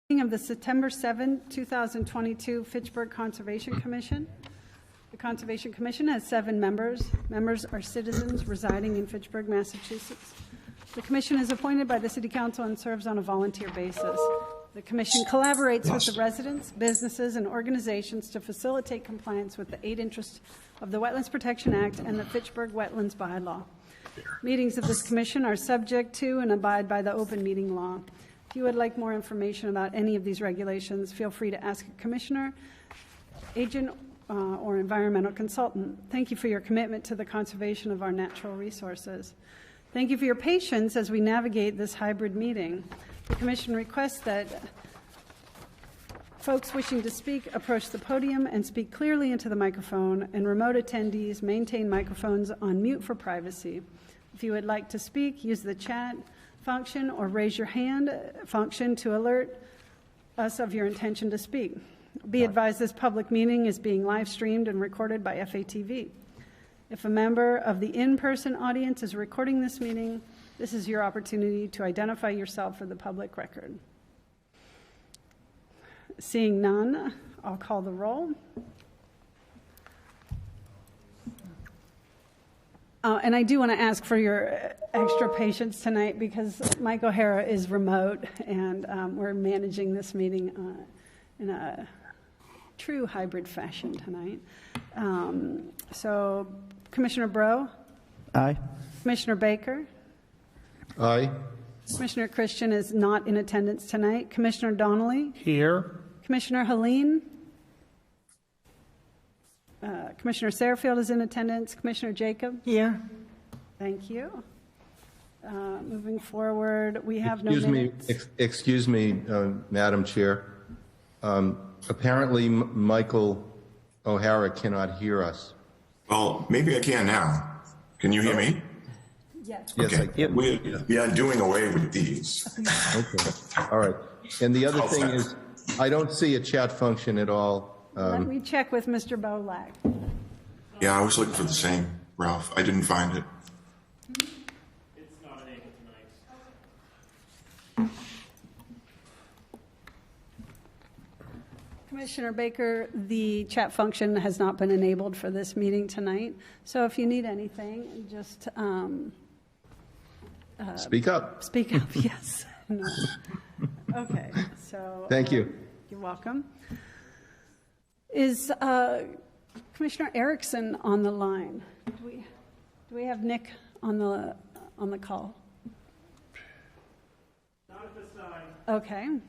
Of the September 7, 2022 Fitchburg Conservation Commission. The Conservation Commission has 7 members. Members are citizens residing in Fitchburg, Massachusetts. The Commission is appointed by the City Council and serves on a volunteer basis. The Commission collaborates with the residents, businesses, and organizations to facilitate compliance with the 8 interests of the Wetlands Protection Act and the Fitchburg Wetlands Bylaw. Meetings of this Commission are subject to and abide by the open meeting law. If you would like more information about any of these regulations, feel free to ask a commissioner, agent, or environmental consultant. Thank you for your commitment to the conservation of our natural resources. Thank you for your patience as we navigate this hybrid meeting. The Commission requests that folks wishing to speak approach the podium and speak clearly into the microphone, and remote attendees maintain microphones on mute for privacy. If you would like to speak, use the chat function or raise your hand function to alert us of your intention to speak. Be advised this public meeting is being live streamed and recorded by FATV. If a member of the in-person audience is recording this meeting, this is your opportunity to identify yourself for the public record. Seeing none, I'll call the roll. And I do want to ask for your extra patience tonight because Mike O'Hara is remote, and we're managing this meeting in a true hybrid fashion tonight. So, Commissioner Breaux? Aye. Commissioner Baker? Aye. Commissioner Christian is not in attendance tonight. Commissioner Donnelly? Here. Commissioner Helene? Commissioner Satterfield is in attendance. Commissioner Jacob? Here. Thank you. Moving forward, we have no minutes. Excuse me, Madam Chair. Apparently, Michael O'Hara cannot hear us. Well, maybe I can now. Can you hear me? Yes. Yes, Okay. I can. We are doing away with these. Okay. All right. And the other thing is, I don't see a chat function at all. Let me check with Mr. Bolak. Yeah, I was looking for the same, Ralph. I didn't find it. It's not enabled tonight. Commissioner Baker, the chat function has not been enabled for this meeting tonight. So if you need anything, just Speak up. speak up. Yes. No. Okay. So Thank you. You're welcome. Is Commissioner Erickson on the line? Do we have Nick on the call? Not at this time. Okay.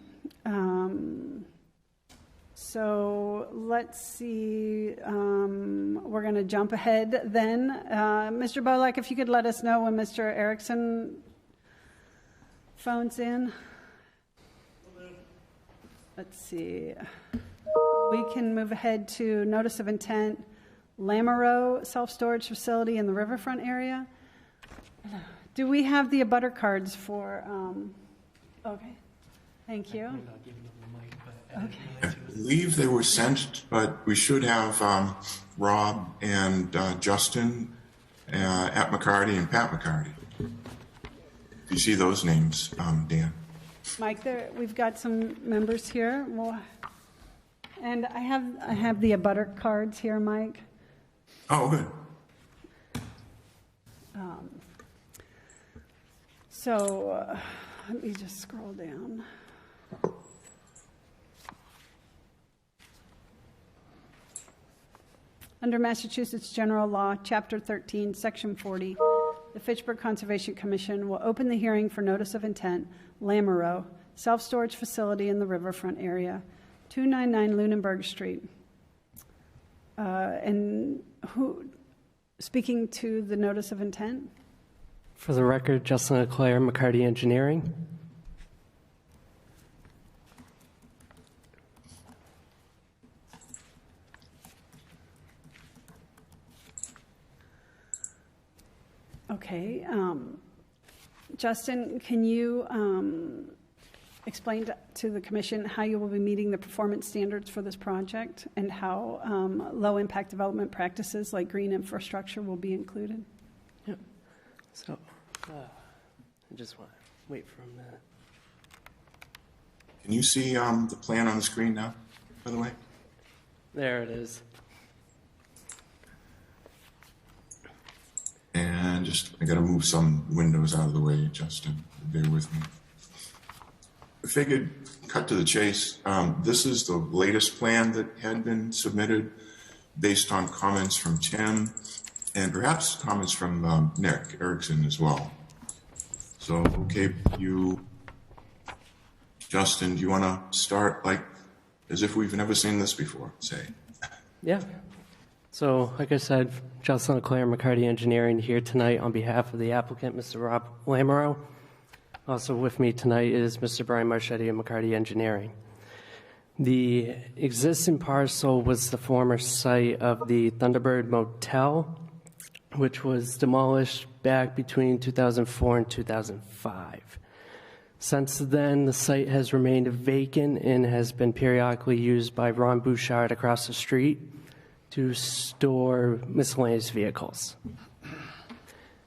So let's see. We're going to jump ahead then. Mr. Bolak, if you could let us know when Mr. Erickson phones in. Let's see. We can move ahead to notice of intent, Lamoureux self-storage facility in the riverfront area. Do we have the abutter cards for, okay, thank you. Okay. I believe they were sent, but we should have Rob and Justin at McCarty and Pat McCarty. Do you see those names, Dan? Mike, we've got some members here. And I have the abutter cards here, Mike. Oh, good. So let me just scroll down. Under Massachusetts General Law, Chapter 13, Section 40, the Fitchburg Conservation Commission will open the hearing for notice of intent, Lamoureux, self-storage facility in the riverfront area, 299 Lunenburg Street. And who, speaking to the notice of intent? For the record, Justin Leclerc, McCarty Engineering. Okay. Justin, can you explain to the Commission how you will be meeting the performance standards for this project and how low-impact development practices like green infrastructure will be included? Yep. So I just want to wait for a minute. Can you see the plan on the screen now, by the way? There it is. And just, I gotta move some windows out of the way, Justin, bear with me. I figured, cut to the chase, this is the latest plan that had been submitted based on comments from Tim and perhaps comments from Nick Erickson as well. So, okay, Justin, do you wanna start like as if we've never seen this before, say? Yeah. So, like I said, Jocelyn Leclerc, McCarty Engineering, here tonight on behalf of the applicant, Mr. Rob Lamoureux. Also with me tonight is Mr. Brian Marchetti of McCarty Engineering. The existing parcel was the former site of the Thunderbird Motel, which was demolished back between 2004 and 2005. Since then, the site has remained vacant and has been periodically used by Ron Bouchard across the street to store miscellaneous vehicles.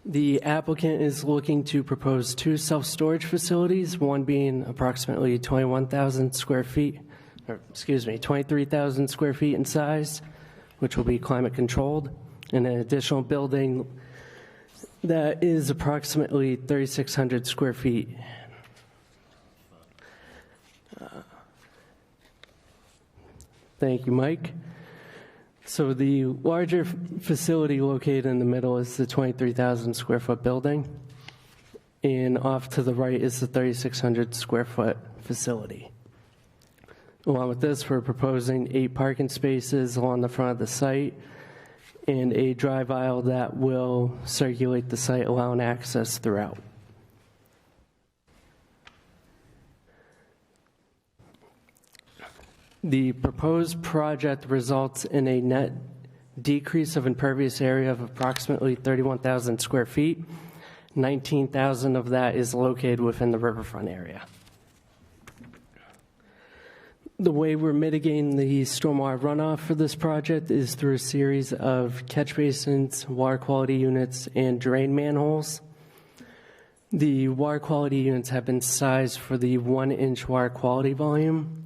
The applicant is looking to propose 2 self-storage facilities, one being approximately 23,000 square feet in size, which will be climate controlled, and an additional building that is approximately 3,600 square feet. Thank you, Mike. So the larger facility located in the middle is the 23,000 square foot building, and off to the right is the 3,600 square foot facility. Along with this, we're proposing 8 parking spaces along the front of the site and a drive aisle that will circulate the site, allowing access throughout. The proposed project results in a net decrease of impervious area of approximately 31,000 square feet. 19,000 of that is located within the riverfront area. The way we're mitigating the stormwater runoff for this project is through a series of catch basins, water quality units, and drain manholes. The water quality units have been sized for the 1-inch water quality volume,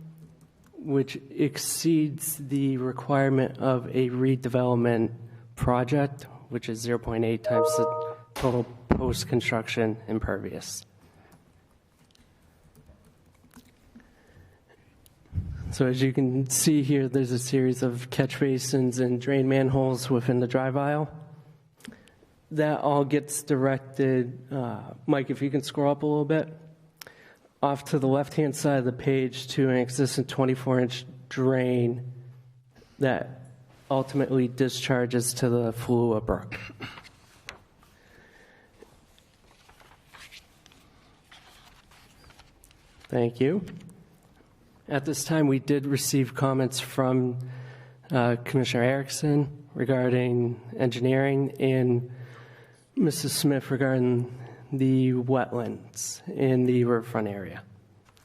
which exceeds the requirement of a redevelopment project, which is 0.8 times the total post-construction impervious. So as you can see here, there's a series of catch basins and drain manholes within the drive aisle. That all gets directed, Mike, if you can scroll up a little bit, off to the left-hand side of the page to an existing 24-inch drain that ultimately discharges to the Falula Brook. Thank you. At this time, we did receive comments from Commissioner Erickson regarding engineering and Mrs. Smith regarding the wetlands in the riverfront area.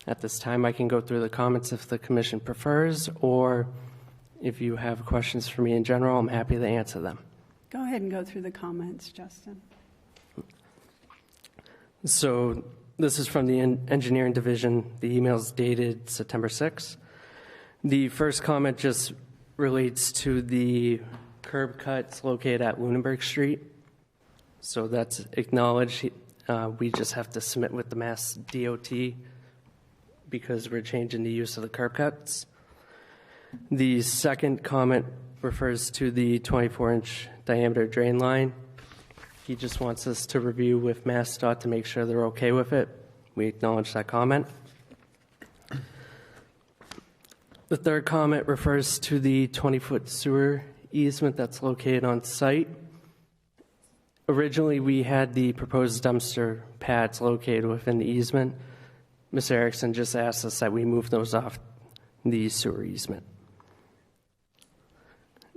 At this time, I can go through the comments if the commission prefers, or if you have questions for me in general, I'm happy to answer them. Go ahead and go through the comments, Justin. So this is from the engineering division. The email is dated September 6th. The first comment just relates to the curb cuts located at Lunenburg Street. So that's acknowledged. We just have to submit with the Mass DOT because we're changing the use of the curb cuts. The second comment refers to the 24-inch diameter drain line. He just wants us to review with MassDOT to make sure they're okay with it. We acknowledge that comment. The third comment refers to the 20-foot sewer easement that's located on site. Originally, we had the proposed dumpster pads located within the easement. Ms. Erickson just asked us that we move those off the sewer easement.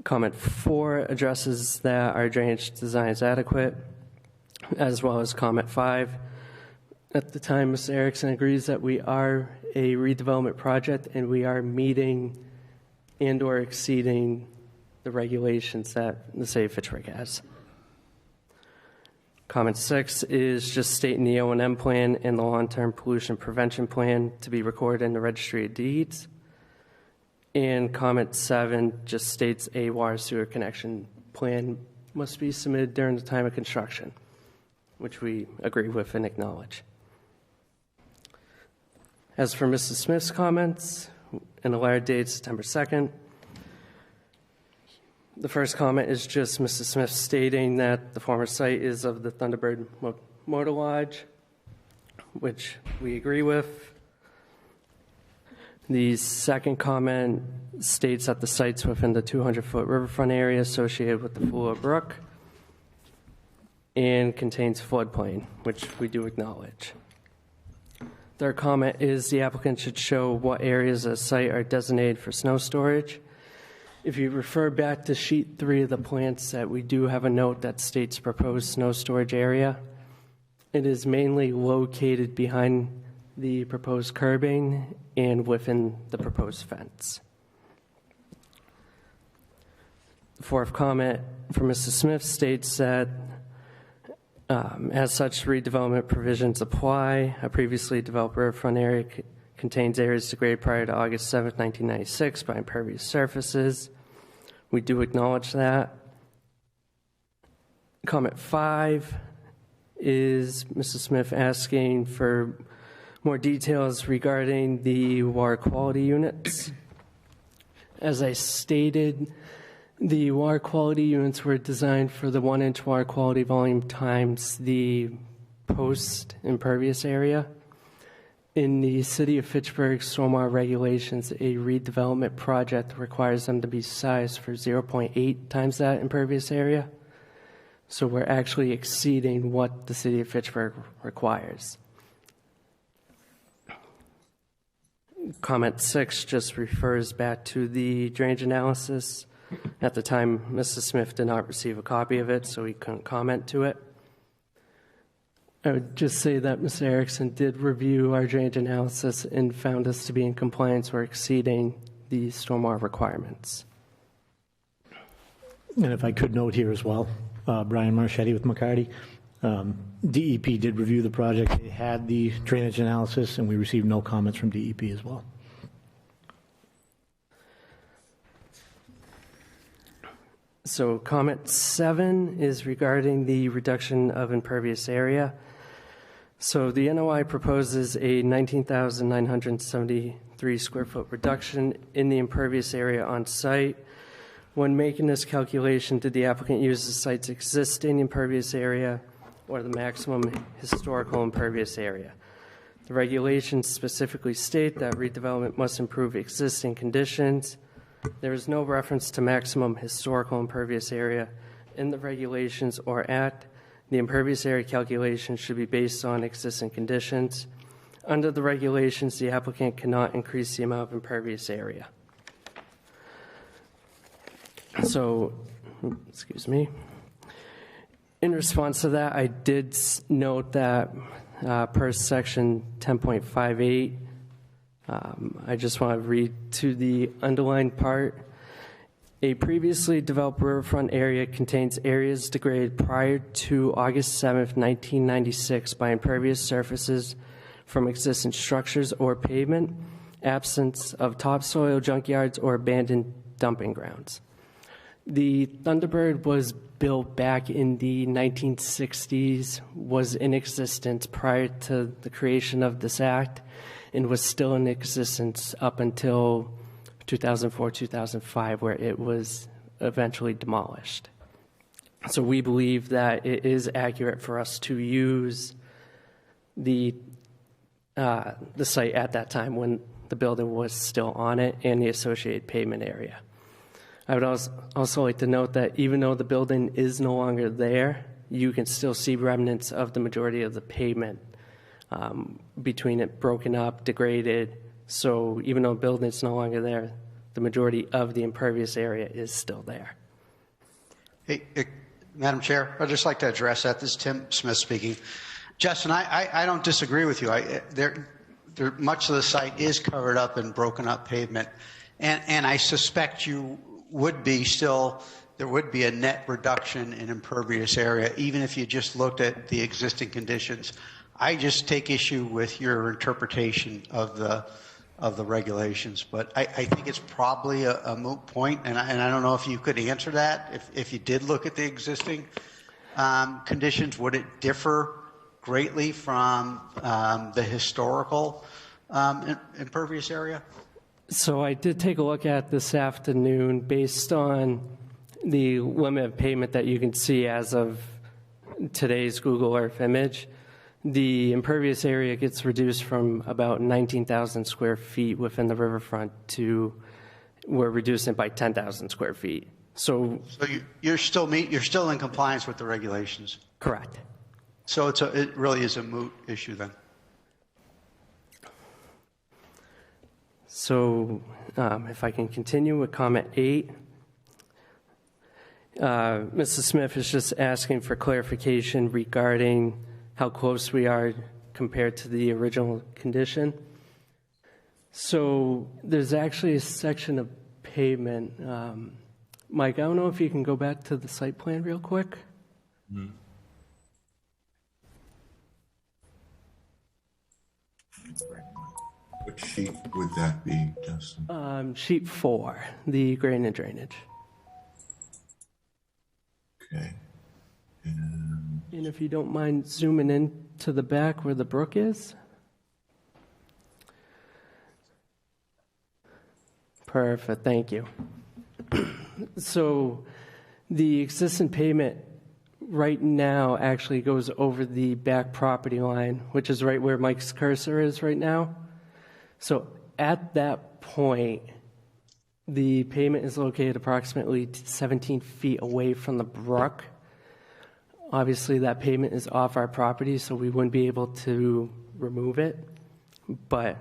Comment 4 addresses that our drainage design is adequate, as well as comment 5. At the time, Ms. Erickson agrees that we are a redevelopment project and we are meeting and or exceeding the regulations that the city of Fitchburg has. Comment 6 is just stating the O&M plan and the long-term pollution prevention plan to be recorded in the Registry of Deeds. And comment 7 just states a water sewer connection plan must be submitted during the time of construction, which we agree with and acknowledge. As for Mrs. Smith's comments, in the letter dated September 2nd, the first comment is just Mrs. Smith stating that the former site is of the Thunderbird Motor Lodge, which we agree with. The second comment states that the site's within the 200-foot riverfront area associated with the Fuller Brook and contains floodplain, which we do acknowledge. Third comment is the applicant should show what areas of the site are designated for snow storage. If you refer back to sheet 3 of the plan set, we do have a note that states proposed snow storage area. It is mainly located behind the proposed curbing and within the proposed fence. The fourth comment from Mrs. Smith states that as such, redevelopment provisions apply. A previously developed riverfront area contains areas degraded prior to August 7, 1996 by impervious surfaces. We do acknowledge that. Comment 5 is Mrs. Smith asking for more details regarding the water quality units. As I stated, the water quality units were designed for the 1-inch water quality volume times the post-impervious area. In the City of Fitchburg stormwater regulations, a redevelopment project requires them to be sized for 0.8 times that impervious area. So we're actually exceeding what the City of Fitchburg requires. Comment 6 just refers back to the drainage analysis. At the time, Mrs. Smith did not receive a copy of it, so we couldn't comment to it. I would just say that Ms. Erickson did review our drainage analysis and found us to be in compliance or exceeding the stormwater requirements. And if I could note here as well, Brian Marchetti with McCarty. DEP did review the project. They had the drainage analysis, and we received no comments from DEP as well. So comment 7 is regarding the reduction of impervious area. So the NOI proposes a 19,973 square foot reduction in the impervious area on site. When making this calculation, did the applicant use the site's existing impervious area or the maximum historical impervious area? The regulations specifically state that redevelopment must improve existing conditions. There is no reference to maximum historical impervious area in the regulations or act. The impervious area calculation should be based on existing conditions. Under the regulations, the applicant cannot increase the amount of impervious area. So, excuse me. In response to that, I did note that per section 10.58, I just want to read to the underlined part. A previously developed riverfront area contains areas degraded prior to August 7th, 1996 by impervious surfaces from existing structures or pavement, absence of topsoil, junkyards, or abandoned dumping grounds. The Thunderbird was built back in the 1960s, was in existence prior to the creation of this act, and was still in existence up until 2004, 2005, where it was eventually demolished. So we believe that it is accurate for us to use the site at that time when the building was still on it and the associated pavement area. I would also like to note that even though the building is no longer there, you can still see remnants of the majority of the pavement between it broken up, degraded. So even though the building is no longer there, the majority of the impervious area is still there. Hey, Madam Chair, I'd just like to address that. This is Tim Smith speaking. Justin, I don't disagree with you. Much of the site is covered up in broken up pavement, and I suspect you would be still there would be a net reduction in impervious area, even if you just looked at the existing conditions. I just take issue with your interpretation of the regulations, but I think it's probably a moot point, and I don't know if you could answer that. If you did look at the existing conditions, would it differ greatly from the historical impervious area? So I did take a look at this afternoon based on the limit of pavement that you can see as of today's Google Earth image. The impervious area gets reduced from about 19,000 square feet within the riverfront to we're reducing it by 10,000 square feet. So you're still in compliance with the regulations. correct. So it really is a moot issue then. So if I can continue with comment 8. Mrs. Smith is just asking for clarification regarding how close we are compared to the original condition. So there's actually a section of pavement. Mike, I don't know if you can go back to the site plan real quick. What sheet would that be, Justin? Sheet 4, the grain and drainage. Okay. And if you don't mind zooming in to the back where the brook is. Perfect, thank you. So the existing pavement right now actually goes over the back property line, which is right where Mike's cursor is right now. So at that point, the pavement is located approximately 17 feet away from the brook. Obviously, that pavement is off our property, so we wouldn't be able to remove it. But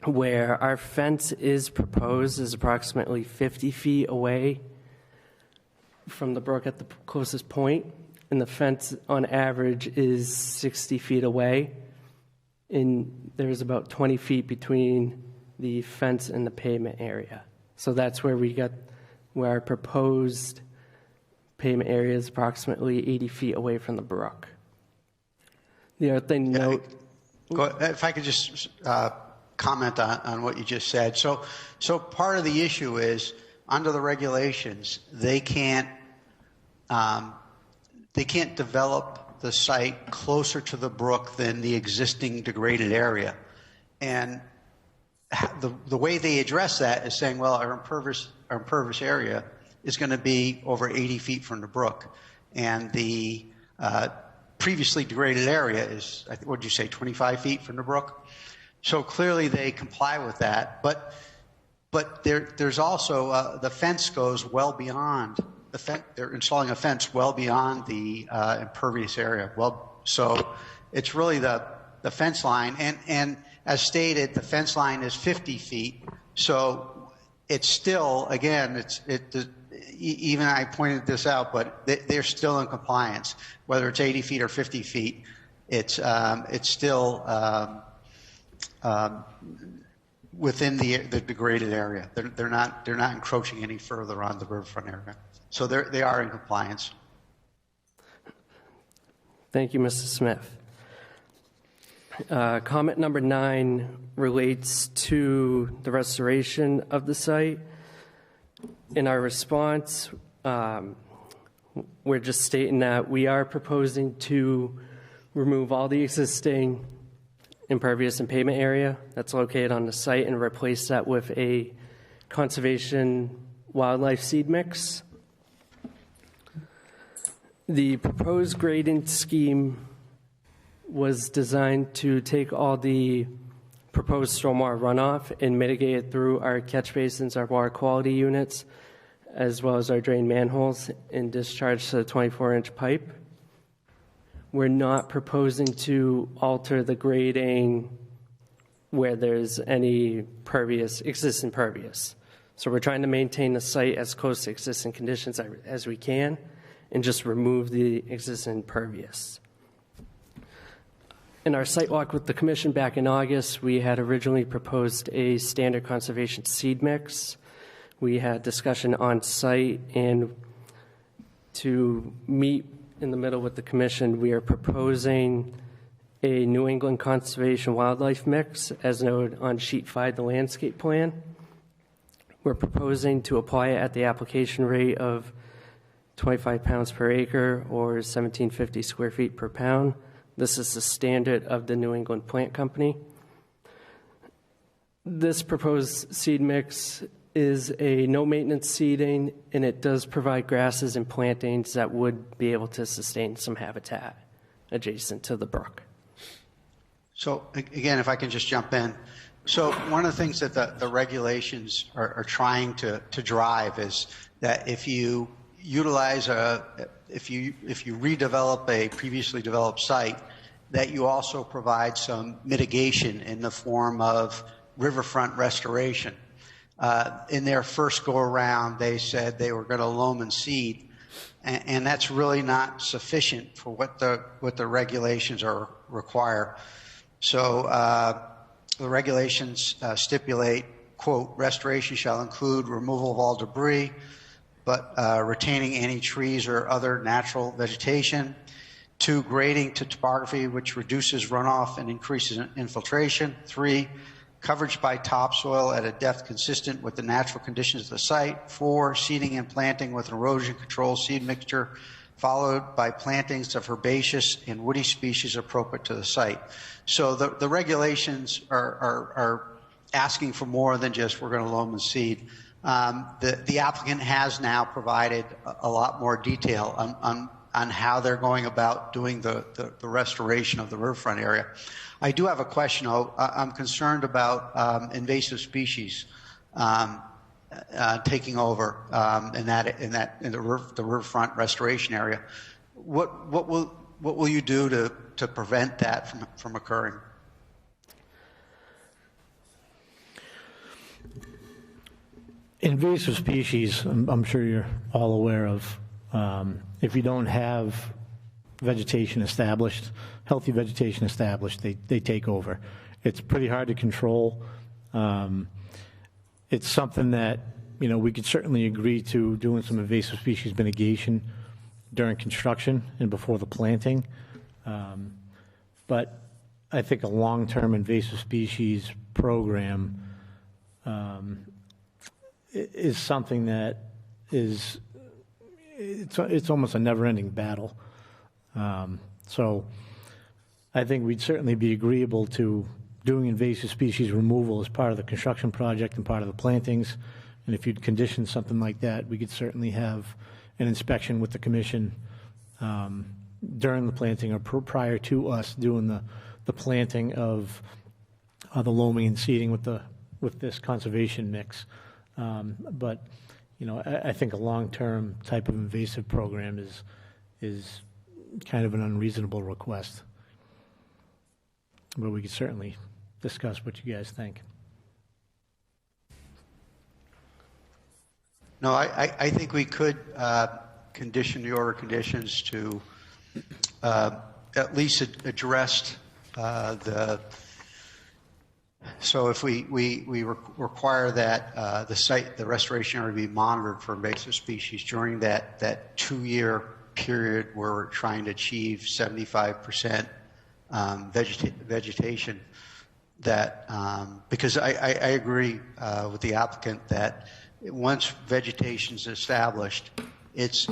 where our fence is proposed is approximately 50 feet away from the brook at the closest point, and the fence on average is 60 feet away. And there's about 20 feet between the fence and the pavement area. So that's where our proposed pavement area is approximately 80 feet away from the brook. The other thing to note... If I could just comment on what you just said. So part of the issue is, under the regulations, they can't develop the site closer to the brook than the existing degraded area. And the way they address that is saying, well, our impervious area is going to be over 80 feet from the brook. And the previously degraded area is, I think, what did you say, 25 feet from the brook? So clearly they comply with that. But there's also, the fence goes well beyond, they're installing a fence well beyond the impervious area. Well, so it's really the fence line. And as stated, the fence line is 50 feet. So it's still, again, even I pointed this out, but they're still in compliance. Whether it's 80 feet or 50 feet, it's still within the degraded area. They're not encroaching any further on the riverfront area. So they are in compliance. Thank you, Mr. Smith. Comment number 9 relates to the restoration of the site. In our response, we're just stating that we are proposing to remove all the existing impervious and pavement area that's located on the site and replace that with a conservation wildlife seed mix. The proposed grading scheme was designed to take all the proposed stormwater runoff and mitigate it through our catch basins, our water quality units, as well as our drain manholes, and discharge to the 24-inch pipe. We're not proposing to alter the grading where there's any existing pervious. So we're trying to maintain the site as close to existing conditions as we can and just remove the existing pervious. In our site walk with the commission back in August, we had originally proposed a standard conservation seed mix. We had discussion on site, and To meet in the middle with the commission, we are proposing a New England Conservation Wildlife mix, as noted on sheet 5, the landscape plan. We're proposing to apply it at the application rate of 25 pounds per acre or 1750 square feet per pound. This is the standard of the New England Plant Company. This proposed seed mix is a no-maintenance seeding, and it does provide grasses and plantings that would be able to sustain some habitat adjacent to the brook. So again, if I can just jump in. So one of the things that the regulations are trying to drive is that if you utilize if you redevelop a previously developed site, that you also provide some mitigation in the form of riverfront restoration. In their first go around, they said they were going to loam and seed, and that's really not sufficient for what the regulations require. So the regulations stipulate, quote, restoration shall include removal of all debris, but retaining any trees or other natural vegetation. 2, grading to topography, which reduces runoff and increases infiltration. 3, coverage by topsoil at a depth consistent with the natural conditions of the site. 4, seeding and planting with an erosion control seed mixture, followed by plantings of herbaceous and woody species appropriate to the site. So the regulations are asking for more than just we're going to loam and seed. The applicant has now provided a lot more detail on how they're going about doing the restoration of the riverfront area. I do have a question, though. I'm concerned about invasive species taking over in the riverfront restoration area. What will you do to prevent that from occurring? Invasive species, I'm sure you're all aware of. If you don't have vegetation established, healthy vegetation established, they take over. It's pretty hard to control. It's something that, we could certainly agree to doing some invasive species mitigation during construction and before the planting. But I think a long-term invasive species program is something that it's almost a never-ending battle. So I think we'd certainly be agreeable to doing invasive species removal as part of the construction project and part of the plantings. And if you'd condition something like that, we could certainly have an inspection with the commission during the planting or prior to us doing the planting of the loaming and seeding with this conservation mix. But I think a long-term type of invasive program is kind of an unreasonable request. But we could certainly discuss what you guys think. No, I think we could condition the order conditions to at least address so if we require that the restoration area be monitored for invasive species during that 2-year period where we're trying to achieve 75% vegetation, that because I agree with the applicant that once vegetation is established, it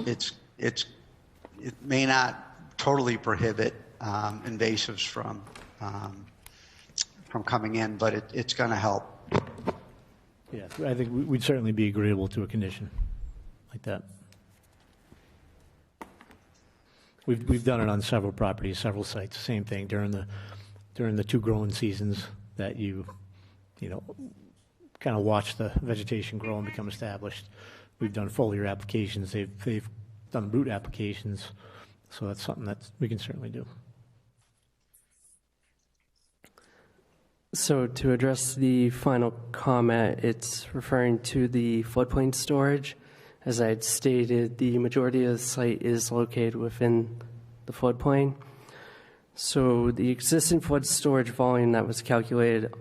may not totally prohibit invasives from coming in, but it's going to help. Yeah, I think we'd certainly be agreeable to a condition like that. We've done it on several properties, several sites. Same thing during the 2 growing seasons that you kind of watch the vegetation grow and become established. We've done foliar applications. They've done root applications, so that's something that we can certainly do. So to address the final comment, it's referring to the floodplain storage. As I had stated, the majority of the site is located within the floodplain. So the existing flood storage volume that was calculated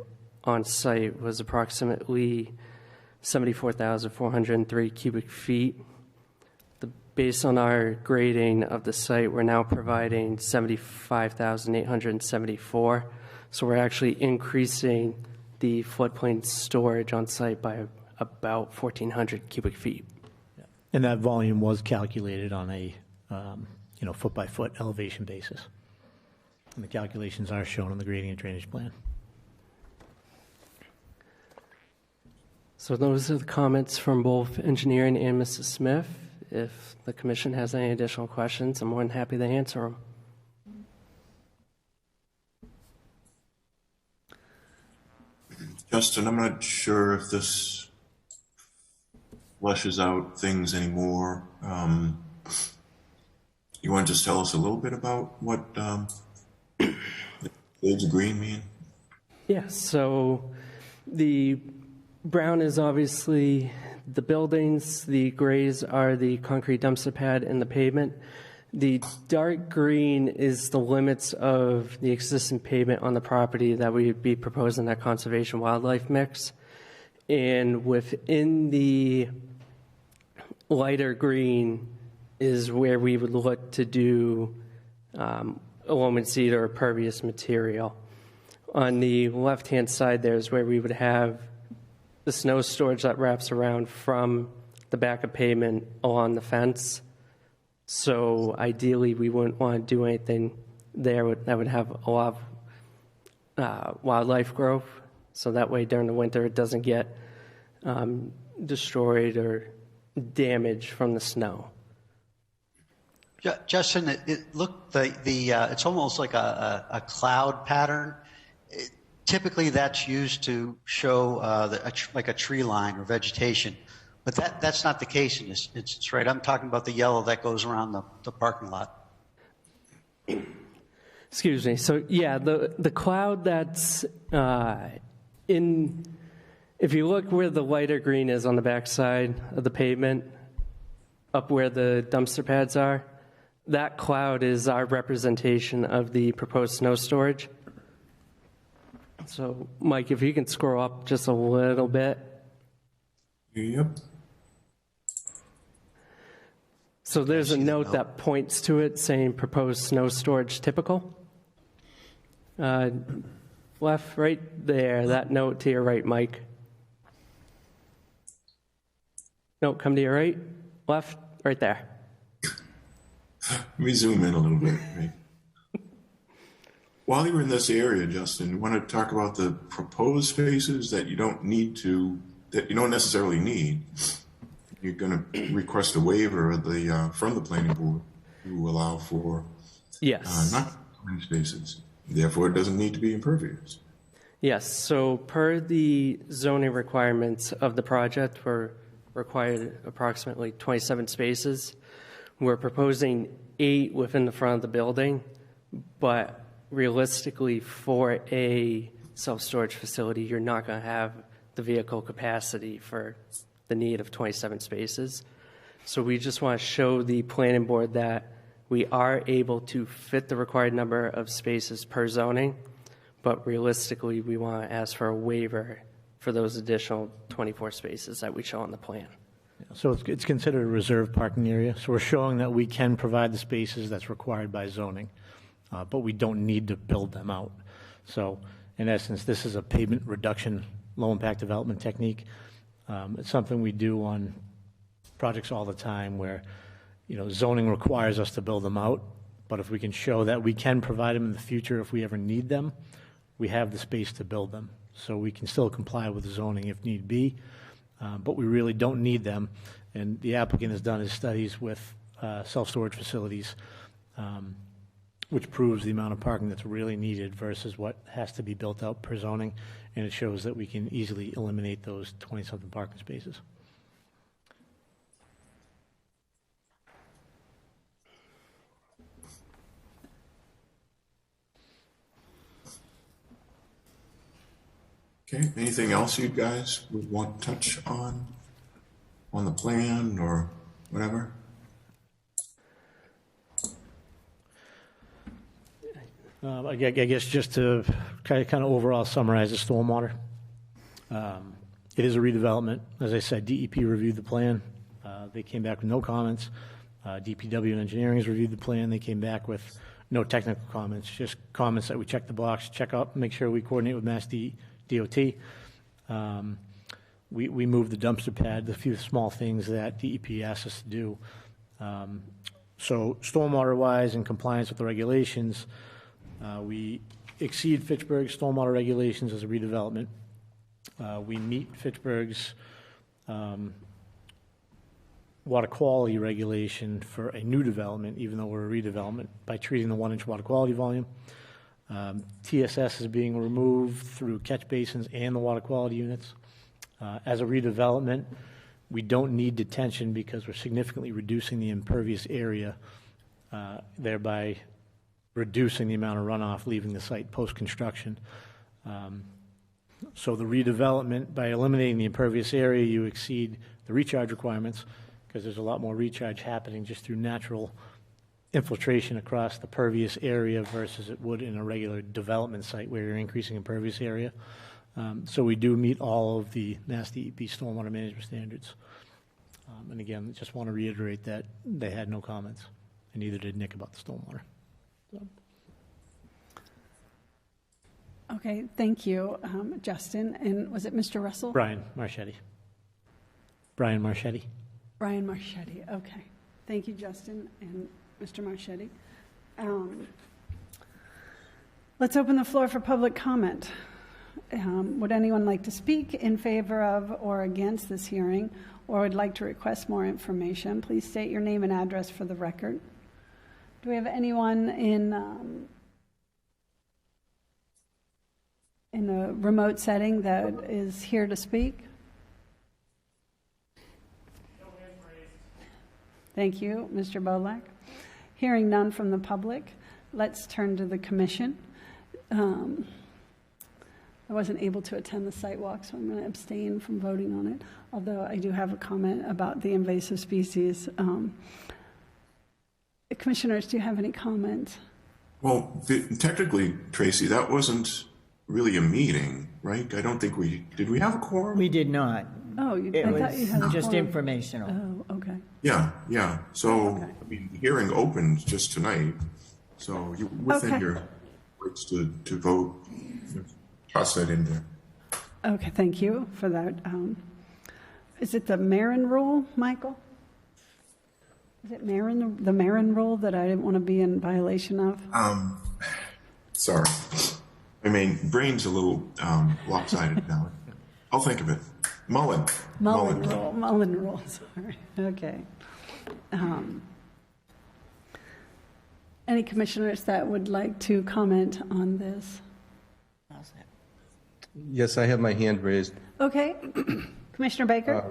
on site was approximately 74,403 cubic feet. The based on our grading of the site, we're now providing 75,874. So we're actually increasing the floodplain storage on site by about 1,400 cubic feet. And that volume was calculated on a, foot-by-foot elevation basis. And the calculations are shown on the grading and drainage plan. So those are the comments from both engineering and Mrs. Smith. If the commission has any additional questions, I'm more than happy to answer them. Justin, I'm not sure if this fleshes out things anymore. You want to just tell us a little bit about what shades of green mean? Yeah, so the brown is obviously the buildings, the grays are the concrete dumpster pad and the pavement. The dark green is the limits of the existing pavement on the property that we would be proposing that conservation wildlife mix. And within the lighter green is where we would look to do aluminum seed or pervious material. On the left-hand side there is where we would have the snow storage that wraps around from the back of pavement along the fence. So ideally, we wouldn't want to do anything there that would have a lot of wildlife growth. So that way, during the winter, it doesn't get destroyed or damaged from the snow. Justin, it looked it's almost like a cloud pattern. Typically, that's used to show like a tree line or vegetation. But that's not the case in this instance, right? I'm talking about the yellow that goes around the parking lot. Excuse me. So yeah, the cloud that's if you look where the lighter green is on the backside of the pavement, up where the dumpster pads are, that cloud is our representation of the proposed snow storage. So Mike, if you can scroll up just a little bit. Yep. So there's a note that points to it saying proposed snow storage typical. Left, right there, that note to your right, Mike. No, come to your right, left, right there. Let me zoom in a little bit. Right? While you're in this area, Justin, you want to talk about the proposed spaces that you don't necessarily need. You're going to request a waiver of from the planning board to allow for not many spaces. Therefore, it doesn't need to be impervious. Yes, so per the zoning requirements of the project, we're required approximately 27 spaces. We're proposing 8 within the front of the building, but realistically for a self-storage facility, you're not going to have the vehicle capacity for the need of 27 spaces. So we just want to show the planning board that we are able to fit the required number of spaces per zoning, but realistically we want to ask for a waiver for those additional 24 spaces that we show on the plan. So it's considered a reserved parking area. So we're showing that we can provide the spaces that's required by zoning, but we don't need to build them out. So in essence, this is a pavement reduction, low impact development technique. It's something we do on projects all the time where, zoning requires us to build them out, but if we can show that we can provide them in the future if we ever need them, we have the space to build them. So we can still comply with the zoning if need be, but we really don't need them. And the applicant has done his studies with self-storage facilities, which proves the amount of parking that's really needed versus what has to be built out per zoning, and it shows that we can easily eliminate those 20-something parking spaces. Okay, anything else you guys would want to touch on the plan or whatever? I guess just to kind of overall summarize the stormwater, it is a redevelopment. As I said, DEP reviewed the plan. They came back with no comments. DPW and engineering has reviewed the plan. They came back with no technical comments, just comments that we check the box, check out, make sure we coordinate with Mass DOT. We moved the dumpster pad, a few small things that DEP asked us to do. So stormwater-wise, in compliance with the regulations, we exceed Fitchburg's stormwater regulations as a redevelopment. We meet Fitchburg's water quality regulation for a new development, even though we're a redevelopment, by treating the 1-inch water quality volume. TSS is being removed through catch basins and the water quality units. As a redevelopment, we don't need detention because we're significantly reducing the impervious area, thereby reducing the amount of runoff leaving the site post-construction. So the redevelopment, by eliminating the impervious area, you exceed the recharge requirements because there's a lot more recharge happening just through natural infiltration across the pervious area versus it would in a regular development site where you're increasing impervious area. So we do meet all of the Mass DEP stormwater management standards. And again, just want to reiterate that they had no comments, and neither did Nick about the stormwater. So. Okay, thank you, Justin. And was it Mr. Russell? Brian Marchetti. Brian Marchetti. Brian Marchetti, okay. Thank you, Justin and Mr. Marchetti. Let's open the floor for public comment. Would anyone like to speak in favor of or against this hearing, or would like to request more information? Please state your name and address for the record. Do we have anyone in a remote setting that is here to speak? Thank you, Mr. Bolak. Hearing none from the public, let's turn to the commission. I wasn't able to attend the site walk, so I'm going to abstain from voting on it, although I do have a comment about the invasive species. Commissioners, do you have any comments? Well, technically, Tracy, that wasn't really a meeting, right? I don't think did we have a quorum? We did not. Oh, It I thought you had a was just quorum. informational. Oh, okay. Yeah. So, Okay. I mean, the hearing opened just tonight, so you're within Okay. your rights to vote. Toss that in there. Okay, thank you for that. Is it the Marin rule, Michael? Is it the Marin rule that I didn't want to be in violation of? Sorry. I mean, brain's a little lopsided now. I'll think of it. Mullen Mullen rule, sorry. Okay. Any commissioners that would like to comment on this? Yes, I have my hand raised. Okay. Commissioner Baker?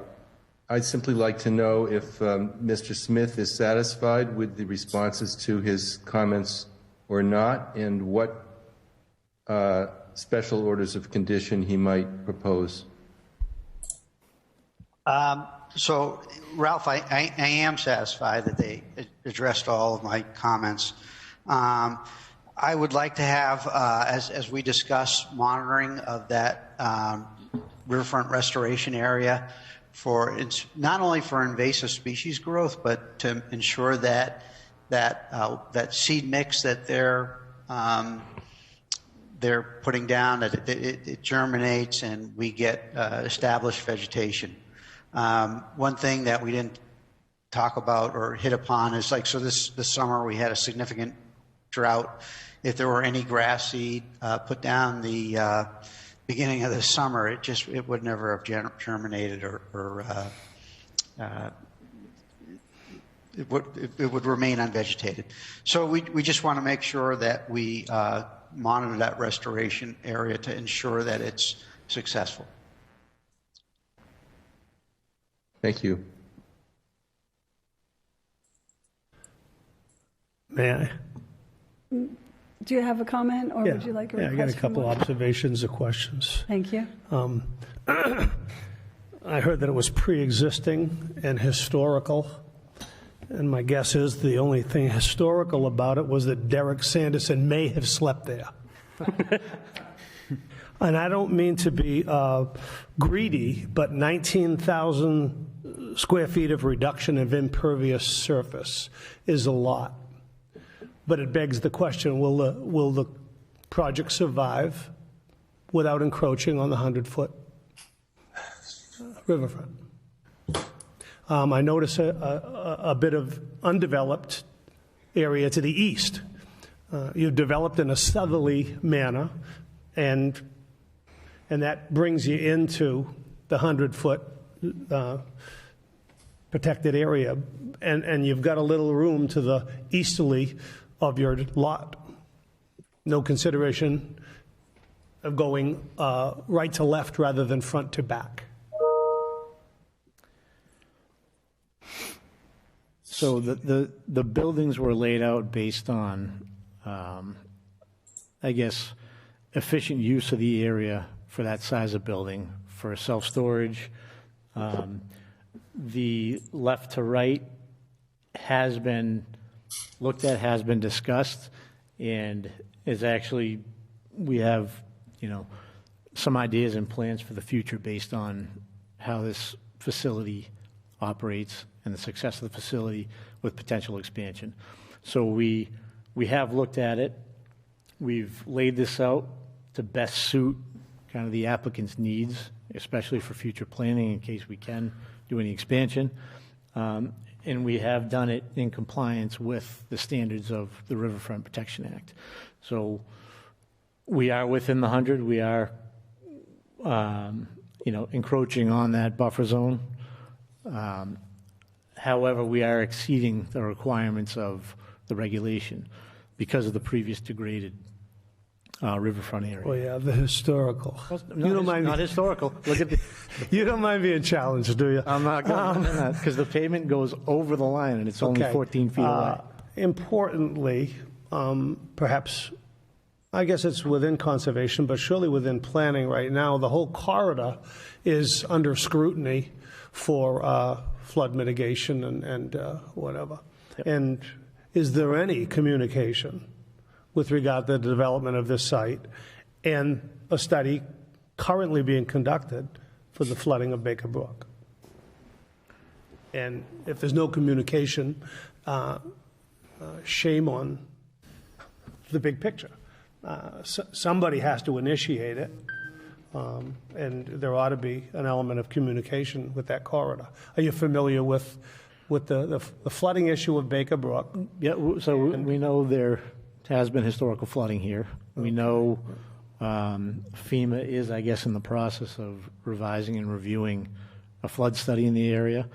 I'd simply like to know if Mr. Smith is satisfied with the responses to his comments or not, and what special orders of condition he might propose. So, Ralph, I am satisfied that they addressed all of my comments. I would like to have, as we discuss, monitoring of that riverfront restoration area for not only for invasive species growth, but to ensure that that seed mix that they're putting down, that it germinates and we get established vegetation. One thing that we didn't talk about or hit upon is so this summer we had a significant drought. If there were any grass seed put down the beginning of the summer, it would never have germinated or it would remain unvegetated. So we just want to make sure that we monitor that restoration area to ensure that it's successful. Thank you. May I? Do you have a comment, or would you like a I request? got a for couple more? observations or questions. Thank you. I heard that it was pre-existing and historical, and my guess is the only thing historical about it was that Derek Sanderson may have slept there. And I don't mean to be greedy, but 19,000 square feet of reduction of impervious surface is a lot. But it begs the question, will the project survive without encroaching on the 100-foot riverfront? I notice a bit of undeveloped area to the east. You've developed in a southerly manner, and that brings you into the 100-foot protected area, and you've got a little room to the easterly of your lot. No consideration of going right to left rather than front to back. So the buildings were laid out based on, I guess, efficient use of the area for that size of building, for self-storage. The left to right has been looked at, has been discussed, and is actually, we have, some ideas and plans for the future based on how this facility operates and the success of the facility with potential expansion. So we have looked at it. We've laid this out to best suit kind of the applicant's needs, especially for future planning in case we can do any expansion. And we have done it in compliance with the standards of the Riverfront Protection Act. So we are within the 100. We are, encroaching on that buffer zone. However, we are exceeding the requirements of the regulation because of the previous degraded riverfront area. Well, yeah, the historical. You don't mind not historical. Look at the. You don't mind being challenged, do you? I'm not going to that because the pavement goes over the line and it's only 14 feet away. Importantly, perhaps, I guess it's within conservation, but surely within planning right now, the whole corridor is under scrutiny for flood mitigation and whatever. Yep. And is there any communication with regard to the development of this site and a study currently being conducted for the flooding of Baker Brook? And if there's no communication, shame on the big picture. Somebody has to initiate it, and there ought to be an element of communication with that corridor. Are you familiar with the flooding issue of Baker Brook? Yeah, so we know there has been historical flooding here. We know FEMA is, I guess, in the process of revising and reviewing a flood study in the area.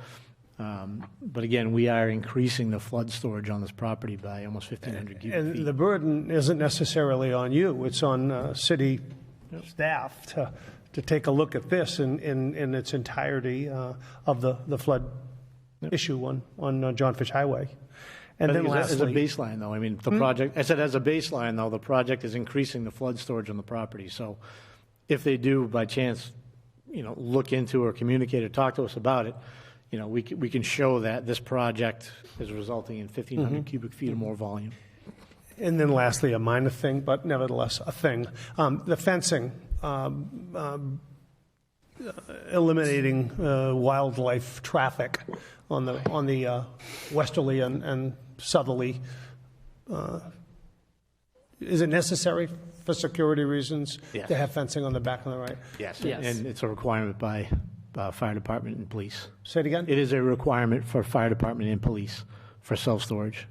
But again, we are increasing the flood storage on this property by almost 1,500 cubic feet. And the burden isn't necessarily on you. It's on city staff to take a look at this in its entirety of the flood issue on John Fish Highway. And then as a lastly, baseline, though, I mean, the project, I said as a baseline, though, the project is increasing the flood storage on the property. So if they do, by chance, look into or communicate or talk to us about it, we can show that this project is resulting in 1,500 cubic feet or more volume. And then lastly, a minor thing, but nevertheless a thing. The fencing, eliminating wildlife traffic on the westerly and southerly. Is it necessary for security reasons to have fencing on the back and the right? Yes. Yes. And it's a requirement by fire department and police. Say it again? It is a requirement for fire department and police for self-storage.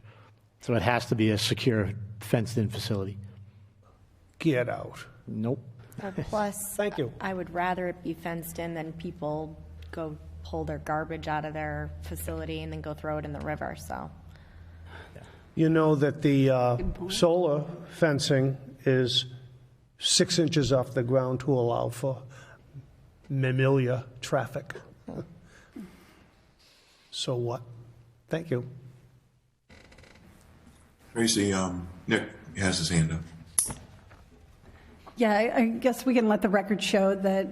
So it has to be a secure, fenced-in facility. Get out. Nope. Plus, Thank you. I would rather it be fenced in than people go pull their garbage out of their facility and then go throw it in the river, so. You know that the solar fencing is 6 inches off the ground to allow for mammalia traffic. So what? Thank you. Tracy, Nick has his hand up. Yeah, I guess we can let the record show that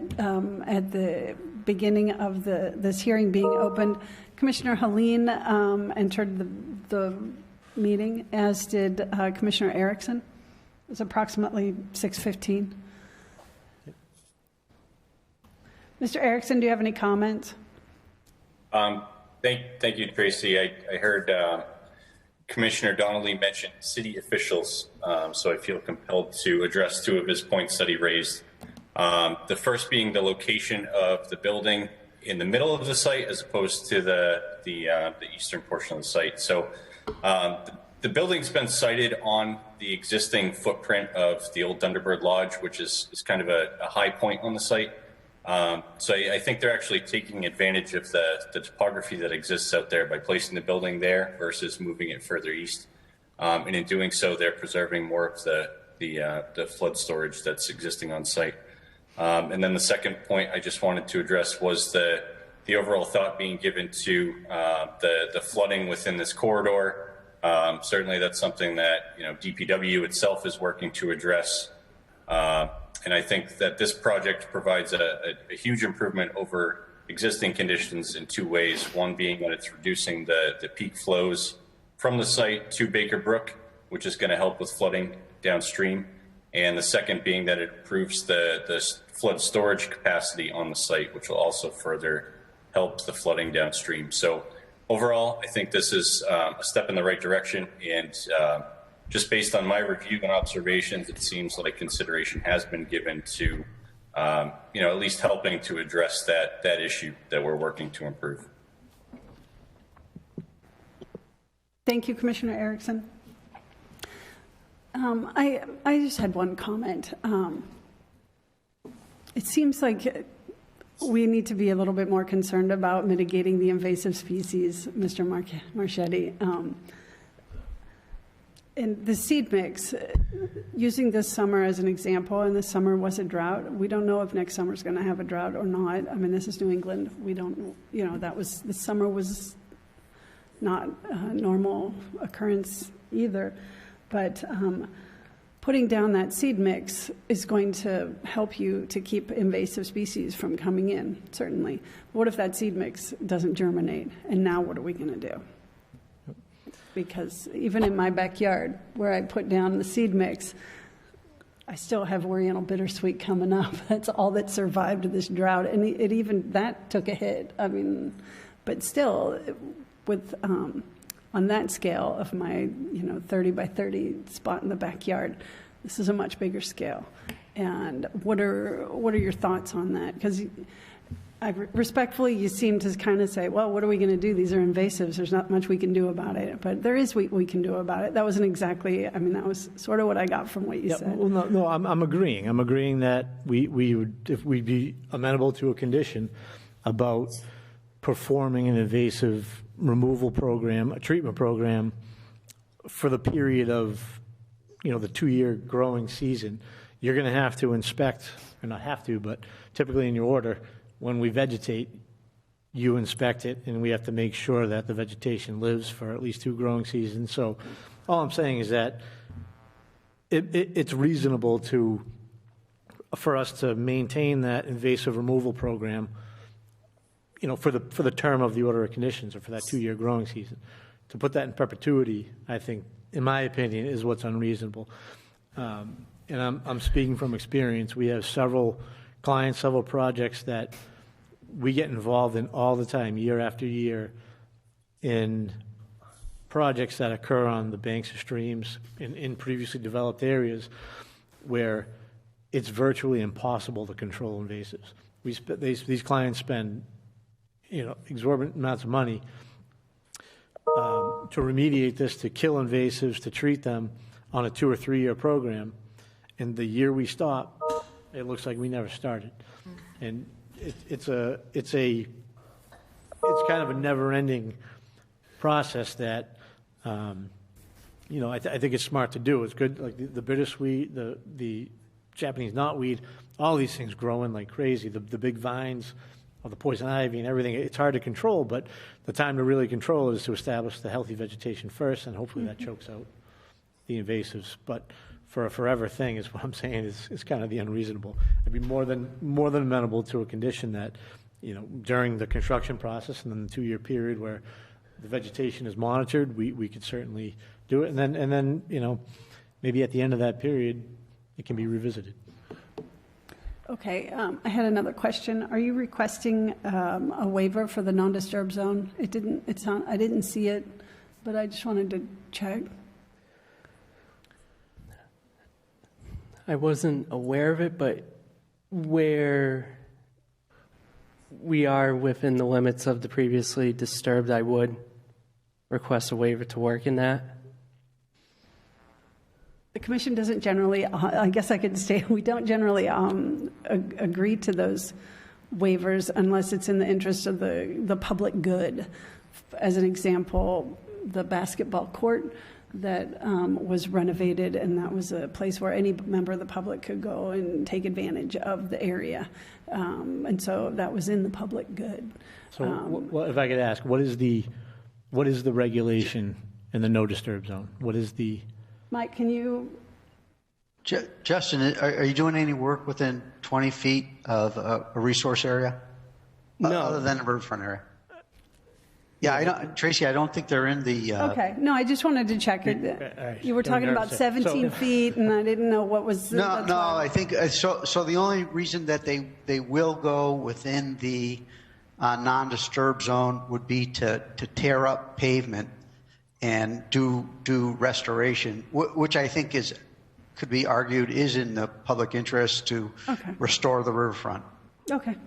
at the beginning of this hearing being opened, Commissioner Helene entered the meeting, as did Commissioner Erickson. It was approximately 6:15. Mr. Erickson, do you have any comments? Thank you, Tracy. I heard Commissioner Donnelly mention city officials, so I feel compelled to address two of his points that he raised. The first being the location of the building in the middle of the site as opposed to the eastern portion of the site. So the building's been sited on the existing footprint of the old Thunderbird Lodge, which is kind of a high point on the site. So I think they're actually taking advantage of the topography that exists out there by placing the building there versus moving it further east. And in doing so, they're preserving more of the flood storage that's existing on site. And then the second point I just wanted to address was the overall thought being given to the flooding within this corridor. Certainly that's something that, DPW itself is working to address. And I think that this project provides a huge improvement over existing conditions in two ways. One being that it's reducing the peak flows from the site to Baker Brook, which is going to help with flooding downstream. And the second being that it improves the flood storage capacity on the site, which will also further help the flooding downstream. So overall, I think this is a step in the right direction. And just based on my review and observations, it seems like consideration has been given to, at least helping to address that issue that we're working to improve. Thank you, Commissioner Erickson. I just had one comment. It seems like we need to be a little bit more concerned about mitigating the invasive species, Mr. Marchetti. And the seed mix, using this summer as an example, and this summer was a drought. We don't know if next summer is going to have a drought or not. I mean, this is New England. We don't, this summer was not a normal occurrence either. But putting down that seed mix is going to help you to keep invasive species from coming in, certainly. What if that seed mix doesn't germinate? And now what are we going to do? Because even in my backyard, where I put down the seed mix, I still have Oriental bittersweet coming up. That's all that survived this drought. And it even, that took a hit. I mean, but still, with on that scale of my 30 by 30 spot in the backyard, this is a much bigger scale. And what are your thoughts on that? Because respectfully, you seem to kind of say, well, what are we going to do? These are invasives. There's not much we can do about it. But there is what we can do about it. That wasn't exactly, that was sort of what I got from what you said. Well, no, I'm agreeing. I'm agreeing that we would, if we'd be amenable to a condition about performing an invasive removal program, a treatment program for the period of, the 2-year growing season, you're going to have to inspect, or not have to, but typically in your order, when we vegetate, you inspect it, and we have to make sure that the vegetation lives for at least 2 growing seasons. So all I'm saying is that it's reasonable for us to maintain that invasive removal program, for the term of the order of conditions, or for that 2-year growing season. To put that in perpetuity, I think, in my opinion, is what's unreasonable. And I'm speaking from experience. We have several clients, several projects that we get involved in all the time, year after year, in projects that occur on the banks of streams in previously developed areas where it's virtually impossible to control invasives. These clients spend exorbitant amounts of money to remediate this, to kill invasives, to treat them on a 2 or 3 year program. And the year we stop, it looks like we never started. And it's kind of a never-ending process that, I think it's smart to do. It's good, like the bittersweet, the Japanese knotweed, all these things growing like crazy. The big vines of the poison ivy and everything, it's hard to control, but the time to really control is to establish the healthy vegetation first, and hopefully that chokes out the invasives. But for a forever thing is what I'm saying is kind of the unreasonable. I'd be more than amenable to a condition that, during the construction process and then the 2-year period where the vegetation is monitored, we could certainly do it. And then maybe at the end of that period, it can be revisited. Okay, I had another question. Are you requesting a waiver for the non-disturb zone? I didn't see it, but I just wanted to check. I wasn't aware of it, but where we are within the limits of the previously disturbed, I would request a waiver to work in that. The commission doesn't generally, I guess I could say, we don't generally agree to those waivers unless it's in the interest of the public good. As an example, the basketball court that was renovated, and that was a place where any member of the public could go and take advantage of the area. And so that was in the public good. So if I could ask, what is the regulation in the no disturb zone? What is the... Mike, can you? Justin, are you doing any work within 20 feet of a resource area? No. Other than the riverfront area? Yeah, Tracy, I don't think they're in the... Okay, no, I just wanted to check it. You were talking about 17 feet, and I didn't know what was... No, I think, so the only reason that they will go within the non-disturb zone would be to tear up pavement and do restoration, which I think could be argued is in the public interest to restore the riverfront. Okay.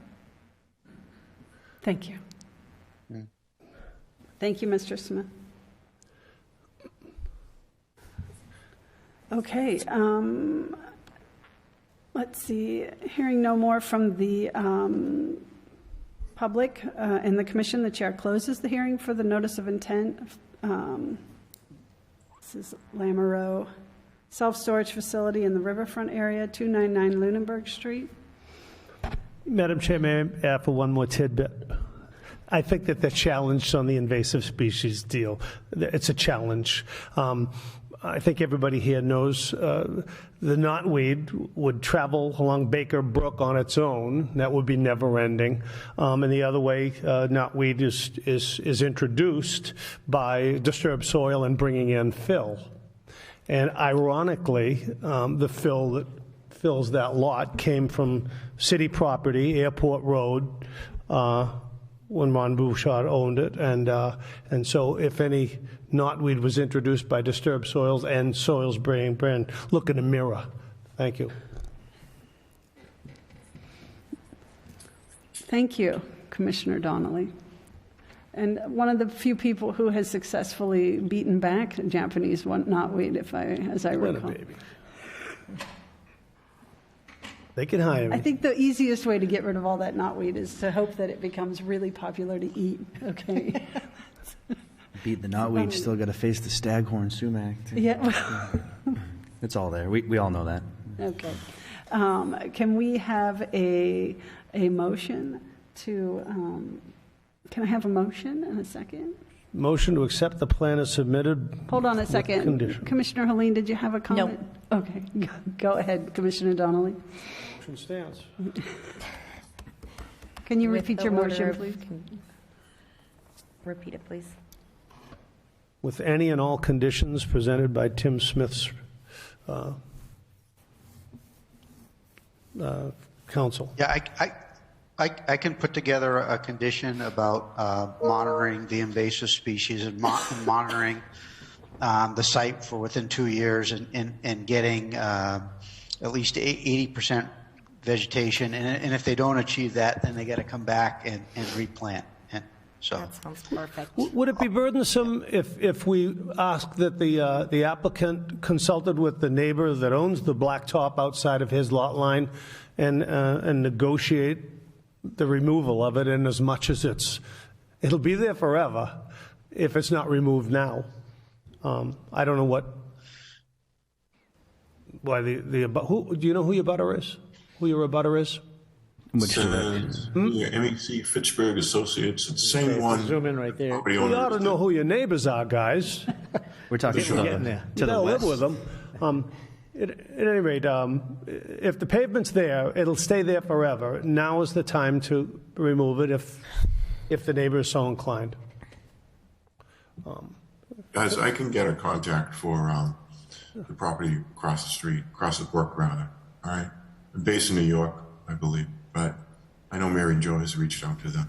Thank you. Thank you, Mr. Smith. Okay. Let's see. Hearing no more from the public and the commission, the chair closes the hearing for the notice of intent. This is Lamoureux Self-Storage Facility in the riverfront area, 299 Lunenburg Street. Madam Chair, may I add for one more tidbit? I think that the challenge on the invasive species deal, it's a challenge. I think everybody here knows the knotweed would travel along Baker Brook on its own. That would be never-ending. And the other way knotweed is introduced by disturbed soil and bringing in fill. And ironically, the fill that fills that lot came from city property, Airport Road, when Ron Bouchard owned it. And so if any knotweed was introduced by disturbed soils and soils being burned, look in the mirror. Thank you. Thank you, Commissioner Donnelly. And one of the few people who has successfully beaten back Japanese knotweed, as I recall. Baby. They can hire me. I think the easiest way to get rid of all that knotweed is to hope that it becomes really popular to eat. Okay. Beat the knotweed, still got to face the staghorn sumac. Too. Yeah. It's all there. We all know that. Okay. Can we have a motion to? Can I have a motion and a second? Motion to accept the plan as submitted. Hold on a second. Condition. Commissioner Helene, did you have a comment? No. Okay. Go ahead, Commissioner Donnelly. Motion stands. Can you With repeat the your order motion, of- please? Repeat it, please. With any and all conditions presented by Tim Smith's counsel. Yeah, I can put together a condition about monitoring the invasive species and monitoring the site for within 2 years and getting at least 80% vegetation. And if they don't achieve that, then they got to come back and replant. And so That sounds perfect. Would it be burdensome if we asked that the applicant consulted with the neighbor that owns the blacktop outside of his lot line and negotiate the removal of it, in as much as it'll be there forever if it's not removed now? I don't know why do you know who your butter is? Who your abutter is? MEC Fitchburg Associates, it's the same one. Zoom in right there. Property You ought owners to know who your neighbors are, guys. We're talking We're getting there. to You the gotta live west. with them. At any rate, if the pavement's there, it'll stay there forever. Now is the time to remove it if the neighbor is so inclined. Guys, I can get a contact for the property across the street, across the brook, rather. All right? I'm based in New York. I believe. But I know Mary Jo has reached out to them.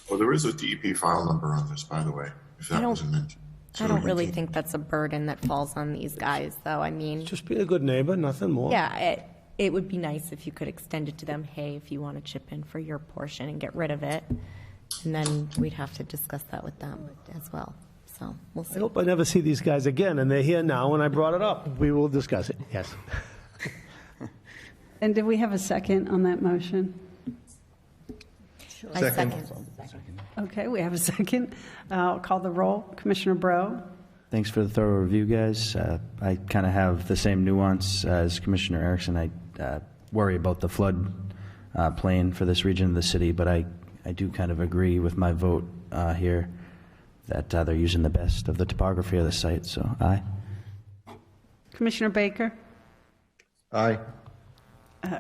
Oh, there is a DEP file number on this, by the way, if that wasn't mentioned. I don't really think that's a burden that falls on these guys, though. I mean, Just be a good neighbor, nothing more. yeah, it would be nice if you could extend it to them, hey, if you want to chip in for your portion and get rid of it. And then we'd have to discuss that with them as well. So we'll I see. hope I never see these guys again, and they're here now when I brought it up. We will discuss it, yes. And did we have a second on that motion? I Second. Okay, we have a second. I'll call the roll. Commissioner Bro? Thanks for the thorough review, guys. I kind of have the same nuance as Commissioner Erickson. I worry about the flood plain for this region of the city, but I do kind of agree with my vote here that they're using the best of the topography of the site, so aye. Commissioner Baker? Aye.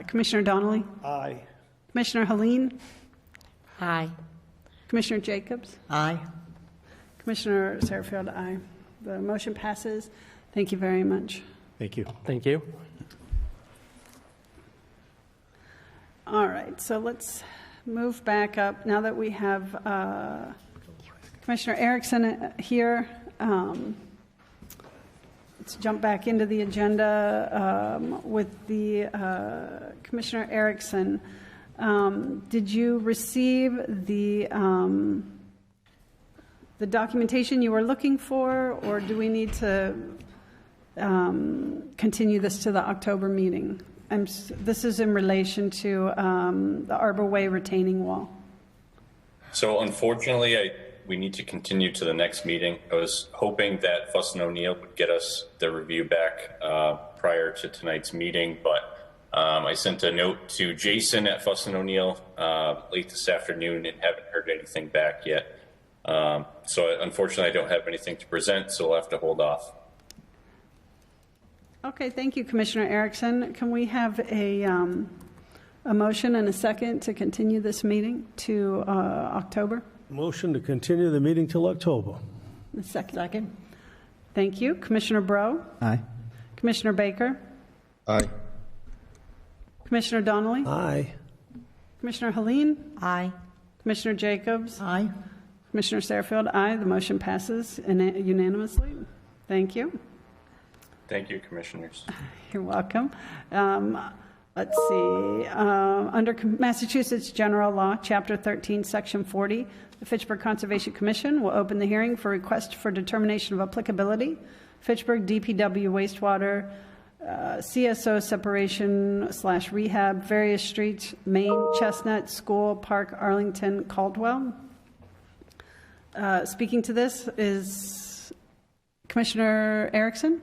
Commissioner Donnelly? Aye. Commissioner Helene? Aye. Commissioner Jacobs? Aye. Commissioner Satterfield, aye. The motion passes. Thank you very much. Thank you. Thank you. All right, so let's move back up. Now that we have Commissioner Erickson here, let's jump back into the agenda with the Commissioner Erickson. Did you receive the documentation you were looking for, or do we need to continue this to the October meeting? This is in relation to the Arbor Way retaining wall. So unfortunately, we need to continue to the next meeting. I was hoping that Fuss and O'Neill would get us the review back prior to tonight's meeting, but I sent a note to Jason at Fuss and O'Neill late this afternoon and haven't heard anything back yet. So unfortunately, I don't have anything to present, so we'll have to hold off. Okay, thank you, Commissioner Erickson. Can we have a motion and a second to continue this meeting to October? Motion to continue the meeting till October. A second. Second. Thank you. Commissioner Bro? Aye. Commissioner Baker? Aye. Commissioner Donnelly? Aye. Commissioner Helene? Aye. Commissioner Jacobs? Aye. Commissioner Satterfield? Aye. The motion passes unanimously. Thank you. Thank you, commissioners. You're welcome. Let's see. Under Massachusetts General Law, Chapter 13, Section 40, the Fitchburg Conservation Commission will open the hearing for request for determination of applicability. Fitchburg DPW wastewater, CSO separation/rehab, various streets, Main, Chestnut, School, Park, Arlington, Caldwell. Speaking to this is Commissioner Erickson.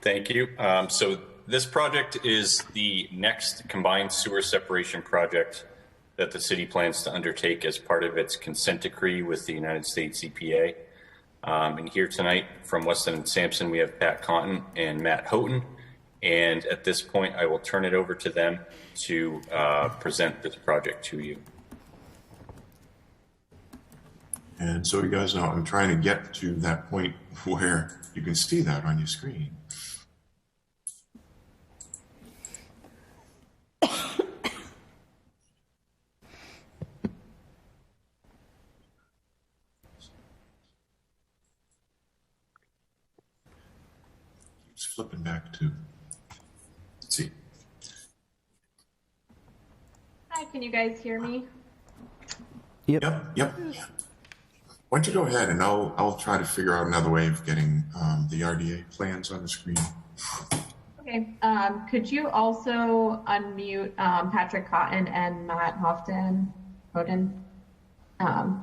Thank you. So this project is the next combined sewer separation project that the city plans to undertake as part of its consent decree with the United States EPA. And here tonight from Weston and Sampson, we have Pat Conton and Matt Houghton. And at this point, I will turn it over to them to present this project to you. And so you guys know, I'm trying to get to that point where you can see that on your screen. Keeps flipping back to, let's see. Hi, can you guys hear me? Yep. Yep. Why don't you go ahead and I'll try to figure out another way of getting the RDA plans on the screen. Okay. Could you also unmute Patrick Cotton and Matt Houghton,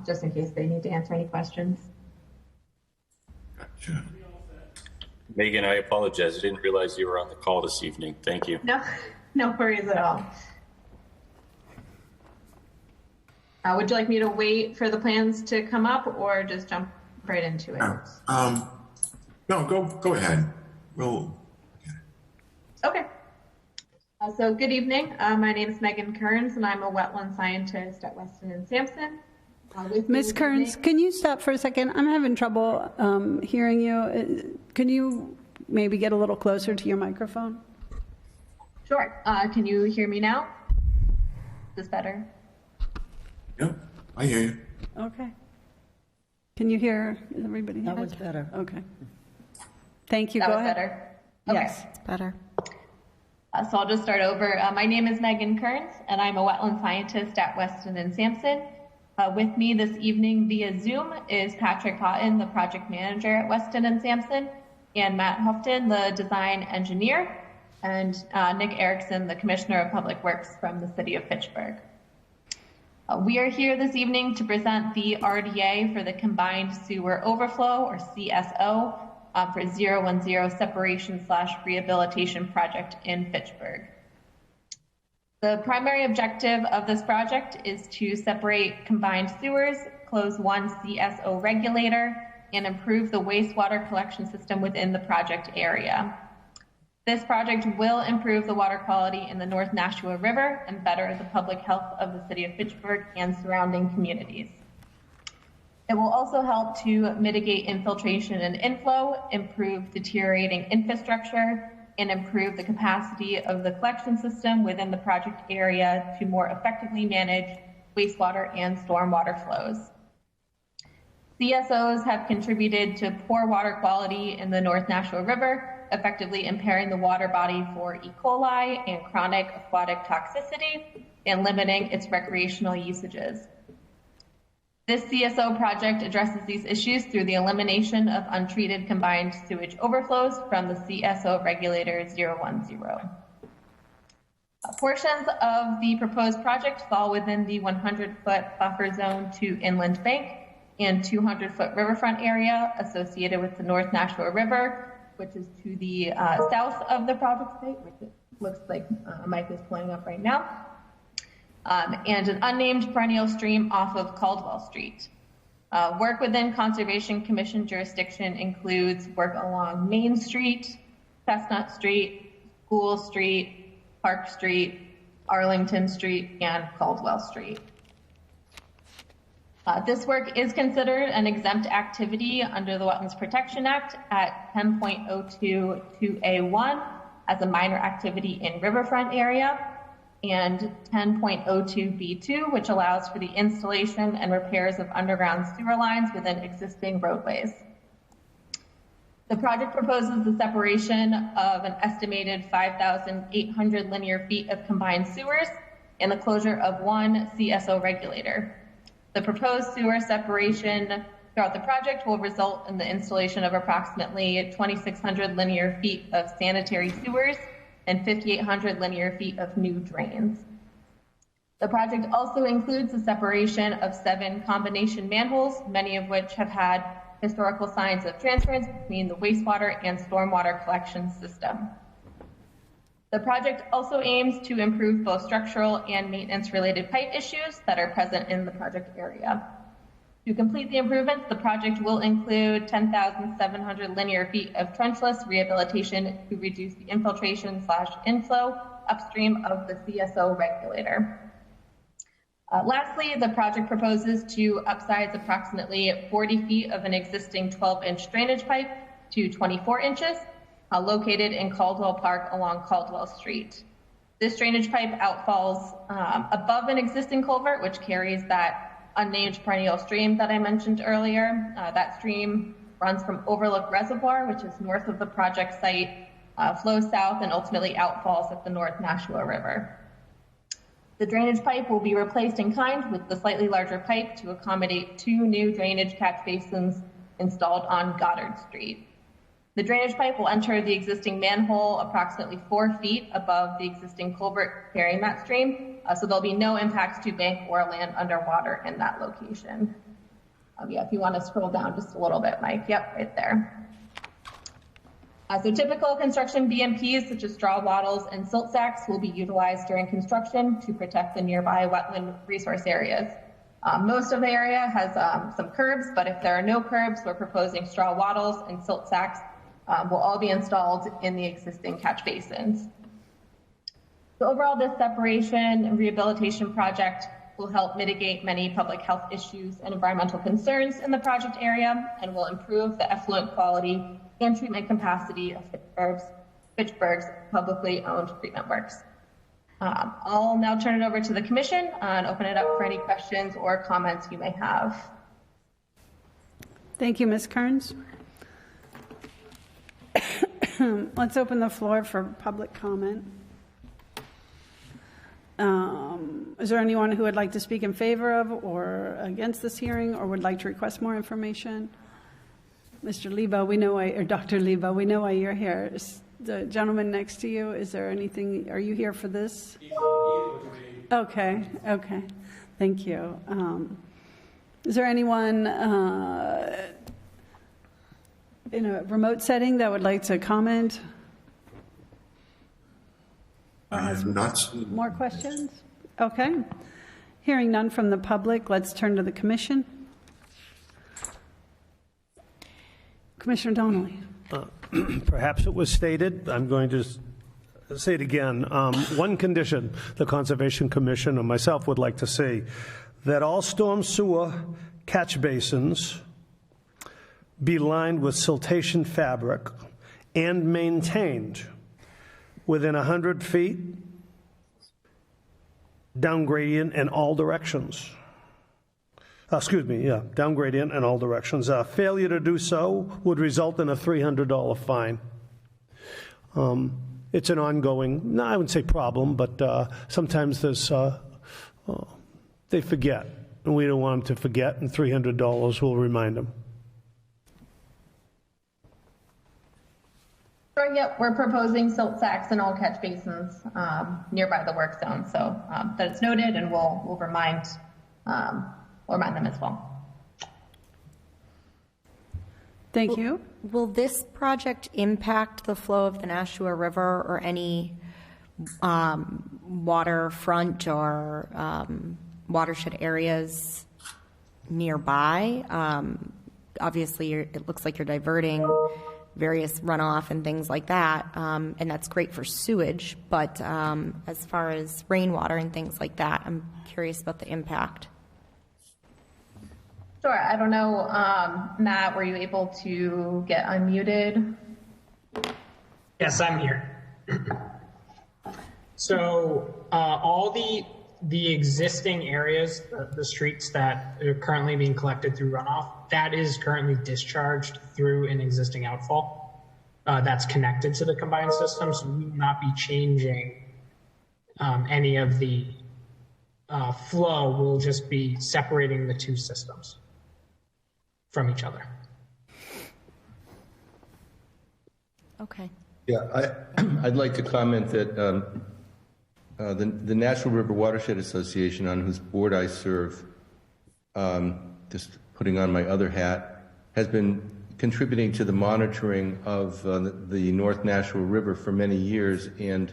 just in case they need to answer any questions? Gotcha. Megan, I apologize. I didn't realize you were on the call this evening. Thank you. No worries at all. Would you like me to wait for the plans to come up or just jump right into it? No, go ahead. We'll get it. Okay. So good evening. My name is Megan Kearns, and I'm a wetland scientist at Weston and Sampson. Ms. Kearns, can you stop for a second? I'm having trouble hearing you. Can you maybe get a little closer to your microphone? Sure. Can you hear me now? Is this better? Yep, I hear you. Okay. Can you hear everybody? That was better. Okay. Thank you. That Go was ahead. better? Yes. It's better. So I'll just start over. My name is Megan Kearns, and I'm a wetland scientist at Weston and Sampson. With me this evening via Zoom is Patrick Houghton, the project manager at Weston and Sampson, and Matt Houghton, the design engineer, and Nick Erickson, the commissioner of public works from the city of Fitchburg. We are here this evening to present the RDA for the Combined Sewer Overflow, or CSO, for 010 Separation/Rehabilitation Project in Fitchburg. The primary objective of this project is to separate combined sewers, close one CSO regulator, and improve the wastewater collection system within the project area. This project will improve the water quality in the North Nashua River and better the public health of the city of Fitchburg and surrounding communities. It will also help to mitigate infiltration and inflow, improve deteriorating infrastructure, and improve the capacity of the collection system within the project area to more effectively manage wastewater and stormwater flows. CSOs have contributed to poor water quality in the North Nashua River, effectively impairing the water body for E. coli and chronic aquatic toxicity and limiting its recreational usages. This CSO project addresses these issues through the elimination of untreated combined sewage overflows from the CSO regulator 010. Portions of the proposed project fall within the 100-foot buffer zone to inland bank and 200-foot riverfront area associated with the North Nashua River, which is to the south of the project site, which it looks like Mike is pulling up right now. And an unnamed perennial stream off of Caldwell Street. Work within Conservation Commission jurisdiction includes work along Main Street, Chestnut Street, School Street, Park Street, Arlington Street, and Caldwell Street. This work is considered an exempt activity under the Wetlands Protection Act at 10.022A1 as a minor activity in riverfront area, and 10.02B2, which allows for the installation and repairs of underground sewer lines within existing roadways. The project proposes the separation of an estimated 5,800 linear feet of combined sewers and the closure of one CSO regulator. The proposed sewer separation throughout the project will result in the installation of approximately 2,600 linear feet of sanitary sewers and 5,800 linear feet of new drains. The project also includes the separation of 7 combination manholes, many of which have had historical signs of transference between the wastewater and stormwater collection system. The project also aims to improve both structural and maintenance-related pipe issues that are present in the project area. To complete the improvements, the project will include 10,700 linear feet of trenchless rehabilitation to reduce the infiltration/inflow upstream of the CSO regulator. Lastly, the project proposes to upsize approximately 40 feet of an existing 12-inch drainage pipe to 24 inches, located in Caldwell Park along Caldwell Street. This drainage pipe outfalls above an existing culvert, which carries that unnamed perennial stream that I mentioned earlier. That stream runs from Overlook Reservoir, which is north of the project site, flows south and ultimately outfalls at the North Nashua River. The drainage pipe will be replaced in kind with the slightly larger pipe to accommodate 2 new drainage catch basins installed on Goddard Street. The drainage pipe will enter the existing manhole approximately 4 feet above the existing culvert carrying that stream, so there'll be no impacts to bank or land underwater in that location. Yeah, if you want to scroll down just a little bit, Mike. Yep, right there. So typical construction BMPs such as straw wattles and silt sacks will be utilized during construction to protect the nearby wetland resource areas. Most of the area has some curbs, but if there are no curbs, we're proposing straw wattles and silt sacks will all be installed in the existing catch basins. So overall, this separation and rehabilitation project will help mitigate many public health issues and environmental concerns in the project area and will improve the effluent quality and treatment capacity of Fitchburg's publicly owned treatment works. I'll now turn it over to the commission and open it up for any questions or comments you may have. Thank you, Ms. Kearns. Let's open the floor for public comment. Is there anyone who would like to speak in favor of or against this hearing or would like to request more information? Mr. Lebo, we know why, or Dr. Lebo, we know why you're here. Is the gentleman next to you, is there anything, are you here for this? Okay, okay. Thank you. Is there anyone in a remote setting that would like to comment? More questions? Okay. Hearing none from the public, let's turn to the commission. Commissioner Donnelly. Perhaps it was stated, I'm going to say it again. One condition the Conservation Commission and myself would like to see, that all storm sewer catch basins be lined with siltation fabric and maintained within 100 feet, down gradient in all directions. Down gradient in all directions. Failure to do so would result in a $300 fine. It's an ongoing, I wouldn't say problem, but sometimes there's, they forget, and we don't want them to forget, and $300 will remind them. Sure, yep, we're proposing silt sacks in all catch basins nearby the work zone, so that it's noted, and we'll remind them as well. Thank you. Will this project impact the flow of the Nashua River or any waterfront or watershed areas nearby? Obviously, it looks like you're diverting various runoff and things like that, and that's great for sewage, but as far as rainwater and things like that, I'm curious about the impact. Sure. I don't know, Matt, were you able to get unmuted? Yes, I'm here. So all the existing areas, the streets that are currently being collected through runoff, that is currently discharged through an existing outfall that's connected to the combined system. So we will not be changing any of the flow. We'll just be separating the two systems from each other. Okay. Yeah, I'd like to comment that the Nashua River Watershed Association, on whose board I serve, just putting on my other hat, has been contributing to the monitoring of the North Nashua River for many years, and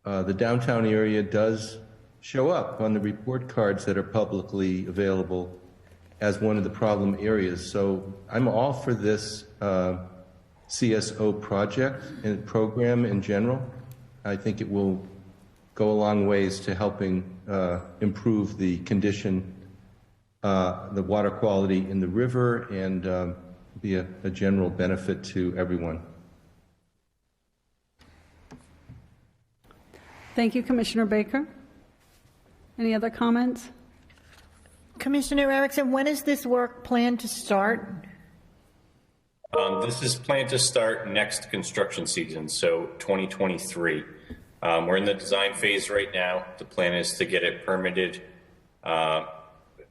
the downtown area does show up on the report cards that are publicly available as one of the problem areas. So I'm all for this CSO project and program in general. I think it will go a long ways to helping improve the condition, the water quality in the river, and be a general benefit to everyone. Thank you, Commissioner Baker. Any other comments? Commissioner Erickson, when is this work planned to start? This is planned to start next construction season, so 2023. We're in the design phase right now. The plan is to get it permitted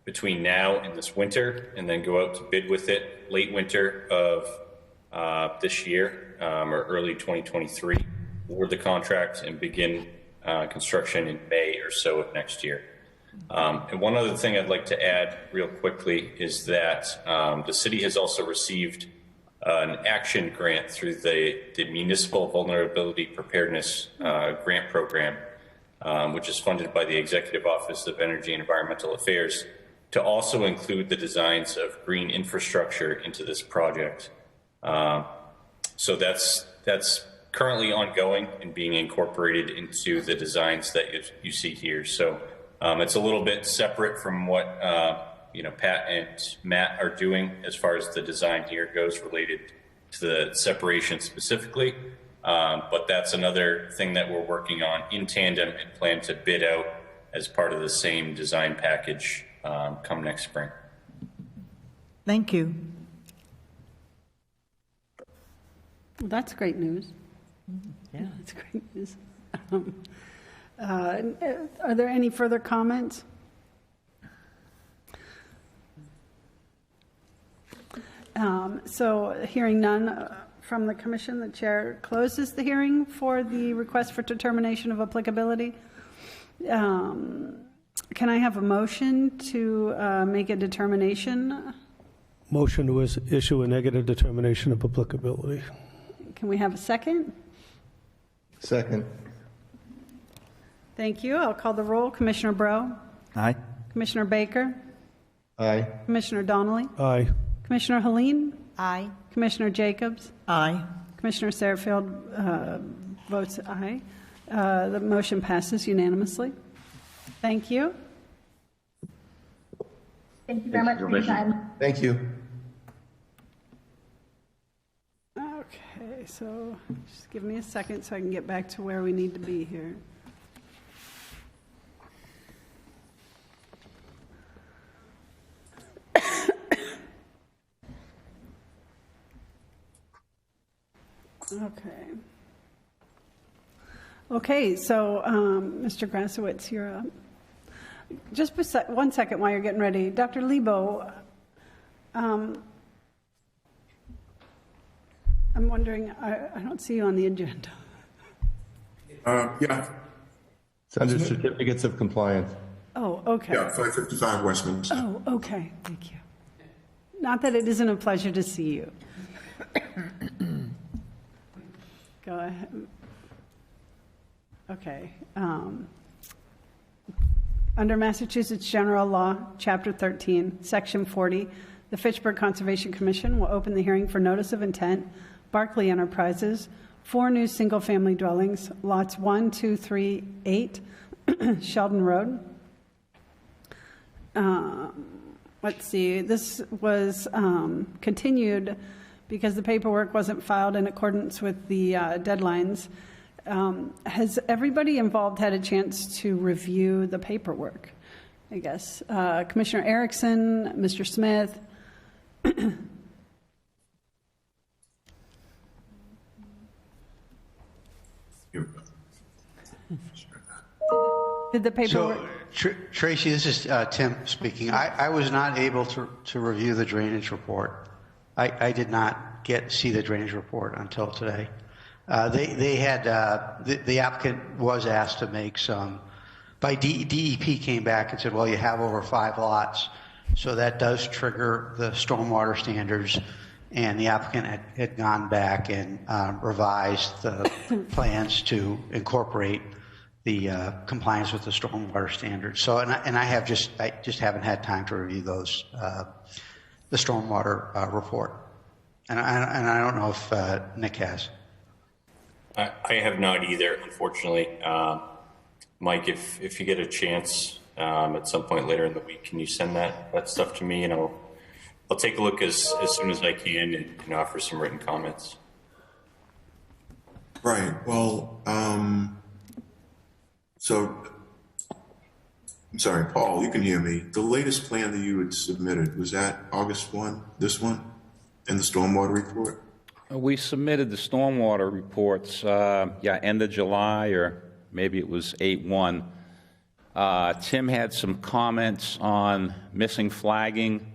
between now and this winter, and then go out to bid with it late winter of this year or early 2023, award the contract and begin construction in May or so of next year. And one other thing I'd like to add real quickly is that the city has also received an action grant through the Municipal Vulnerability Preparedness Grant Program, which is funded by the Executive Office of Energy and Environmental Affairs, to also include the designs of green infrastructure into this project. So that's currently ongoing and being incorporated into the designs that you see here. So it's a little bit separate from what Pat and Matt are doing as far as the design here goes related to the separation specifically. But that's another thing that we're working on in tandem and plan to bid out as part of the same design package come next spring. Thank you. Well, that's great news. Yeah. That's great news. Are there any further comments? So hearing none from the commission, the chair closes the hearing for the request for determination of applicability. Can I have a motion to make a determination? Motion to issue a negative determination of applicability. Can we have a second? Second. Thank you. I'll call the roll. Commissioner Bro? Aye. Commissioner Baker? Aye. Commissioner Donnelly? Aye. Commissioner Helene? Aye. Commissioner Jacobs? Aye. Commissioner Satterfield votes aye. The motion passes unanimously. Thank you. Thank you very much for your time. Thank you. Okay, so just give me a second so I can get back to where we need to be here. Okay. Okay, so Mr. Grasowitz, you're up. Just 1 second while you're getting ready. Dr. Lebo, I'm wondering, I don't see you on the agenda. Yeah. It's under certificates of compliance. Oh, okay. Yeah, 555 Westminster. Oh, okay, thank you. Not that it isn't a pleasure to see you. Go ahead. Okay. Under Massachusetts General Law, Chapter 13, Section 40, the Fitchburg Conservation Commission will open the hearing for notice of intent, Barclay Enterprises, 4 new single-family dwellings, lots 1, 2, 3, 8, Sheldon Road. Let's see, this was continued because the paperwork wasn't filed in accordance with the deadlines. Has everybody involved had a chance to review the paperwork? I guess. Commissioner Erickson, Mr. Smith. Did the paperwork? So, Tracy, this is Tim speaking. I was not able to review the drainage report. I did not see the drainage report until today. They had the applicant was asked to make some. By DEP came back and said, well, you have over 5 lots, so that does trigger the stormwater standards. And the applicant had gone back and revised the plans to incorporate the compliance with the stormwater standards. So, and I just haven't had time to review those, the stormwater report. And I don't know if Nick has. I have not either, unfortunately. Mike, if you get a chance at some point later in the week, can you send that stuff to me, and I'll take a look as soon as I can and offer some written comments. Right. Well, so I'm sorry, Paul, you can hear me. The latest plan that you had submitted, was that August 1, this one, and the stormwater report? We submitted the stormwater reports, end of July, or maybe it was 8/1. Tim had some comments on missing flagging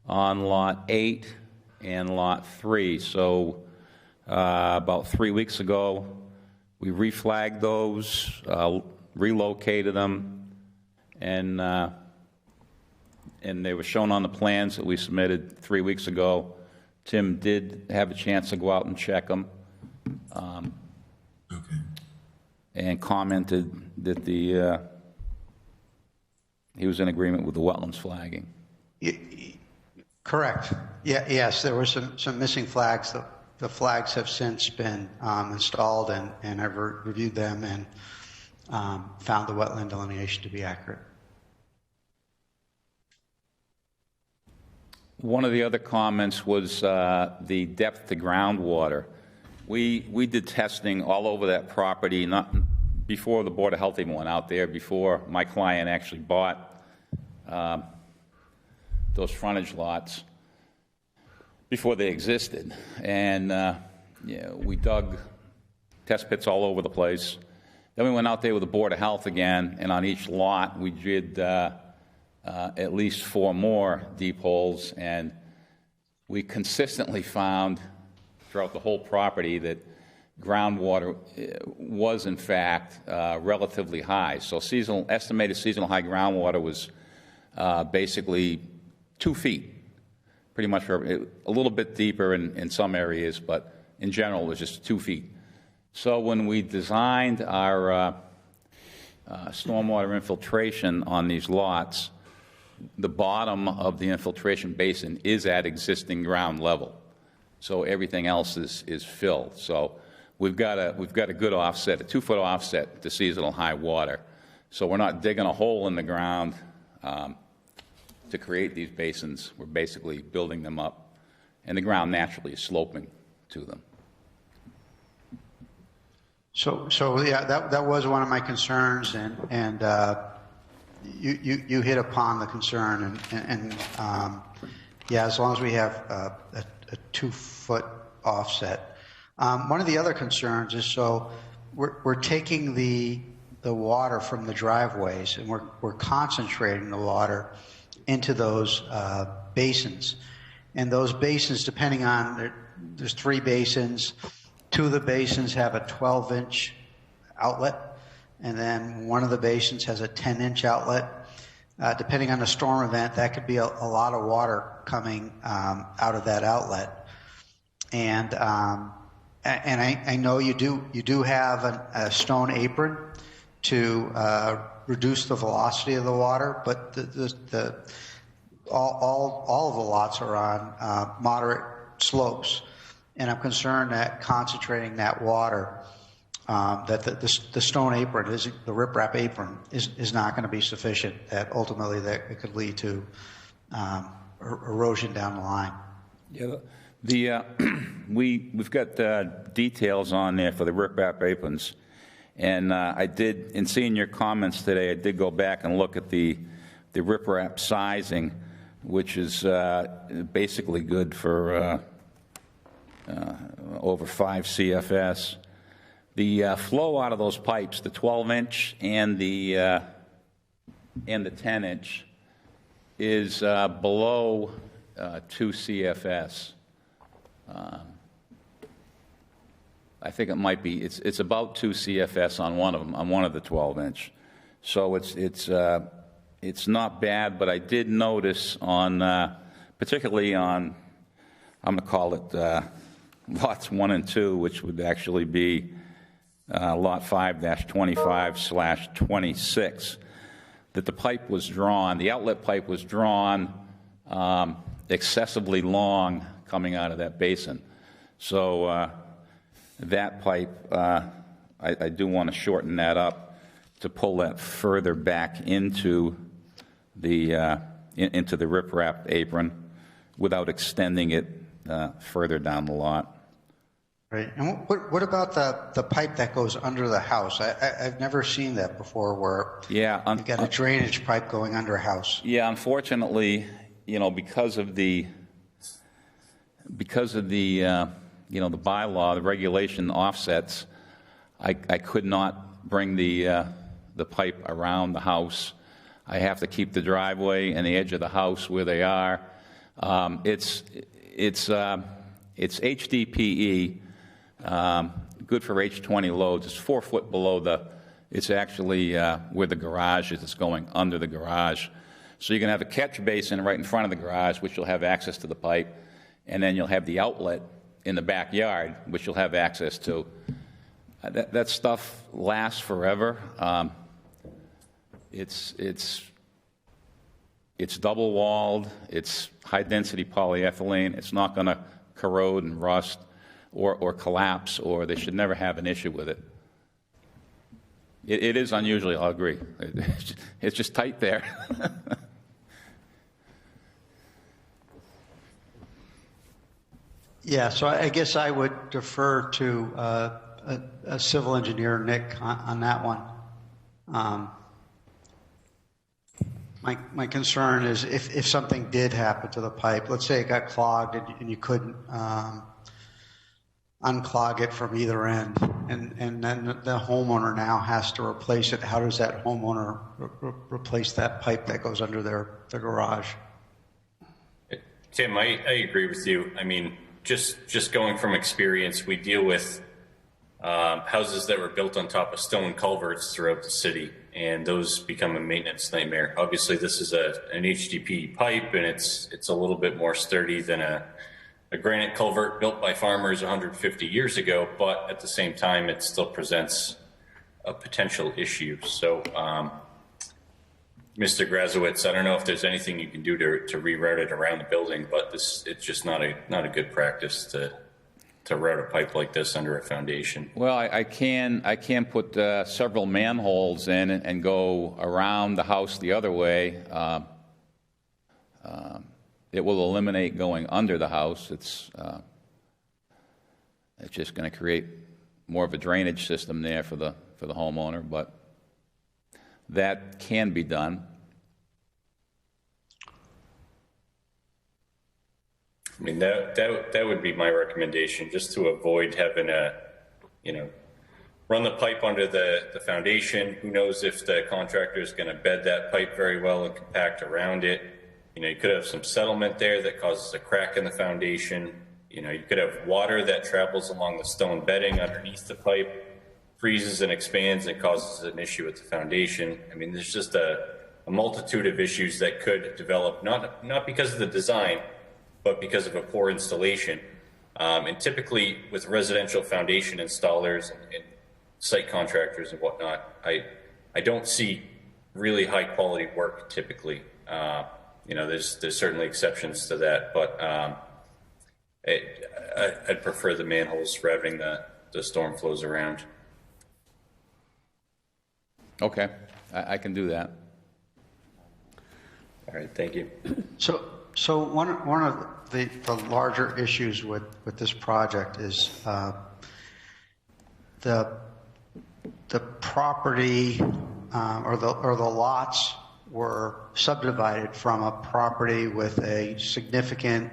on Lot 8 and Lot 3. So about 3 weeks ago, we reflagged those, relocated them, and they were shown on the plans that we submitted 3 weeks ago. Tim did have a chance to go out and check them, and commented that he was in agreement with the wetlands flagging. Correct. Yes, there were some missing flags. The flags have since been installed, and I've reviewed them and found the wetland delineation to be accurate. One of the other comments was the depth to groundwater. We did testing all over that property, not before the Board of Health even went out there, before my client actually bought those frontage lots, before they existed. And we dug test pits all over the place. Then we went out there with the Board of Health again, and on each lot we did at least 4 more deep holes, and we consistently found throughout the whole property that groundwater was in fact relatively high. So estimated seasonal high groundwater was basically 2 feet, pretty much a little bit deeper in some areas, but in general it was just 2 feet. So when we designed our stormwater infiltration on these lots, the bottom of the infiltration basin is at existing ground level. So everything else is filled. So we've got a good offset, a 2-foot offset to seasonal high water. So we're not digging a hole in the ground to create these basins. We're basically building them up, and the ground naturally is sloping to them. So yeah, that was one of my concerns, and you hit upon the concern, and yeah, as long as we have a 2-foot offset. One of the other concerns is, so we're taking the water from the driveways, and we're concentrating the water into those basins, and those basins, depending on, there's 3 basins. 2 of the basins have a 12-inch outlet, and then one of the basins has a 10-inch outlet. Depending on the storm event, that could be a lot of water coming out of that outlet. And I know you do have a stone apron to reduce the velocity of the water, but all of the lots are on moderate slopes. And I'm concerned that concentrating that water, that the stone apron, the riprap apron, is not going to be sufficient. That ultimately that it could lead to erosion down the line. Yeah, we've got details on there for the riprap aprons, and I did, in seeing your comments today, I did go back and look at the riprap sizing, which is basically good for over 5 CFS. The flow out of those pipes, the 12-inch and the 10-inch, is below 2 CFS. I think it might be. It's about 2 CFS on one of them, on one of the 12-inch. So it's not bad. But I did notice on, particularly on, I'm going to call it lots 1 and 2, which would actually be lot 5-25/26, that the pipe was drawn, the outlet pipe was drawn excessively long coming out of that basin. So that pipe, I do want to shorten that up to pull that further back into the riprap apron without extending it further down the lot. Right. And what about the pipe that goes under the house? I've never seen that before, where you've got a drainage pipe going under a house. Yeah, unfortunately, because of the the bylaw, the regulation offsets, I could not bring the pipe around the house. I have to keep the driveway and the edge of the house where they are. It's HDPE, good for H20 loads. It's 4 foot below it's actually where the garage is. It's going under the garage. So you're going to have a catch basin right in front of the garage, which you'll have access to the pipe, and then you'll have the outlet in the backyard, which you'll have access to. That stuff lasts forever. It's double walled. It's high density polyethylene. It's not going to corrode and rust or collapse, or they should never have an issue with it. It is unusual, I'll agree. It's just tight there. Yeah, so I guess I would defer to a civil engineer, Nick, on that one. My concern is if something did happen to the pipe, let's say it got clogged and you couldn't unclog it from either end, and then the homeowner now has to replace it. How does that homeowner replace that pipe that goes under their garage? Tim, I agree with you. I mean, just going from experience, we deal with houses that were built on top of stone culverts throughout the city, and those become a maintenance nightmare. Obviously, this is an HDPE pipe, and it's a little bit more sturdy than a granite culvert built by farmers 150 years ago, but at the same time, it still presents a potential issue. So, Mr. Grazowitz, I don't know if there's anything you can do to reroute it around the building, but it's just not a good practice to route a pipe like this under a foundation. Well, I can put several manholes in and go around the house the other way. It will eliminate going under the house. It's just going to create more of a drainage system there for the homeowner, but that can be done. I mean, that would be my recommendation, just to avoid having run the pipe under the foundation. Who knows if the contractor is going to bed that pipe very well and compact around it. You could have some settlement there that causes a crack in the foundation. You could have water that travels along the stone bedding underneath the pipe, freezes and expands and causes an issue with the foundation. I mean, there's just a multitude of issues that could develop, not because of the design, but because of a poor installation. And typically with residential foundation installers and site contractors and whatnot, I don't see really high quality work typically. There's certainly exceptions to that, but I'd prefer the manholes routing the storm flows around. Okay, I can do that. All right, thank you. So one of the larger issues with this project is the property or the lots were subdivided from a property with a significant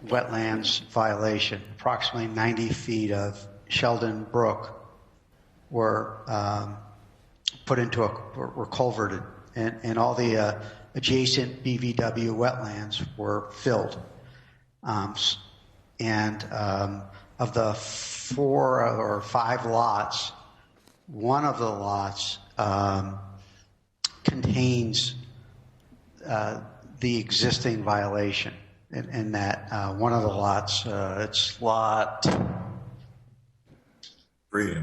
wetlands violation. Approximately 90 feet of Sheldon Brook were put into were culverted, and all the adjacent BVW wetlands were filled. And of the 4 or 5 lots, one of the lots contains the existing violation. In that one of the lots, it's lot 3.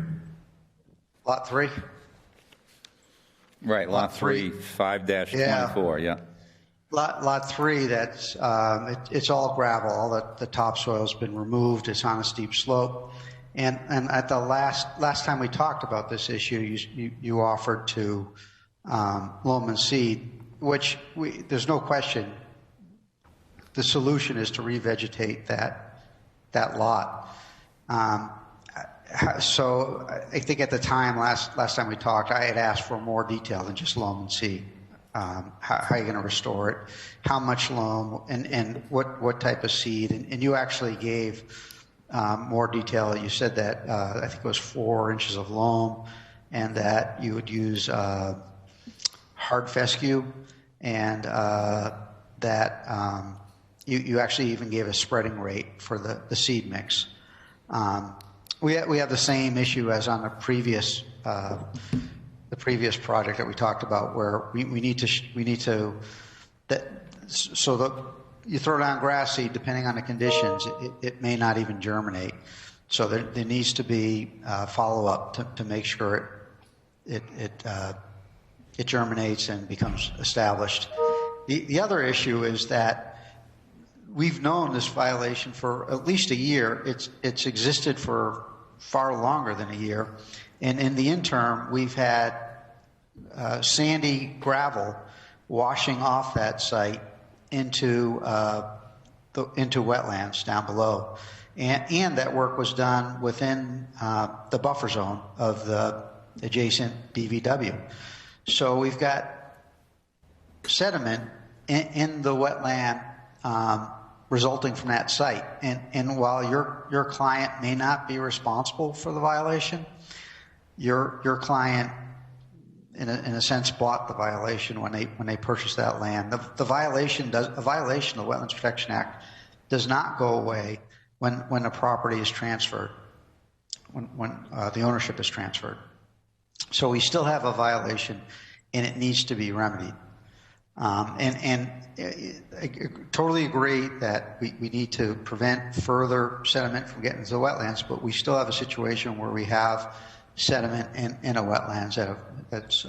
Lot 3? Right, lot 3, 5-24, yeah. Lot 3, that's it's all gravel. All the topsoil's been removed. It's on a steep slope. And at the last time we talked about this issue, you offered to loam and seed, which there's no question. The solution is to revegetate that lot. So I think at the time, last time we talked, I had asked for more detail than just loam and seed. How are you going to restore it? How much loam and what type of seed? And you actually gave more detail. You said that I think it was 4 inches of loam, and that you would use hard fescue, and that you actually even gave a spreading rate for the seed mix. We have the same issue as on the previous project that we talked about, where we need to so that you throw down grass seed, depending on the conditions, it may not even germinate. So there needs to be follow up to make sure it germinates and becomes established. The other issue is that we've known this violation for at least a year. It's existed for far longer than a year. And in the interim, we've had sandy gravel washing off that site into into wetlands down below. And that work was done within the buffer zone of the adjacent BVW. So we've got sediment in the wetland resulting from that site. And while your client may not be responsible for the violation, your client, in a sense, bought the violation when they purchased that land. A violation of the Wetlands Protection Act does not go away when the property is transferred, when the ownership is transferred. So we still have a violation, and it needs to be remedied. I totally agree that we need to prevent further sediment from getting into the wetlands, but we still have a situation where we have sediment in a wetlands that's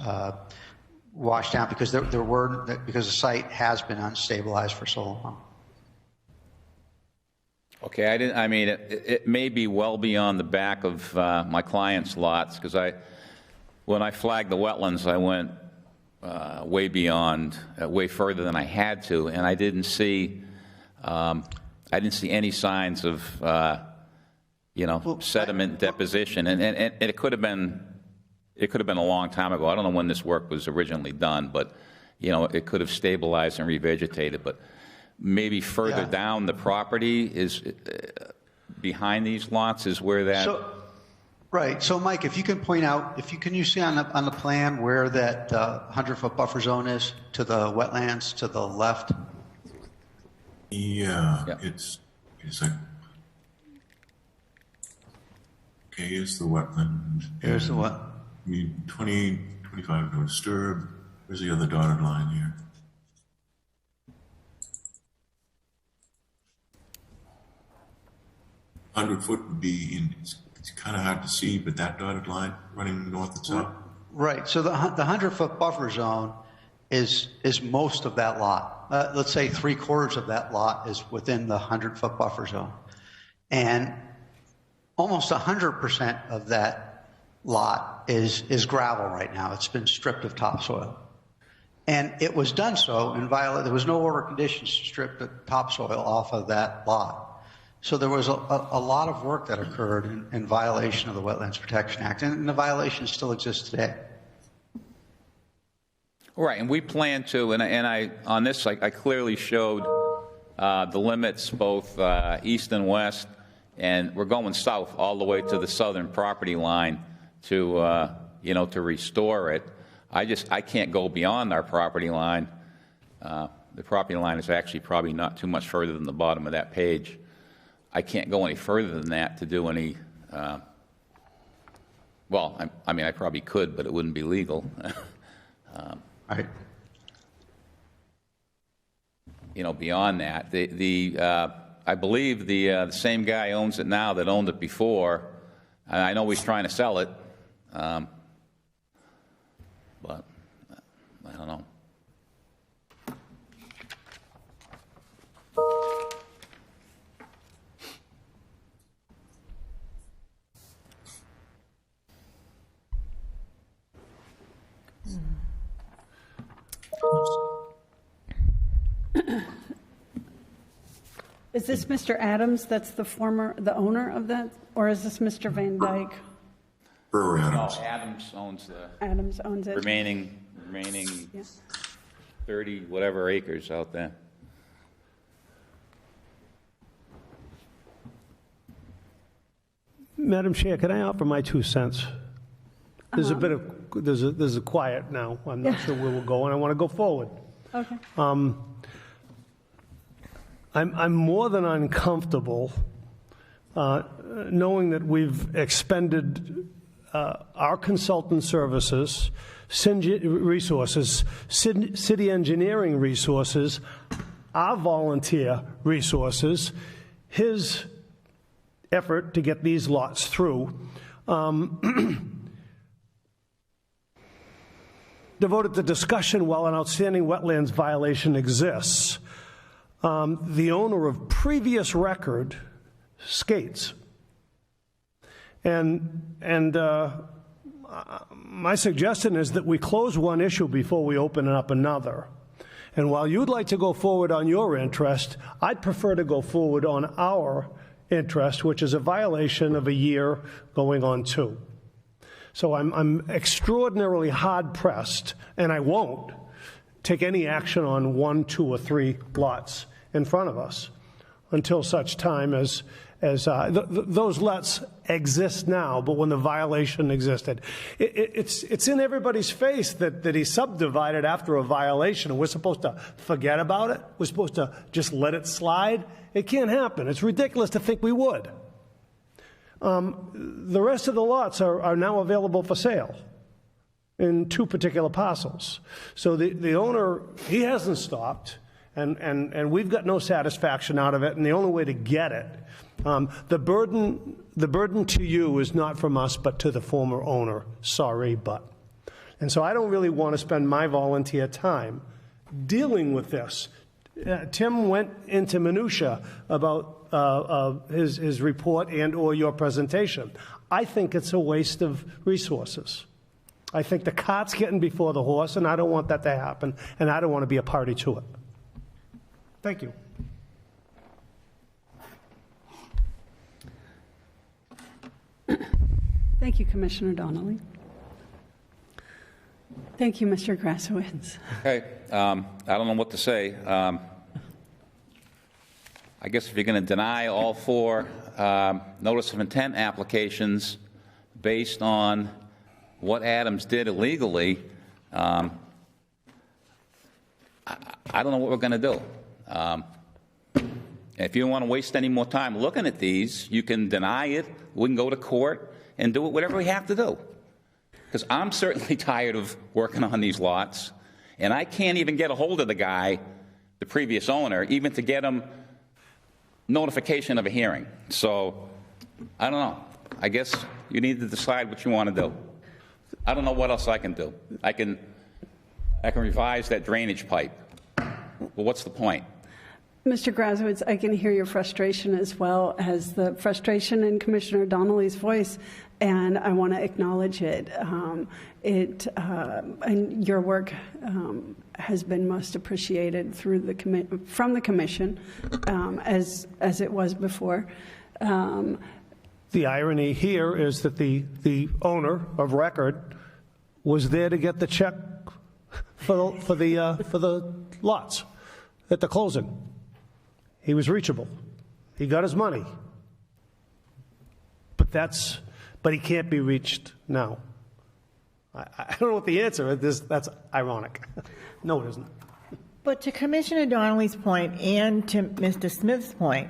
washed down because because the site has been unstabilized for so long. Okay, it may be well beyond the back of my client's lots, because when I flagged the wetlands, I went way further than I had to, and I didn't see any signs of sediment deposition, and it could have been a long time ago. I don't know when this work was originally done, but it could have stabilized and revegetated. But maybe further down the property is behind these lots is where that. Right. So, Mike, if you can point out, can you see on the plan where that 100-foot buffer zone is to the wetlands to the left? Yeah. It's like. Okay, here's the wetland. Here's the what? 20, 25 no disturb. Where's the other dotted line here? $100-foot would be in. It's kind of hard to see, but that dotted line running north and south. Right. So the 100-foot buffer zone is most of that lot. Let's say 3/4 of that lot is within the 100-foot buffer zone, and almost 100% of that lot is gravel right now. It's been stripped of topsoil, and it was done so in there was no order conditions to strip the topsoil off of that lot. So there was a lot of work that occurred in violation of the Wetlands Protection Act, and the violation still exists today. Right, and we plan to, and I on this I clearly showed the limits both east and west, and we're going south all the way to the southern property line to to restore it. I can't go beyond our property line. The property line is actually probably not too much further than the bottom of that page. I can't go any further than that to do any. I probably could, but it wouldn't be legal. Right. Beyond that, I believe the same guy owns it now that owned it before. And I know he's trying to sell it, but I don't know. Is this Mr. Adams that's the owner of that, or is this Mr. Van Dyke? Brewer Adams. No, Adams owns the Adams owns it. remaining 30 whatever acres out there. Madam Chair, can I offer my 2 cents? There's a bit of there's a quiet now. I'm not sure where we'll go, and I want to go forward. Okay. I'm more than uncomfortable knowing that we've expended our consultant services, resources, city engineering resources, our volunteer resources, his effort to get these lots through, devoted to discussion while an outstanding wetlands violation exists. The owner of previous record skates. And my suggestion is that we close one issue before we open up another. And while you'd like to go forward on your interest, I'd prefer to go forward on our interest, which is a violation of a year going on 2. So I'm extraordinarily hard-pressed, and I won't take any action on 1, 2, or 3 lots in front of us until such time as those lots exist now, but when the violation existed. It's in everybody's face that he subdivided after a violation, and we're supposed to forget about it? We're supposed to just let it slide? It can't happen. It's ridiculous to think we would. The rest of the lots are now available for sale in 2 particular parcels. So the owner, he hasn't stopped, and we've got no satisfaction out of it, and the only way to get it, the burden to you is not from us, but to the former owner. Sorry, but. And so I don't really want to spend my volunteer time dealing with this. Tim went into minutia about his report and or your presentation. I think it's a waste of resources. I think the cart's getting before the horse, and I don't want that to happen, and I don't want to be a party to it. Thank you. Thank you, Commissioner Donnelly. Thank you, Mr. Grasowitz. Okay, I don't know what to say. I guess if you're going to deny all 4 notice of intent applications based on what Adams did illegally, I don't know what we're going to do. If you don't want to waste any more time looking at these, you can deny it. We can go to court and do whatever we have to do. Because I'm certainly tired of working on these lots, and I can't even get a hold of the guy, the previous owner, even to get him notification of a hearing. So, I don't know. I guess you need to decide what you want to do. I don't know what else I can do. I can revise that drainage pipe. Well, what's the point? Mr. Grasowitz, I can hear your frustration as well as the frustration in Commissioner Donnelly's voice, and I want to acknowledge it. And your work has been most appreciated through from the commission, as it was before. The irony here is that the owner of record was there to get the check for the lots at the closing. He was reachable. He got his money. But he can't be reached now. I don't know what the answer is. That's ironic. No, it isn't. But to Commissioner Donnelly's point and to Mr. Smith's point,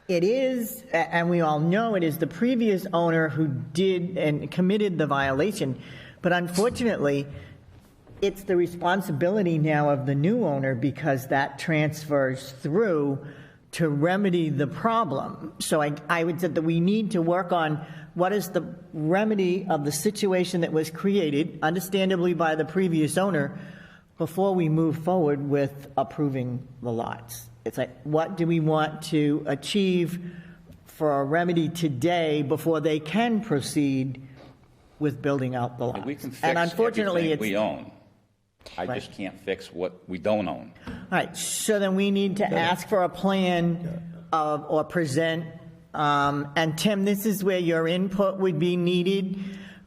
it is, and we all know it is the previous owner who did and committed the violation. But unfortunately, it's the responsibility now of the new owner, because that transfers through, to remedy the problem. So I would say that we need to work on what is the remedy of the situation that was created, understandably by the previous owner, before we move forward with approving the lots. It's like, what do we want to achieve for a remedy today before they can proceed with building out the lots? We can fix and unfortunately, everything we own. I just can't fix what we don't own. All right, so then we need to ask for a plan or present. And Tim, this is where your input would be needed.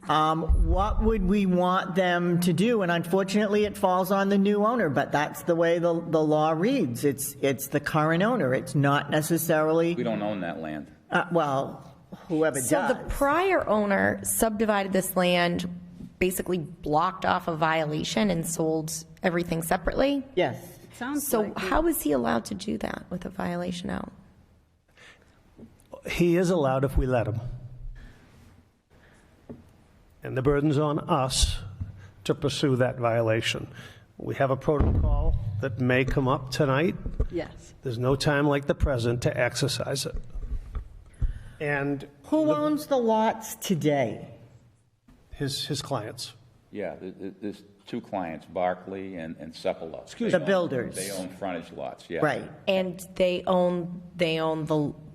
What would we want them to do? And unfortunately, it falls on the new owner, but that's the way the law reads. It's the current owner. It's not necessarily. We don't own that land. Well, whoever does. So the prior owner subdivided this land, basically blocked off a violation and sold everything separately? Yes. So how is he allowed to do that with a violation out? He is allowed if we let him. And the burden's on us to pursue that violation. We have a protocol that may come up tonight. Yes. There's no time like the present to exercise it. And who owns the lots today? His clients. Yeah, there's 2 clients, Barclay and Sepulveda. Excuse me. The builders. They own frontage lots, yeah. Right. And they own the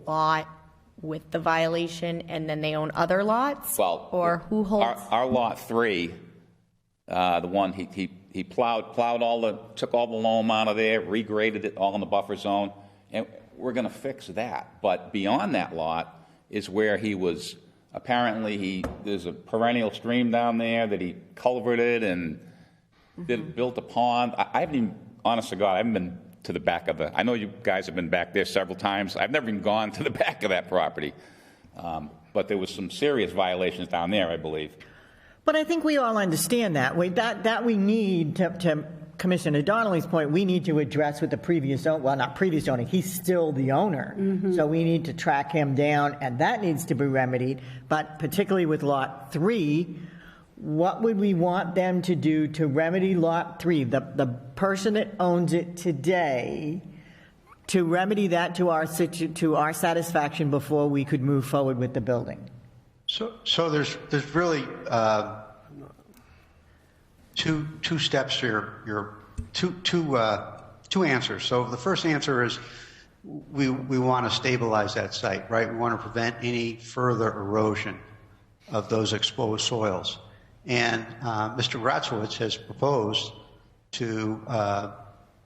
lot with the violation, and then they own other lots? Well, or who holds? Our lot 3, the one he he plowed took all the loam out of there, regraded it all in the buffer zone, and we're going to fix that. But beyond that lot is where he was, apparently there's a perennial stream down there that he culverted and built a pond. I haven't even, honest to God, I haven't been to the back of I know you guys have been back there several times. I've never even gone to the back of that property. But there was some serious violations down there, I believe. But I think we all understand that. That we need, to Commissioner Donnelly's point, we need to address with the previous owner, well, not previous owner, he's still the owner. So we need to track him down, and that needs to be remedied. But particularly with Lot 3, what would we want them to do to remedy Lot 3, the person that owns it today, to remedy that to our satisfaction before we could move forward with the building? So there's really two steps here. Two answers. So the first answer is we want to stabilize that site, right? We want to prevent any further erosion of those exposed soils. And Mr. Gratzowitz has proposed to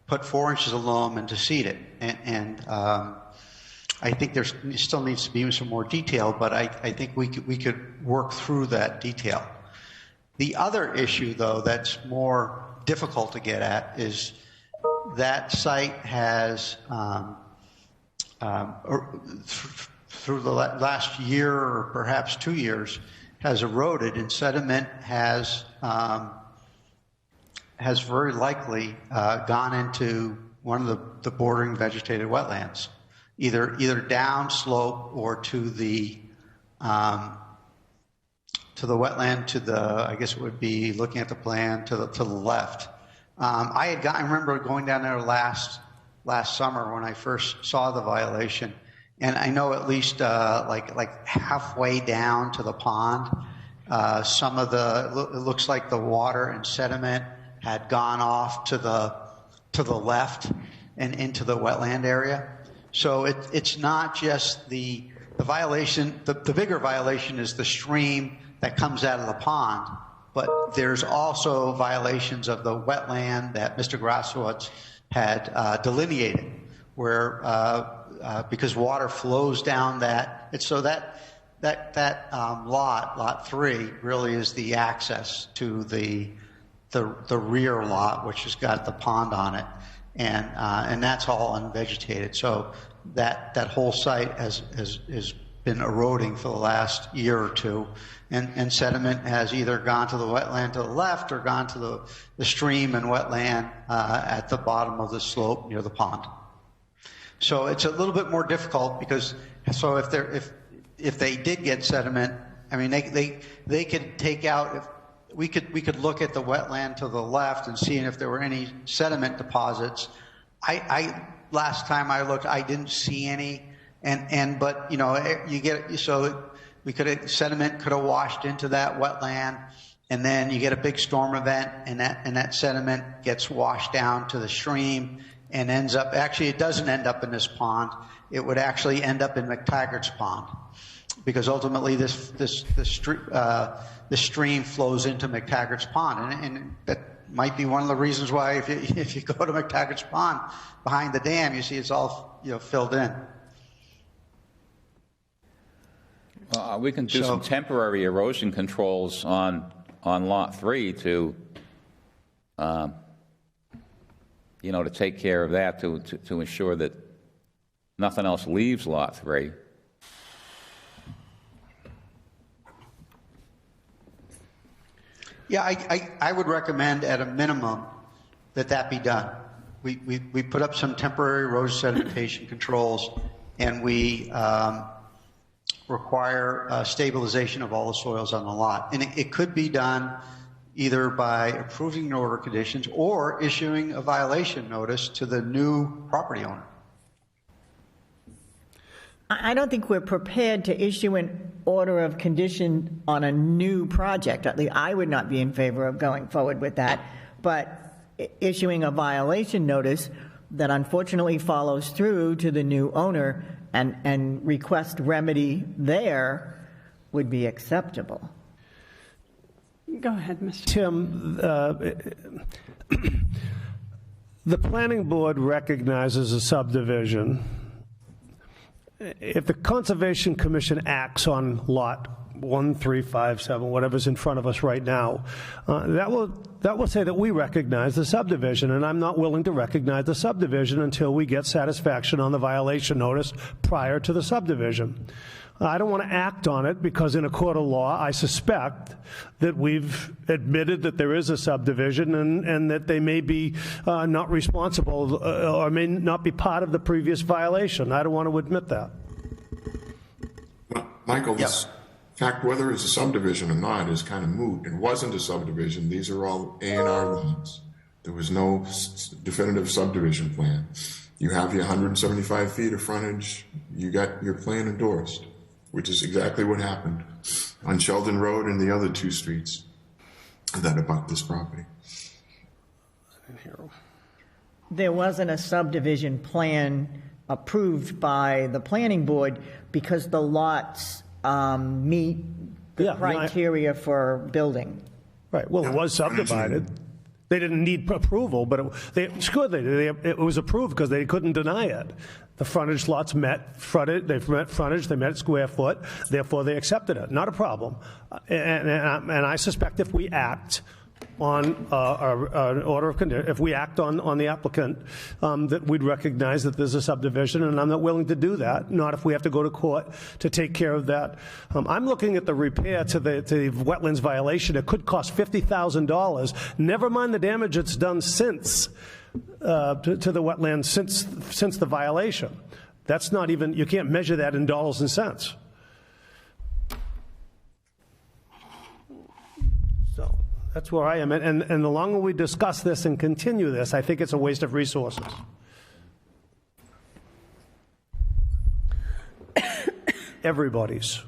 put 4 inches of loam and to seed it. And I think there still needs to be some more detail, but I think we could work through that detail. The other issue, though, that's more difficult to get at is that site has, through the last year or perhaps 2 years, has eroded, and sediment has very likely gone into one of the bordering vegetated wetlands, either downslope or to the wetland I guess it would be, looking at the plan, to the left. I remember going down there last summer when I first saw the violation, and I know at least like halfway down to the pond, it looks like the water and sediment had gone off to the left and into the wetland area. So it's not just the violation. The bigger violation is the stream that comes out of the pond, but there's also violations of the wetland that Mr. Grassowitz had delineated, where because water flows down that. It's so that lot 3, really is the access to the rear lot, which has got the pond on it, and that's all unvegetated. So that whole site has been eroding for the last year or two, and sediment has either gone to the wetland to the left or gone to the stream and wetland at the bottom of the slope near the pond. So it's a little bit more difficult because if they did get sediment, I mean they could take out. We could look at the wetland to the left and see if there were any sediment deposits. Last time I looked, I didn't see any, but sediment could have washed into that wetland, and then you get a big storm event, and that sediment gets washed down to the stream and ends up. Actually, it doesn't end up in this pond. It would actually end up in McTaggart's pond, because ultimately the stream flows into McTaggart's pond, and that might be one of the reasons why if you go to McTaggart's pond behind the dam, you see it's all filled in. We can do some temporary erosion controls on Lot 3 to take care of that, to ensure that nothing else leaves Lot 3. Yeah, I would recommend at a minimum that be done. We put up some temporary erosion sedimentation controls, and we require stabilization of all the soils on the lot. And it could be done either by approving order conditions or issuing a violation notice to the new property owner. I don't think we're prepared to issue an order of condition on a new project. At least I would not be in favor of going forward with that. But issuing a violation notice that unfortunately follows through to the new owner and request remedy there would be acceptable. Go ahead, Mr. Tim, The planning board recognizes a subdivision. If the Conservation Commission acts on lot 1, 3, 5, 7, whatever's in front of us right now, that will say that we recognize the subdivision, and I'm not willing to recognize the subdivision until we get satisfaction on the violation notice prior to the subdivision. I don't want to act on it because in a court of law, I suspect that we've admitted that there is a subdivision and that they may be not responsible or may not be part of the previous violation. I don't want to admit that. Michael, this fact, whether it's a subdivision or not, is kind of moot. It wasn't a subdivision. These are all A&R lots. There was no definitive subdivision plan. You have your 175 feet of frontage. You got your plan endorsed, which is exactly what happened on Sheldon Road and the other 2 streets that abut this property. There wasn't a subdivision plan approved by the planning board because the lots meet the criteria for building. Right. Well, it was subdivided. They didn't need approval, but it was approved because they couldn't deny it. The frontage lots met frontage, they met square foot, therefore they accepted it. Not a problem. And I suspect if we act on an order of condition, if we act on the applicant, that we'd recognize that there's a subdivision, and I'm not willing to do that, not if we have to go to court to take care of that. I'm looking at the repair to the wetlands violation. It could cost $50,000, never mind the damage it's done since to the wetlands since the violation. That's not even, you can't measure that in dollars and cents. So that's where I am. And the longer we discuss this and continue this, I think it's a waste of resources. Everybody's.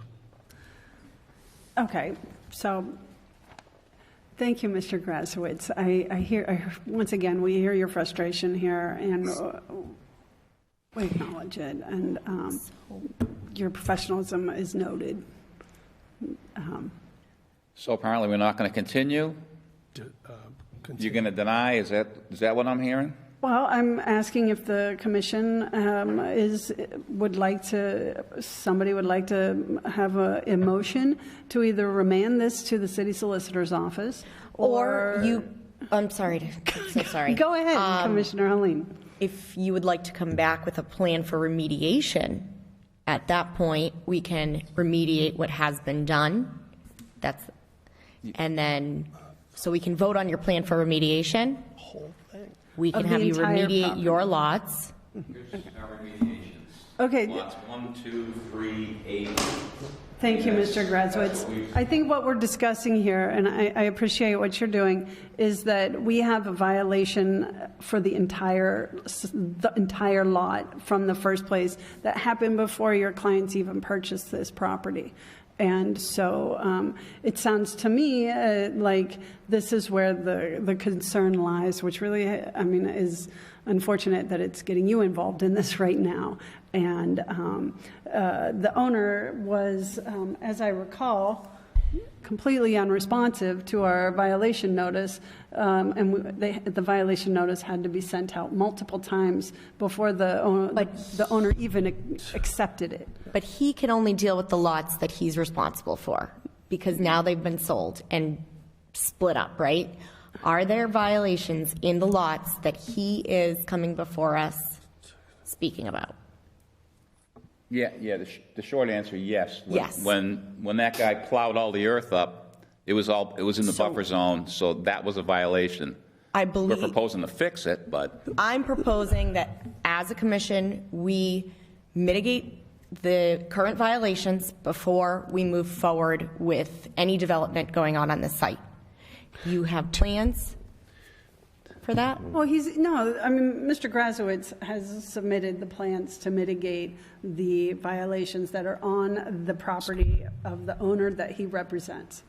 Okay, so thank you, Mr. Grasowitz. Once again, we hear your frustration here, and we acknowledge it, and your professionalism is noted. So apparently we're not going to continue? You're going to deny? Is that what I'm hearing? Well, I'm asking if the commission somebody would like to have a motion to either remand this to the city solicitor's office Or I'm sorry, so sorry. Go ahead, Commissioner Helene. If you would like to come back with a plan for remediation, at that point, we can remediate what has been done. And then, so we can vote on your plan for remediation. We can have you remediate your lots. Okay. Lots 1, 2, 3, 8. Thank you, Mr. Grasowitz. I think what we're discussing here, and I appreciate what you're doing, is that we have a violation for the entire lot from the first place that happened before your clients even purchased this property. And so it sounds to me like this is where the concern lies, which really, is unfortunate that it's getting you involved in this right now. And the owner was, as I recall, completely unresponsive to our violation notice, and the violation notice had to be sent out multiple times before the owner even accepted it. But he can only deal with the lots that he's responsible for, because now they've been sold and split up, right? Are there violations in the lots that he is coming before us speaking about? Yeah. The short answer, yes. Yes. When that guy plowed all the earth up, it was in the buffer zone, so that was a violation. I believe we're proposing to fix it, but I'm proposing that as a commission, we mitigate the current violations before we move forward with any development going on this site. You have plans for that? Well, Mr. Grasowitz has submitted the plans to mitigate the violations that are on the property of the owner that he represents.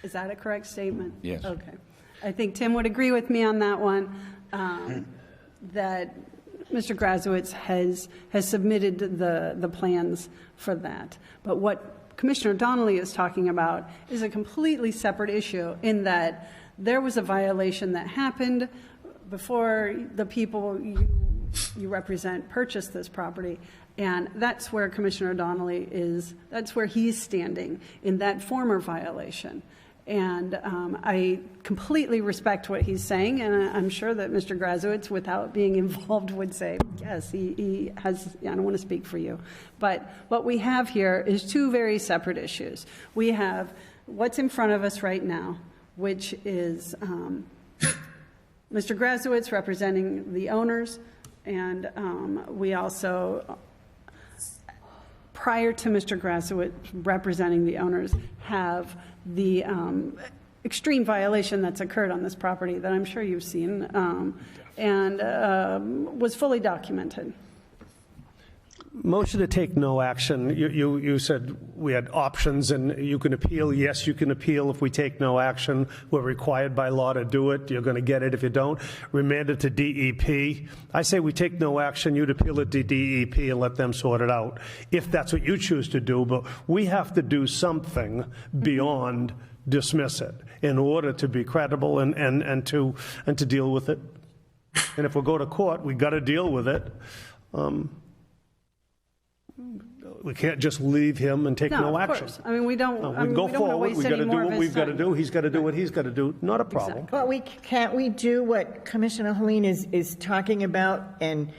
Is that a correct statement? Yes. Okay. I think Tim would agree with me on that one, that Mr. Grasowitz has submitted the plans for that. But what Commissioner Donnelly is talking about is a completely separate issue, in that there was a violation that happened before the people you represent purchased this property. And that's where Commissioner Donnelly is, that's where he's standing in that former violation. And I completely respect what he's saying, and I'm sure that Mr. Grazowitz, without being involved, would say, yes, he has, I don't want to speak for you. But what we have here is two very separate issues. We have what's in front of us right now, which is Mr. Grazowitz representing the owners, and we also, prior to Mr. Grazowitz representing the owners, have the extreme violation that's occurred on this property that I'm sure you've seen and was fully documented. Motion to take no action. You said we had options and you can appeal. Yes, you can appeal if we take no action. We're required by law to do it. You're going to get it if you don't. Remand it to DEP. I say we take no action. You'd appeal it to DEP and let them sort it out if that's what you choose to do. But we have to do something beyond dismiss it in order to be credible and to deal with it. And if we go to court, we got to deal with it. We can't just leave him and take no action. Of course. I mean, we don't. We go forward. We've got to do what we've got to do. He's got to do what he's got to do. Not a problem. But can't we do what Commissioner Helene is talking about and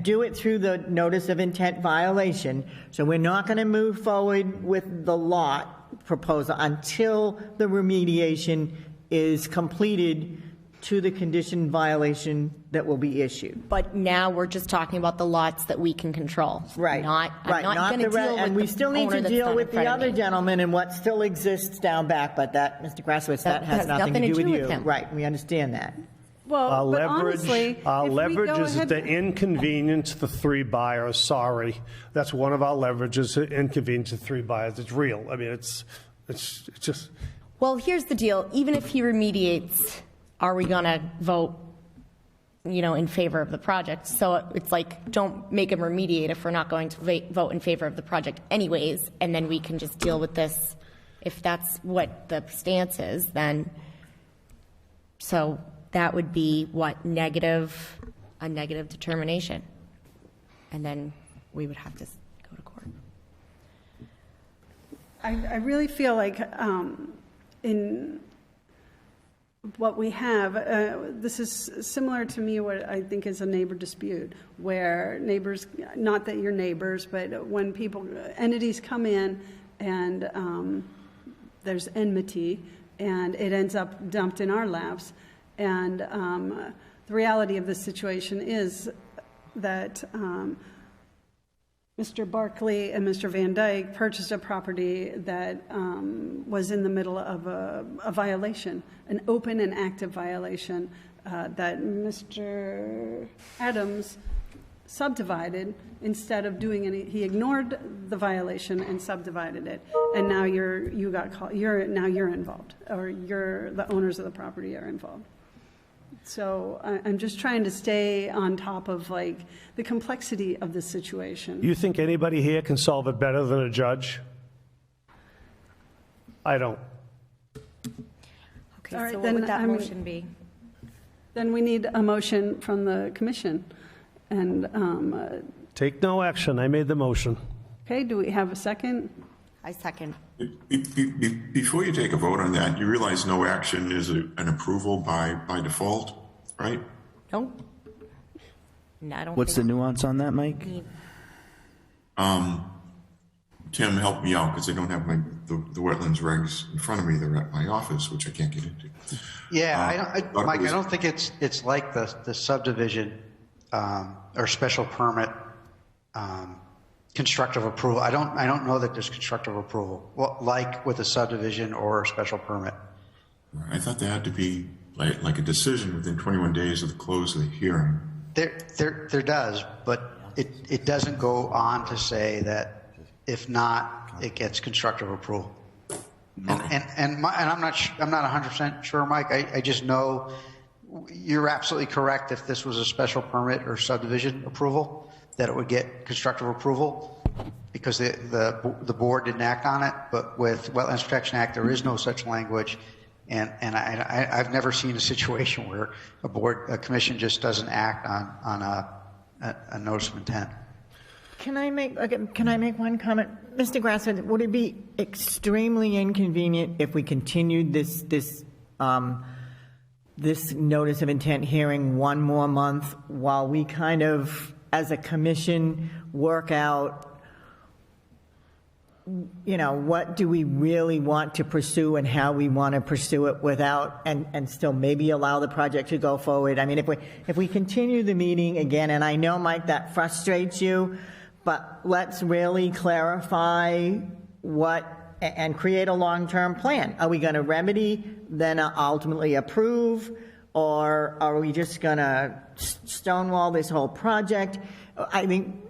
do it through the notice of intent violation? So we're not going to move forward with the lot proposal until the remediation is completed to the condition violation that will be issued. But now we're just talking about the lots that we can control. Right. I'm not going to deal with and we still need to deal with the other gentleman and what still exists down back, but that, Mr. Grasowitz, that has nothing to do with you. Right, we understand that. Well, our but leverage, honestly, our if leverage we go is ahead, to inconvenience the three buyers. Sorry. That's one of our leverages, to inconvenience the three buyers. It's real. I mean, it's just. Well, here's the deal. Even if he remediates, are we going to vote, in favor of the project? So it's like, don't make him remediate if we're not going to vote in favor of the project anyways, and then we can just deal with this. If that's what the stance is, then, so that would be what, a negative determination. And then we would have to go to court. I really feel like in what we have, this is similar to me what I think is a neighbor dispute, where neighbors, not that you're neighbors, but when entities come in and there's enmity and it ends up dumped in our laps. And the reality of this situation is that Mr. Barkley and Mr. Van Dyke purchased a property that was in the middle of a violation, an open and active violation that Mr. Adams subdivided instead of doing any. He ignored the violation and subdivided it, and now you got caught. You're involved, or the owners of the property are involved. So I'm just trying to stay on top of the complexity of the situation. You think anybody here can solve it better than a judge? I don't. Okay, All right, so then what would that motion be? Then we need a motion from the commission. And Take no action. I made the motion. okay, do we have a second? I second. Before you take a vote on that, you realize no action is an approval by default, right? No. No, I don't. What's the nuance on that, Mike? Tim, help me out because I don't have the wetlands regs in front of me. They're at my office, which I can't get into. Yeah, Mike, I don't think it's like the subdivision or special permit constructive approval. I don't know that there's constructive approval, like with a subdivision or a special permit. I thought there had to be like a decision within 21 days of the close of the hearing. There does, but it doesn't go on to say that if not, it gets constructive approval. Okay. And I'm not 100% sure, Mike. I just know you're absolutely correct. If this was a special permit or subdivision approval, that it would get constructive approval because the board didn't act on it. But with Wetlands Protection Act, there is no such language. I've never seen a situation where a commission just doesn't act on a notice of intent. Can I make one comment? Mr. Grassman, would it be extremely inconvenient if we continued this notice of intent hearing one more month while we kind of, as a commission, work out, what do we really want to pursue and how we want to pursue it without, and still maybe allow the project to go forward? I mean, if we continue the meeting again, and I know, Mike, that frustrates you, but let's really clarify and create a long-term plan. Are we going to remedy, then ultimately approve, or are we just going to stonewall this whole project? I think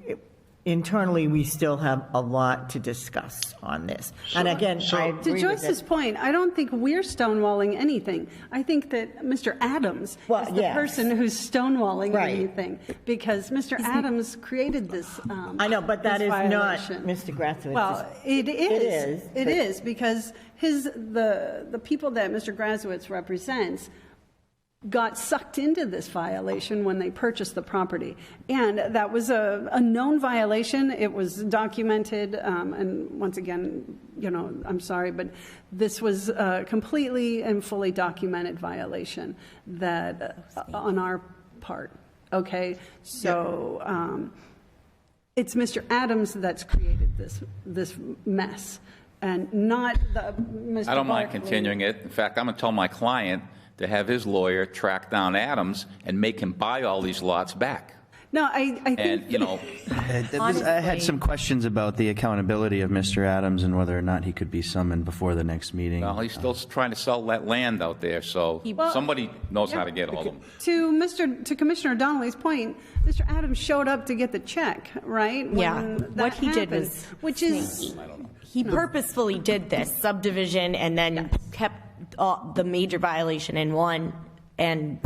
internally we still have a lot to discuss on this. And again, I agree To with Joyce's it. point, I don't think we're stonewalling anything. I think that Mr. Adams is the yes. person who's stonewalling Right. anything, because Mr. Adams created this I know, but that this is violation. not Mr. Grassman. Well, it is. It but- is, because the people that Mr. Grasowitz represents got sucked into this violation when they purchased the property. And that was a known violation. It was documented. And once again, I'm sorry, but this was a completely and fully documented violation that on our part. Okay? So it's Mr. Adams that's created this mess, and not Mr. I don't mind Barkley. continuing it. In fact, I'm going to tell my client to have his lawyer track down Adams and make him buy all these lots back. No, I think. And, I had some questions about the accountability of Mr. Adams and whether or not he could be summoned before the next meeting. well, he's still trying to sell that land out there, so somebody knows how to get hold of him. To Commissioner Donnelly's point, Mr. Adams showed up to get the check, right? Yeah. When that What he did happened, was which is sneaky. He purposefully did this subdivision and then kept the major violation in one, and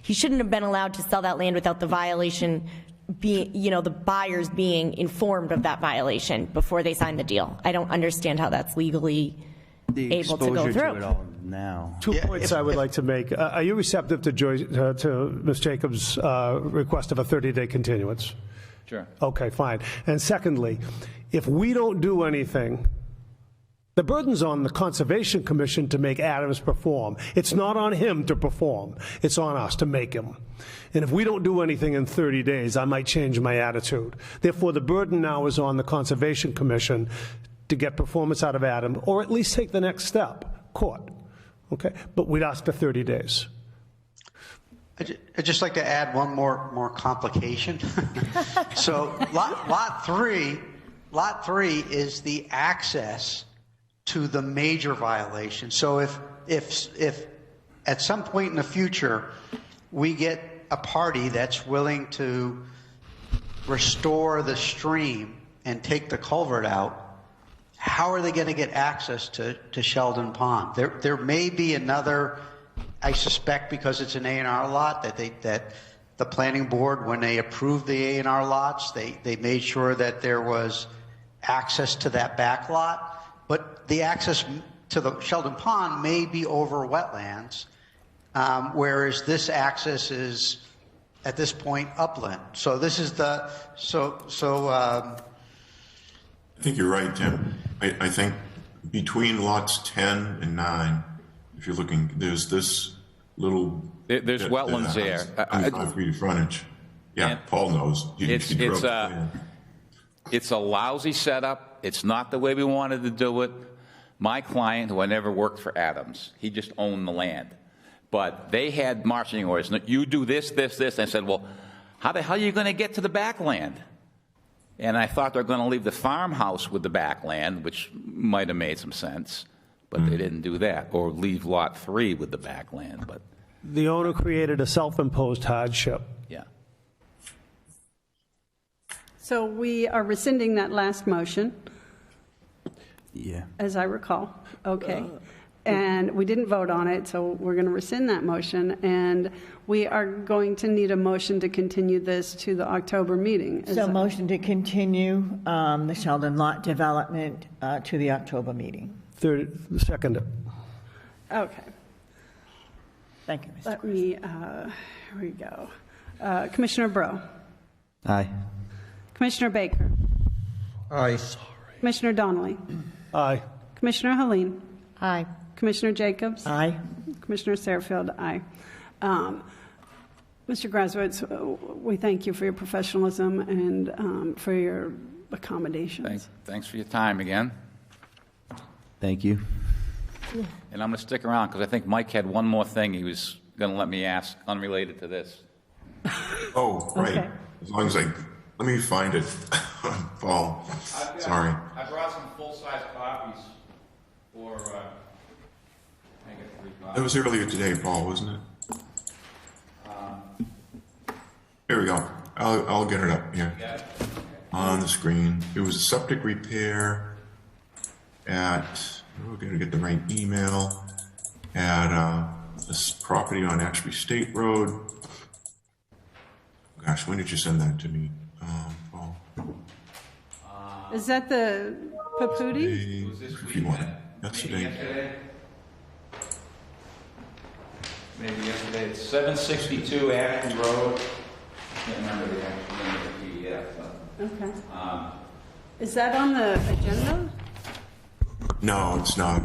he shouldn't have been allowed to sell that land without the violation being, the buyers being informed of that violation before they signed the deal. I don't understand how that's legally The able to go exposure through. to it all now. Two points I would like to make. Are you receptive to Ms. Jacobs' request of a 30-day continuance? Sure. Okay, fine. And secondly, if we don't do anything, the burden's on the Conservation Commission to make Adams perform. It's not on him to perform. It's on us to make him. And if we don't do anything in 30 days, I might change my attitude. Therefore, the burden now is on the Conservation Commission to get performance out of Adams, or at least take the next step, court. Okay? But we'd ask for 30 days. I'd just like to add one more complication. So lot three is the access to the major violation. So if at some point in the future we get a party that's willing to restore the stream and take the culvert out, how are they going to get access to Sheldon Pond? There may be another, I suspect, because it's an A&R lot, that the planning board, when they approved the A&R lots, they made sure that there was access to that back lot. But the access to the Sheldon Pond may be over wetlands, whereas this access is, at this point, upland. So this is the I think you're right, Tim. I think between lots 10 and 9, if you're looking, there's this little... There's wetlands there. 25 feet of frontage. Yeah, Paul knows. It's a lousy setup. It's not the way we wanted to do it. My client, who I never worked for Adams, he just owned the land. But they had marching orders. You do this, this, this. And I said, well, how the hell are you going to get to the backland? And I thought they were going to leave the farmhouse with the backland, which might have made some sense. But they didn't do that. Or leave lot 3 with the backland. But The owner created a self-imposed hardship. yeah. So we are rescinding that last motion, Yeah. as I recall. Okay. And we didn't vote on it, so we're going to rescind that motion. And we are going to need a motion to continue this to the October meeting. So motion to continue the Sheldon lot development to the October meeting. Second. Okay. Thank you, Mr. Let me, here we go. Commissioner Bro. Aye. Commissioner Baker. Aye. Commissioner Donnelly. Aye. Commissioner Helene. Aye. Commissioner Jacobs. Aye. Commissioner Sarfield, aye. Mr. Grasowitz, we thank you for your professionalism and for your accommodations. Thanks for your time again. Thank you. And I'm going to stick around because I think Mike had one more thing he was going to let me ask unrelated to this. Oh, right. Okay. As long as let me find it, Paul. Sorry. I brought some full-size copies for, I get 3 copies. It was earlier today, Paul, wasn't it? Here we go. I'll get it up here on the screen. It was a septic repair at, we're going to get the right email, at this property on Ashby State Road. Gosh, when did you send that to me, Paul? Is that the Paputi? If you want it. Yesterday. Maybe yesterday. It's 762 Ashby Road. I can't remember the actual name of the PDF. But, Okay. Is that on the agenda? No, it's not.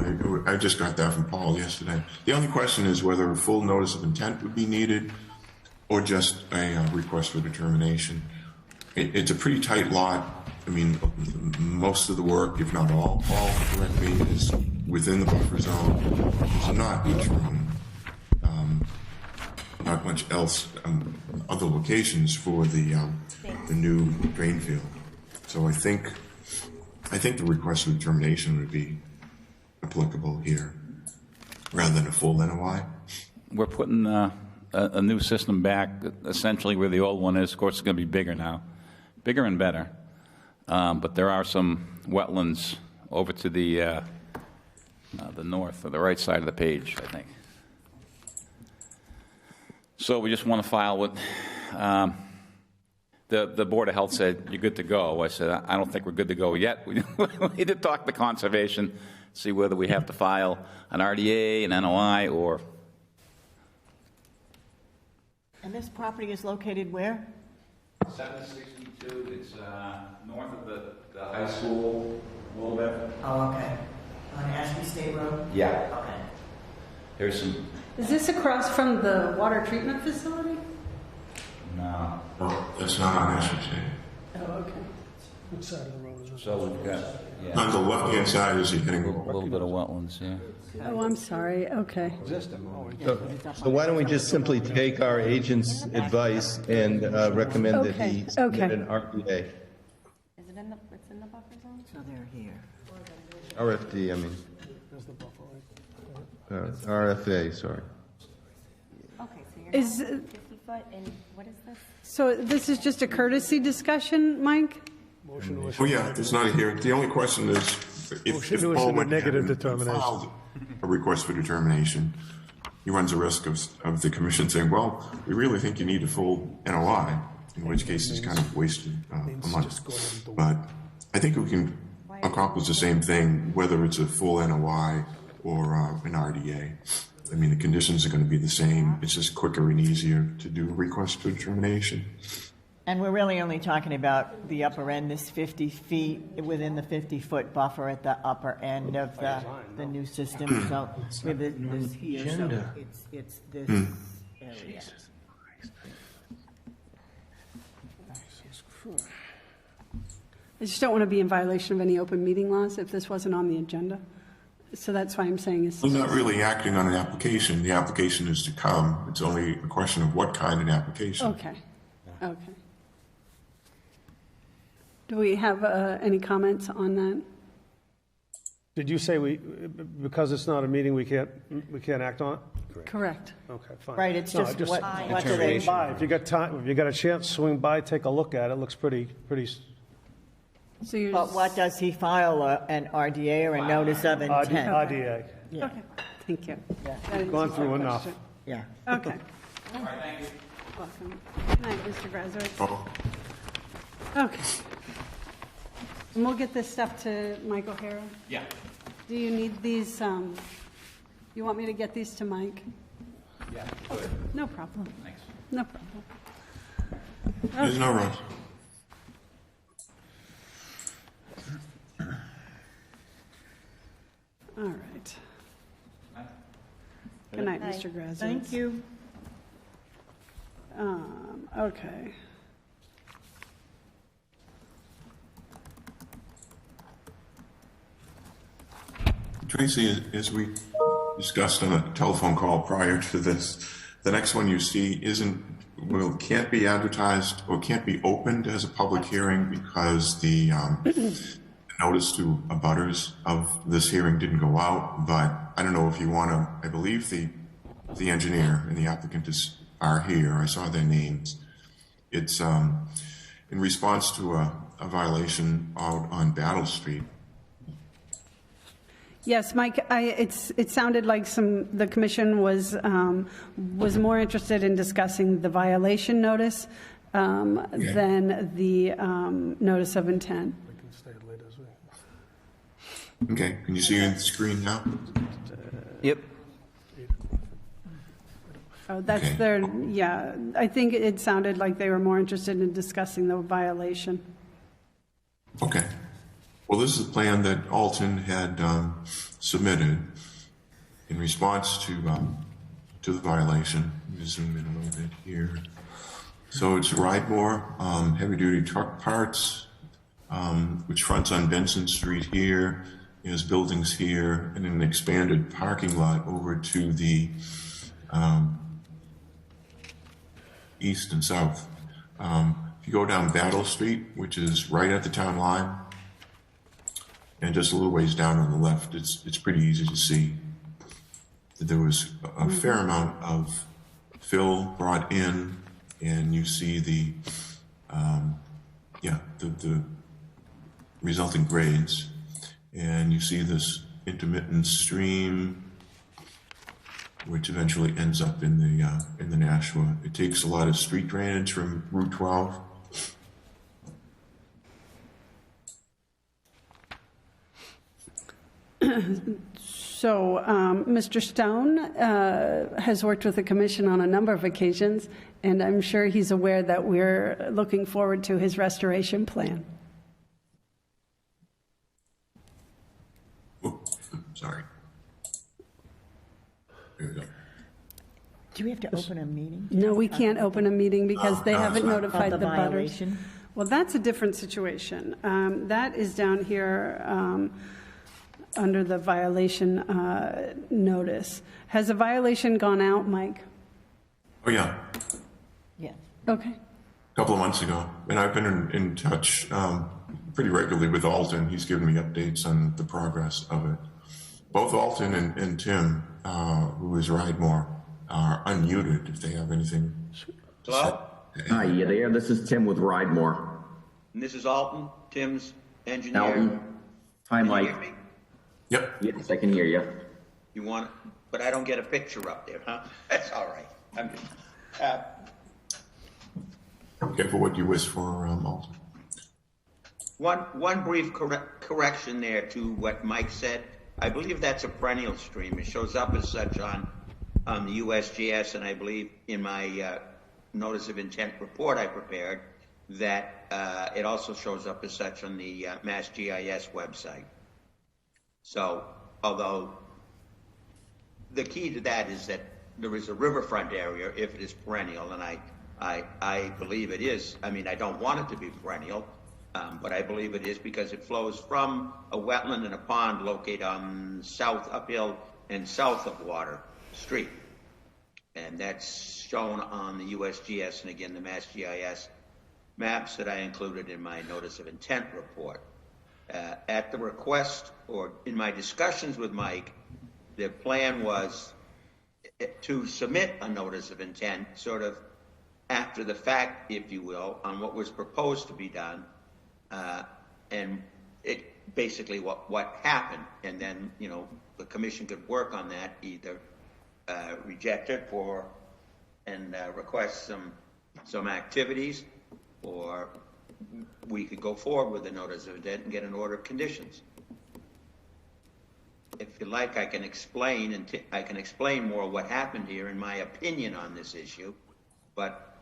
I just got that from Paul yesterday. The only question is whether a full notice of intent would be needed or just a request for determination. It's a pretty tight lot. I mean, most of the work, if not all, correct me, is within the buffer zone. There's not much else, other locations for the new drain field. So I think the request for determination would be applicable here, rather than a full NOI. we're putting a new system back, essentially where the old one is. Of course, it's going to be bigger now, bigger and better. But there are some wetlands over to the north, or the right side of the page, I think. So we just want to file with, the Board of Health said, you're good to go. I said, I don't think we're good to go yet. We need to talk to Conservation, see whether we have to file an RDA, an NOI, or... And this property is located where? 762, it's north of the high school, a little bit. Oh, okay. On Ashby State Road? Yeah. Okay. There's some... Is this across from the water treatment facility? No. No, that's not on Ashby State. Oh, okay. Which side of the road is it? So we've got... Yeah. On the left-hand side is he getting A little bit of wetlands, yeah. Oh, I'm sorry, okay. So why don't we just simply take our agent's advice and recommend that he submit an RFA? Is it in the, it's in the buffer zone? So they're here. RFD, I mean. RFA, sorry. Okay, so you're Is- 50 foot, and what is this? So this is just a courtesy discussion, Mike? Oh, yeah, it's not a hearing. The only question is, if Motion to Paul issue a went ahead negative and determination. filed a request for determination, he runs the risk of the commission saying, well, we really think you need a full NOI, in which case he's kind of wasted a month. But I think we can accomplish the same thing, whether it's a full NOI or an RDA. I mean, the conditions are going to be the same. It's just quicker and easier to do a request for determination. And we're really only talking about the upper end, this 50 feet within the 50-foot buffer at the upper end of the new system. So with this here, so it's this area. I just don't want to be in violation of any open meeting laws if this wasn't on the agenda. So that's why I'm saying it's... We're not really acting on an application. The application is to come. It's only a question of what kind of application. Okay, okay. Do we have any comments on that? Did you say because it's not a meeting, we can't act on it? Correct. Okay, fine. Right, it's just what do they... If you got time, if you got a chance, swing by, take a look at it. It looks pretty. So you're... But what does he file, an RDA or a notice of intent? RDA. Yeah. Okay, thank you. Yeah. That answers Gone my through enough. question. Yeah. Okay. All right, thank you. Welcome. Good night, Mr. Grazowitz. Oh, Okay. And we'll get this stuff to Mike O'Hara? Yeah. Do you need these, you want me to get these to Mike? Yeah. No problem. Thanks. No problem. There's no rush. All right. Good night, Mr. Grazos. Thank you. Okay. Tracy, as we discussed on a telephone call prior to this, the next one you see can't be advertised or can't be opened as a public hearing because the notice to abutters of this hearing didn't go out. But I don't know if you want to. I believe the engineer and the applicant are here. I saw their names. It's in response to a violation out on Battle Street. Yes, Mike, it sounded like the commission was more interested in discussing the violation notice than the notice of intent. Okay, can you see the screen now? Yep. Oh, that's Okay. yeah, I think it sounded like they were more interested in discussing the violation. Okay. Well, this is a plan that Alton had submitted in response to the violation. Let me zoom in a little bit here. So it's Ridemore heavy-duty truck parts, which fronts on Benson Street here. It has buildings here and an expanded parking lot over to the east and south. If you go down Battle Street, which is right at the town line, and just a little ways down on the left, it's pretty easy to see that there was a fair amount of fill brought in, and you see the resulting grades, and you see this intermittent stream, which eventually ends up in the Nashua. It takes a lot of street drainage from Route 12. So Mr. Stone has worked with the commission on a number of occasions, and I'm sure he's aware that we're looking forward to his restoration plan. Oh, sorry. Here we go. Do we have to open a meeting? No, we can't open a meeting because they no, haven't it's not. notified Of the the butters. violation? Well, that's a different situation. That is down here under the violation notice. Has a violation gone out, Mike? Oh, yeah, Yes. Okay. a couple of months ago. And I've been in touch pretty regularly with Alton. He's given me updates on the progress of it. Both Alton and Tim, who is Ridemore, are unmuted if they have anything. Hello? Hi, you there? This is Tim with Ridemore. And this is Alton, Tim's engineer. Alton. Hi, Can you Mike. hear me? Yep. Yes, I can hear you. You want, but I don't get a picture up there, huh? That's all right. I'm good. Careful what you wish for, Alton. One brief correction there to what Mike said. I believe that's a perennial stream. It shows up as such on the USGS, and I believe in my notice of intent report I prepared that it also shows up as such on the Mass GIS website. So, although the key to that is that there is a riverfront area if it is perennial, and I believe it is. I mean, I don't want it to be perennial, but I believe it is because it flows from a wetland and a pond located on uphill and south of Water Street. And that's shown on the USGS and again the Mass GIS maps that I included in my notice of intent report. At the request or in my discussions with Mike, the plan was to submit a notice of intent sort of after the fact, if you will, on what was proposed to be done, and it basically what happened, and then the commission could work on that, either reject it and request some activities, or we could go forward with the notice of intent and get an order of conditions. if you like, I can explain, and I can explain more what happened here and my opinion on this issue. But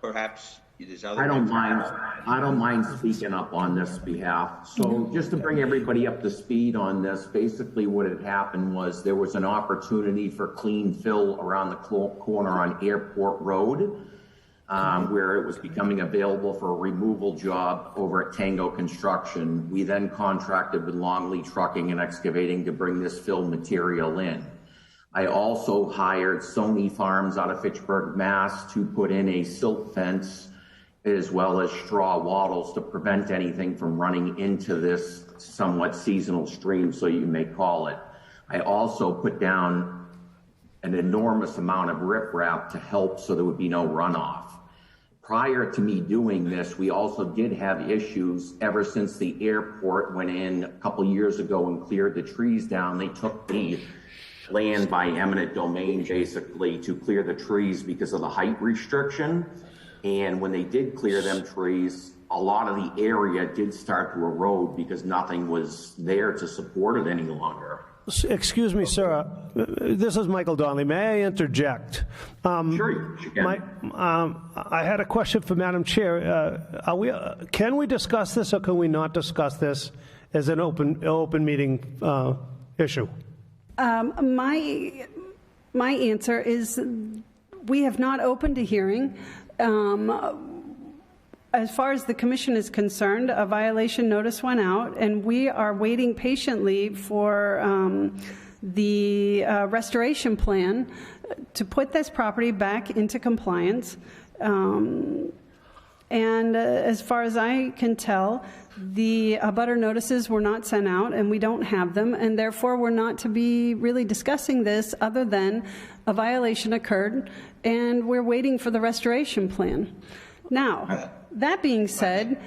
perhaps there's other. I don't mind speaking up on this behalf. So just to bring everybody up to speed on this, basically what had happened was there was an opportunity for clean fill around the corner on Airport Road, where it was becoming available for a removal job over at Tango Construction. We then contracted with Longley Trucking and Excavating to bring this fill material in. I also hired Sony Farms out of Fitchburg, Mass. to put in a silt fence as well as straw wattles to prevent anything from running into this somewhat seasonal stream, so you may call it. I also put down an enormous amount of riprap to help so there would be no runoff. Prior to me doing this, we also did have issues ever since the airport went in a couple years ago and cleared the trees down. They took the land by eminent domain basically to clear the trees because of the height restriction. And when they did clear them trees, a lot of the area did start to erode because nothing was there to support it any longer. Excuse me, sir. This is Michael Donnelly. May I interject? Sure, you can. I had a question for Madam Chair. Can we discuss this or can we not discuss this as an open meeting issue? My answer is we have not opened a hearing. As far as the commission is concerned, a violation notice went out, and we are waiting patiently for the restoration plan to put this property back into compliance. And as far as I can tell, the abutter notices were not sent out, and we don't have them, and therefore we're not to be really discussing this other than a violation occurred, and we're waiting for the restoration plan. Now, that being said,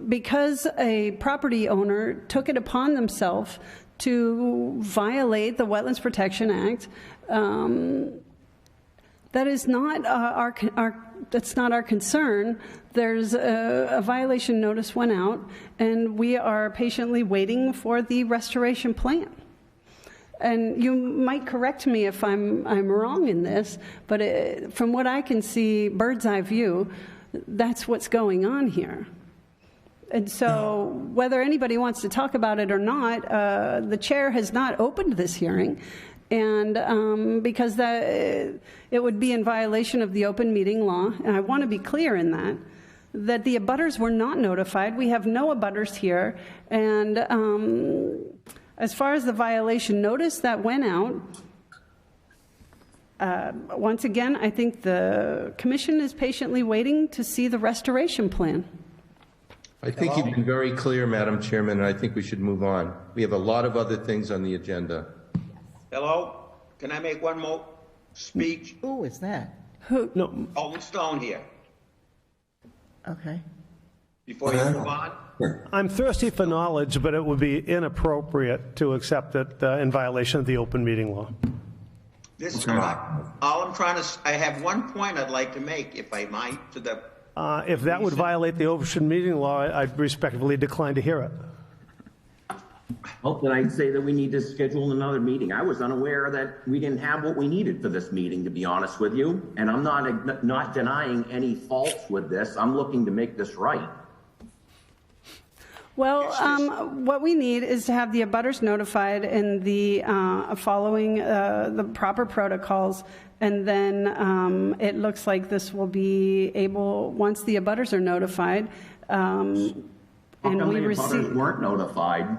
because a property owner took it upon themselves to violate the Wetlands Protection Act, that is not that's not our concern. There's a violation notice went out, and we are patiently waiting for the restoration plan. And you might correct me if I'm wrong in this, but from what I can see, bird's eye view, that's what's going on here. And so whether anybody wants to talk about it or not, the chair has not opened this hearing, and because it would be in violation of the open meeting law, and I want to be clear in that the abutters were not notified. We have no abutters here, and as far as the violation notice that went out, once again, I think the commission is patiently waiting to see the restoration plan. I think you've been very clear, Madam Chairman, and I think we should move on. We have a lot of other things on the agenda. Hello? Can I make one more speech? Who is that? No. Alden Stone here. Okay. Before you move on. I'm thirsty for knowledge, but it would be inappropriate to accept it in violation of the open meeting law. This is all I'm trying to. I have one point I'd like to make, if I might, to the. If that would violate the open meeting law, I'd respectfully decline to hear it. Well, then I'd say that we need to schedule another meeting. I was unaware that we didn't have what we needed for this meeting, to be honest with you. And I'm not denying any faults with this. I'm looking to make this right. Well, what we need is to have the abutters notified and the following the proper protocols, and then it looks like this will be able, once the abutters are notified, and we receive. Abutters weren't notified?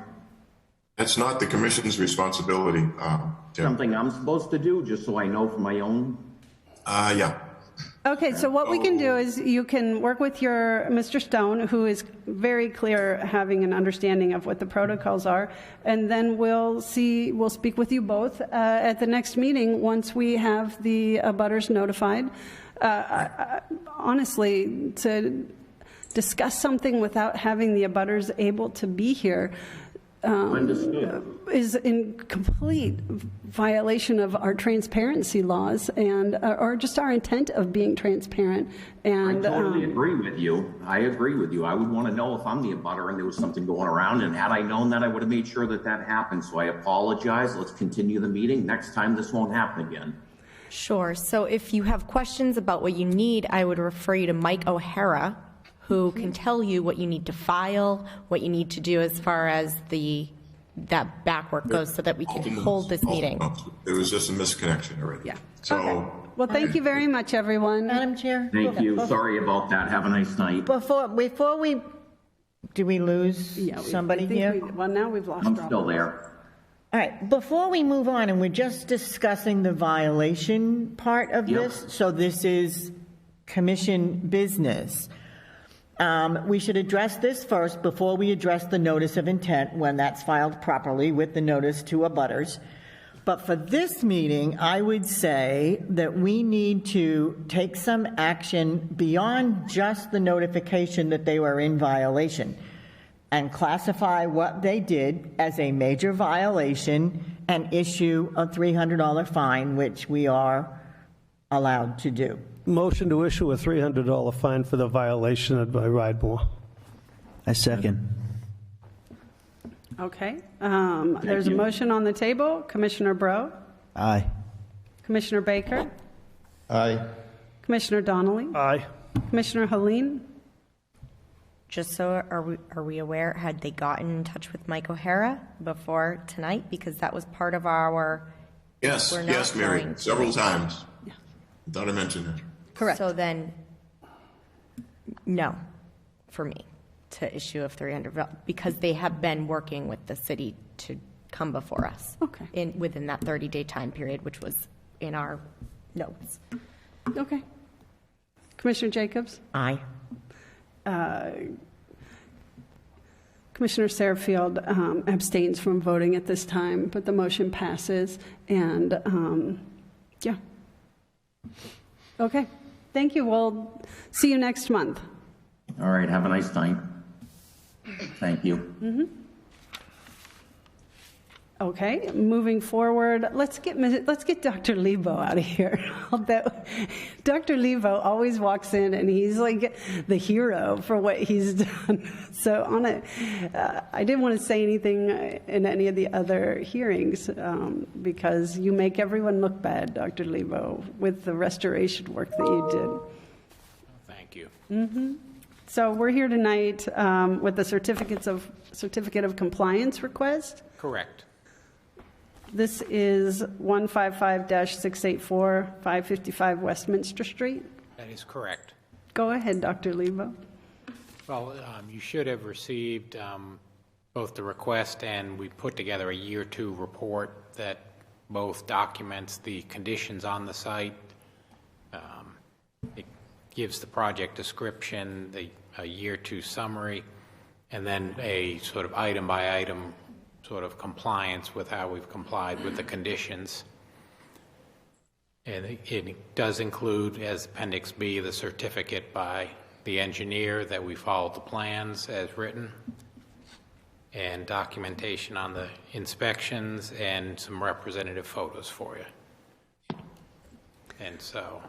That's not the commission's responsibility, Tim. Something I'm supposed to do, just so I know for my own? Yeah. Okay, so what we can do is you can work with your Mr. Stone, who is very clear, having an understanding of what the protocols are, and then we'll speak with you both at the next meeting once we have the abutters notified. Honestly, to discuss something without having the abutters able to be here, is in complete violation of our transparency laws and or just our intent of being transparent. And I totally agree with you. I agree with you. I would want to know if I'm the abutter and there was something going around, and had I known that, I would have made sure that that happened. So I apologize. Let's continue the meeting. Next time this won't happen again. Sure. So if you have questions about what you need, I would refer you to Mike O'Hara, who can tell you what you need to file, what you need to do as far as that back work goes, so that we can hold this meeting. It was just a misconnection already. Yeah. So, okay. Well, thank you very much, everyone. Madam Chair? Thank you. Sorry about that. Have a nice night. Before we, did we lose somebody here? Well, now we've lost I'm Rob. still there. All right, before we move on, and we're just discussing the violation part of this, so this is commission business. We should address this first before we address the notice of intent when that's filed properly with the notice to abutters. But for this meeting, I would say that we need to take some action beyond just the notification that they were in violation and classify what they did as a major violation and issue a $300 fine, which we are allowed to do. Motion to issue a $300 fine for the violation by Ridemore. I second. Okay. There's a motion on the table. Commissioner Bro? Aye. Commissioner Baker? Aye. Commissioner Donnelly? Aye. Commissioner Helene? Just so are we aware, had they gotten in touch with Mike O'Hara before tonight? Because that was part of our... yes, Mary, several times. Yeah. Thought I mentioned it. Correct. So then, no, for me, to issue of $300, because they have been working with the city to come before us. Okay. Within that 30-day time period, which was in our notes. Okay. Commissioner Jacobs? Aye. Commissioner Satterfield abstains from voting at this time, but the motion passes. And yeah. Okay. Thank you. We'll see you next month. All right. Have a nice night. Thank you. Mm-hmm. Okay, moving forward, let's get Dr. Lebo out of here. Although Dr. Lebo always walks in and he's like the hero for what he's done. So I didn't want to say anything in any of the other hearings because you make everyone look bad, Dr. Lebo, with the restoration work that you did. Thank you. Mm-hmm. So we're here tonight with the certificate of compliance request. Correct. This is 155-684, 555 Westminster Street. That is correct. Go ahead, Dr. Lebo. Well, you should have received both the request and we put together a year 2 report that both documents the conditions on the site. It gives the project description, a year 2 summary, and then a sort of item by item sort of compliance with how we've complied with the conditions. And it does include, as Appendix B, the certificate by the engineer that we followed the plans as written, and documentation on the inspections and some representative photos for you. And so...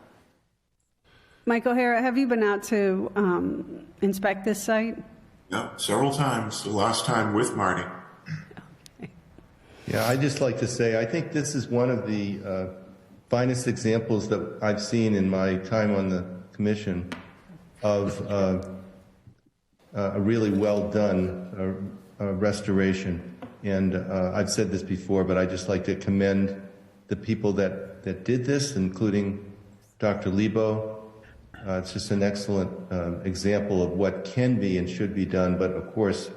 Mike O'Hara, have you been out to inspect this site? Yeah, several times. The last time with Marty. Yeah, I'd just like to say, I think this is one of the finest examples that I've seen in my time on the commission of a really well-done restoration. And I've said this before, but I'd just like to commend the people that did this, including Dr. Lebo. It's just an excellent example of what can be and should be done, but of course,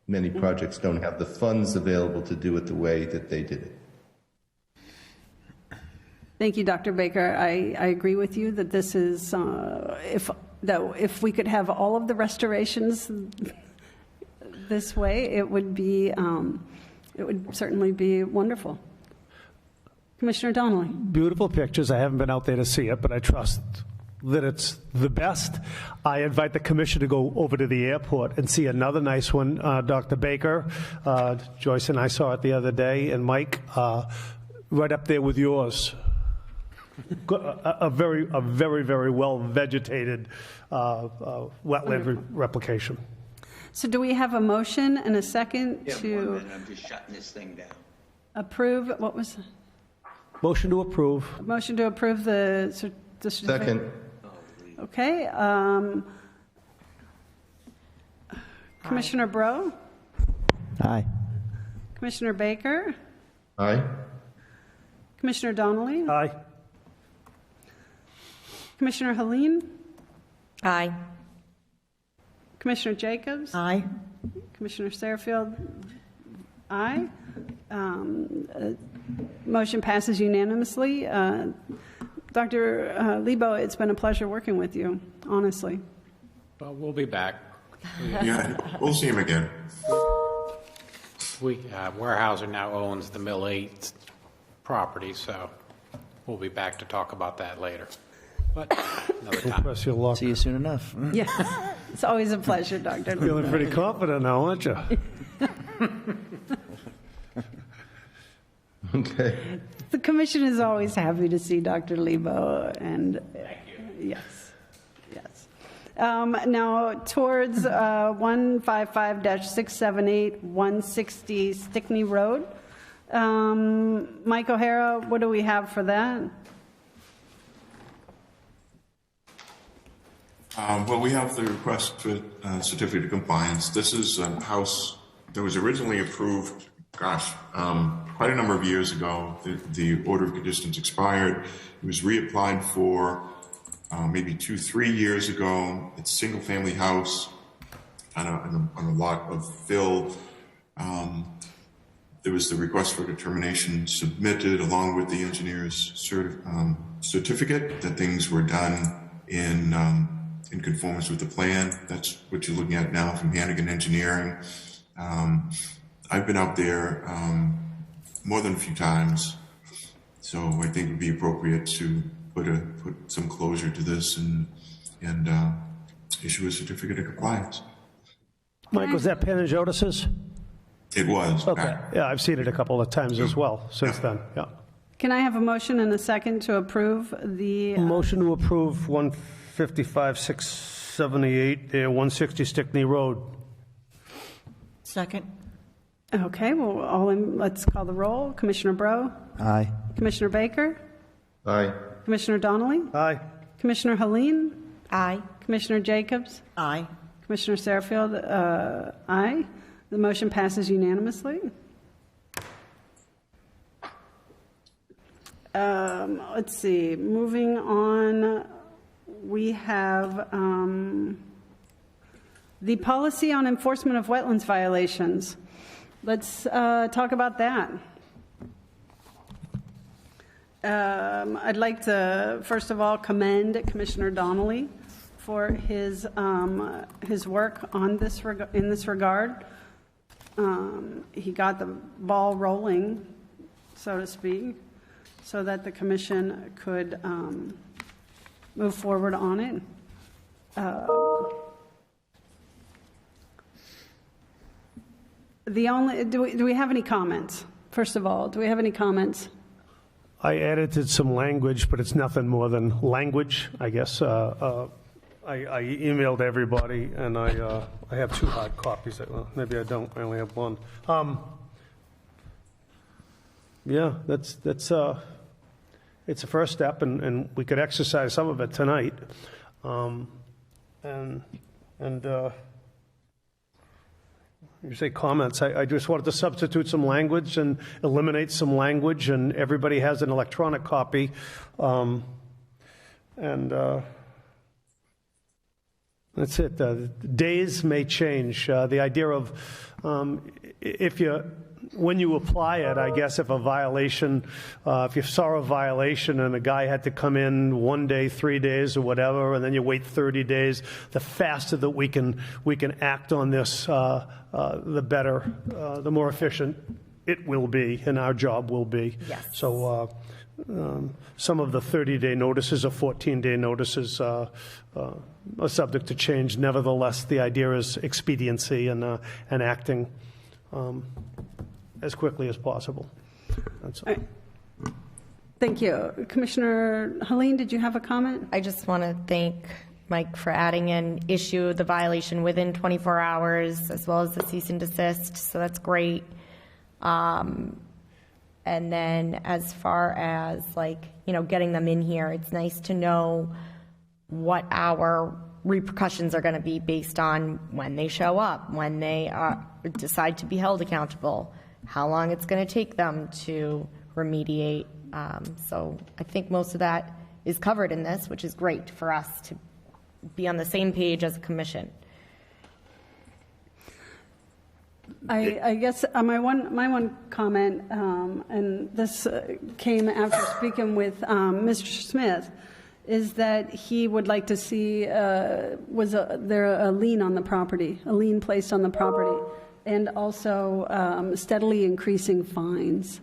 many projects don't have the funds available to do it the way that they did it. Thank you, Dr. Baker. I agree with you that this is, if we could have all of the restorations this way, it would certainly be wonderful. Commissioner Donnelly. Beautiful pictures. I haven't been out there to see it, but I trust that it's the best, I invite the commission to go over to the airport and see another nice one. Dr. Baker, Joyce and I saw it the other day, and Mike, right up there with yours. A very, very well vegetated wetland replication. So do we have a motion and a second Yeah, 1 to minute, I'm just shutting this thing down. approve, what was, Motion to approve. motion to approve the certificate? Second. Okay. Commissioner Bro? Aye. Commissioner Baker? Aye. Commissioner Donnelly? Aye. Commissioner Helene? Aye. Commissioner Jacobs? Aye. Commissioner Sarfield? Aye. Motion passes unanimously. Dr. Lebo, it's been a pleasure working with you, honestly. Well, we'll be back. Yeah, we'll see him again. Weyerhaeuser now owns the Mill 8 property, so we'll be back to talk about that later. But another time. Press your luck. See you soon enough. Yeah, it's always a pleasure, Dr. Lebo. Feeling pretty confident now, aren't you? Okay. The commission is always happy to see Dr. Lebo, and yes, yes. Now, towards 155-678, 160 Stickney Road. Mike O'Hara, what do we have for that? Well, we have the request for certificate of compliance. This is a house that was originally approved, quite a number of years ago. The order of conditions expired. It was reapplied for maybe 2-3 years ago. It's a single-family house on a lot of fill. There was the request for determination submitted along with the engineer's certificate that things were done in conformance with the plan. That's what you're looking at now from Hannigan Engineering. I've been out there more than a few times, so I think it would be appropriate to put some closure to this and issue a certificate of compliance. Mike, was that Panagiotis's? It was. Okay. Yeah, I've seen it a couple of times as well since then. Yeah. Can I have a motion and a second to approve the? Motion to approve 155-678, 160 Stickney Road. Second. Okay, well, let's call the roll. Commissioner Bro? Aye. Commissioner Baker? Aye. Commissioner Donnelly? Aye. Commissioner Helene? Aye. Commissioner Jacobs? Aye. Commissioner Sarfield? Aye. The motion passes unanimously. Let's see, moving on, we have the policy on enforcement of wetlands violations. Let's talk about that. I'd like to, first of all, commend Commissioner Donnelly for his work on this in this regard. He got the ball rolling, so to speak, so that the commission could move forward on it. Do we have any comments? First of all, do we have any comments? I edited some language, but it's nothing more than language, I guess. I emailed everybody, and I have 2 hard copies. Well, maybe I don't. I only have 1. Yeah, that's it's a first step, and we could exercise some of it tonight. You say comments. I just wanted to substitute some language and eliminate some language, and everybody has an electronic copy. That's it. Days may change. The idea of when you apply it, I guess if a violation, if you saw a violation and a guy had to come in 1 day, 3 days, or whatever, and then you wait 30 days, the faster that we can act on this, the better, the more efficient it will be, and our job will be. Yes. So some of the 30-day notices or 14-day notices are subject to change. Nevertheless, the idea is expediency and acting as quickly as possible. That's all. Thank you. Commissioner Helene, did you have a comment? I just want to thank Mike for adding in issue the violation within 24 hours as well as the cease and desist. So that's great. And then as far as getting them in here, it's nice to know what our repercussions are going to be based on when they show up, when they decide to be held accountable, how long it's going to take them to remediate. So I think most of that is covered in this, which is great for us to be on the same page as a commission. I guess my one comment, and this came after speaking with Mr. Smith, is that he would like to see was there a lien on the property, a lien placed on the property, and also steadily increasing fines.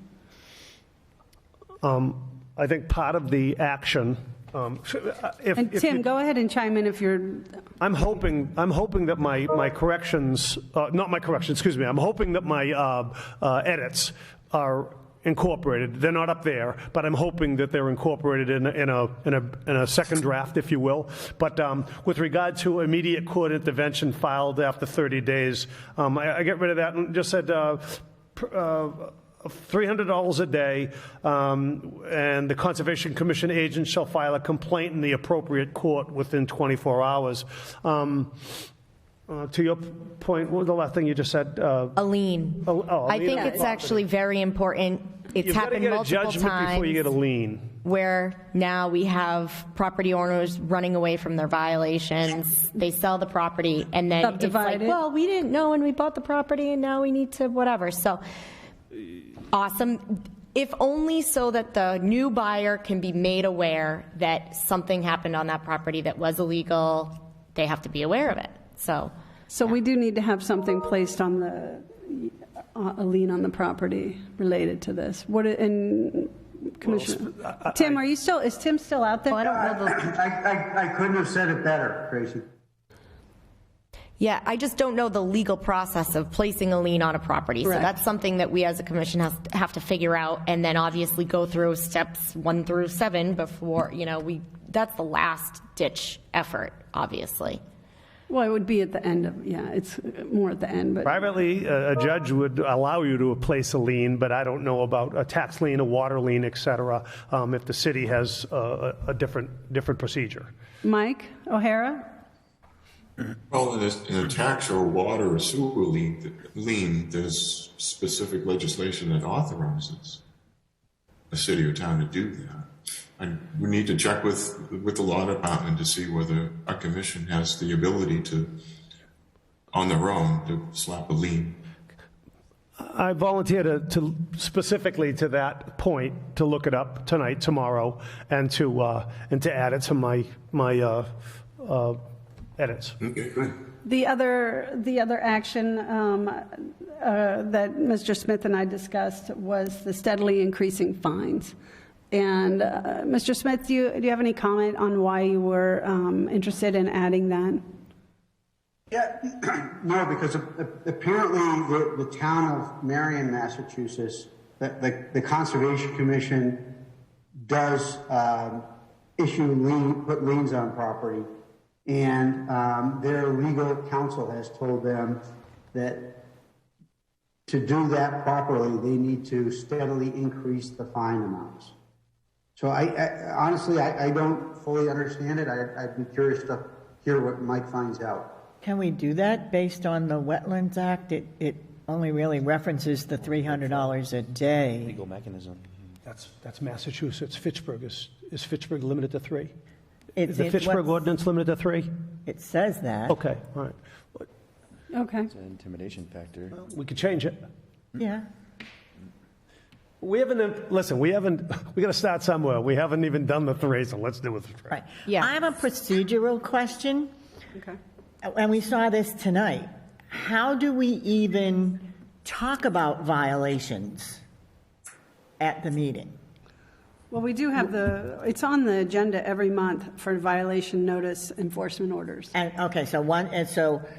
I think part of the action. Tim, go ahead and chime in if you're. I'm hoping that my corrections, not my corrections, excuse me. I'm hoping that my edits are incorporated. They're not up there, but I'm hoping that they're incorporated in a second draft, if you will. But with regard to immediate court intervention filed after 30 days, I get rid of that and just said. $300 a day, and the Conservation Commission agent shall file a complaint in the appropriate court within 24 hours. To your point, what was the last thing you just said? A lien. I think it's actually very important. It's happened multiple times. You've got to get a judgment before you get a lien. Where now we have property owners running away from their violations. They sell the property, and then it's like, well, we didn't know when we bought the property, and now we need to whatever. So. Awesome. If only so that the new buyer can be made aware that something happened on that property that was illegal. They have to be aware of it. So we do need to have something placed on a lien on the property related to this. Commissioner Tim, is Tim still out there? I don't know. I couldn't have said it better, Tracy. Yeah, I just don't know the legal process of placing a lien on a property. Correct. So that's something that we as a commission have to figure out, and then obviously go through steps 1 through 7 before, that's the last ditch effort, obviously. Well, it would be at the end of, it's more at the end. But privately, a judge would allow you to place a lien, but I don't know about a tax lien, a water lien, et cetera, if the city has a different procedure. Mike O'Hara? Well, in a tax or water or sewer lien, there's specific legislation that authorizes a city or town to do that. And we need to check with the law department to see whether a commission has the ability to, on their own, to slap a lien. I volunteer to specifically to that point to look it up tonight, tomorrow, and to add it to my edits. The other action that Mr. Smith and I discussed was the steadily increasing fines. And Mr. Smith, do you have any comment on why you were interested in adding that? Yeah, no, because apparently the town of Marion, Massachusetts, the Conservation Commission does put liens on property. And their legal counsel has told them that to do that properly, they need to steadily increase the fine amounts. So I honestly don't fully understand it. I'd be curious to hear what Mike finds out. Can we do that based on the Wetlands Act? It only really references the $300 a day. Legal mechanism. That's Massachusetts. Fitchburg is Fitchburg limited to 3? Is the Fitchburg ordinance limited to 3? It says that. Okay, all right. Okay. It's an intimidation factor. Well, we could change it. Yeah. We got to start somewhere. We haven't even done the 3, so let's do it. Right. Yeah. I have a procedural question. Okay. And we saw this tonight. How do we even talk about violations at the meeting? Well, we do have it's on the agenda every month for violation notice enforcement orders. And, okay, so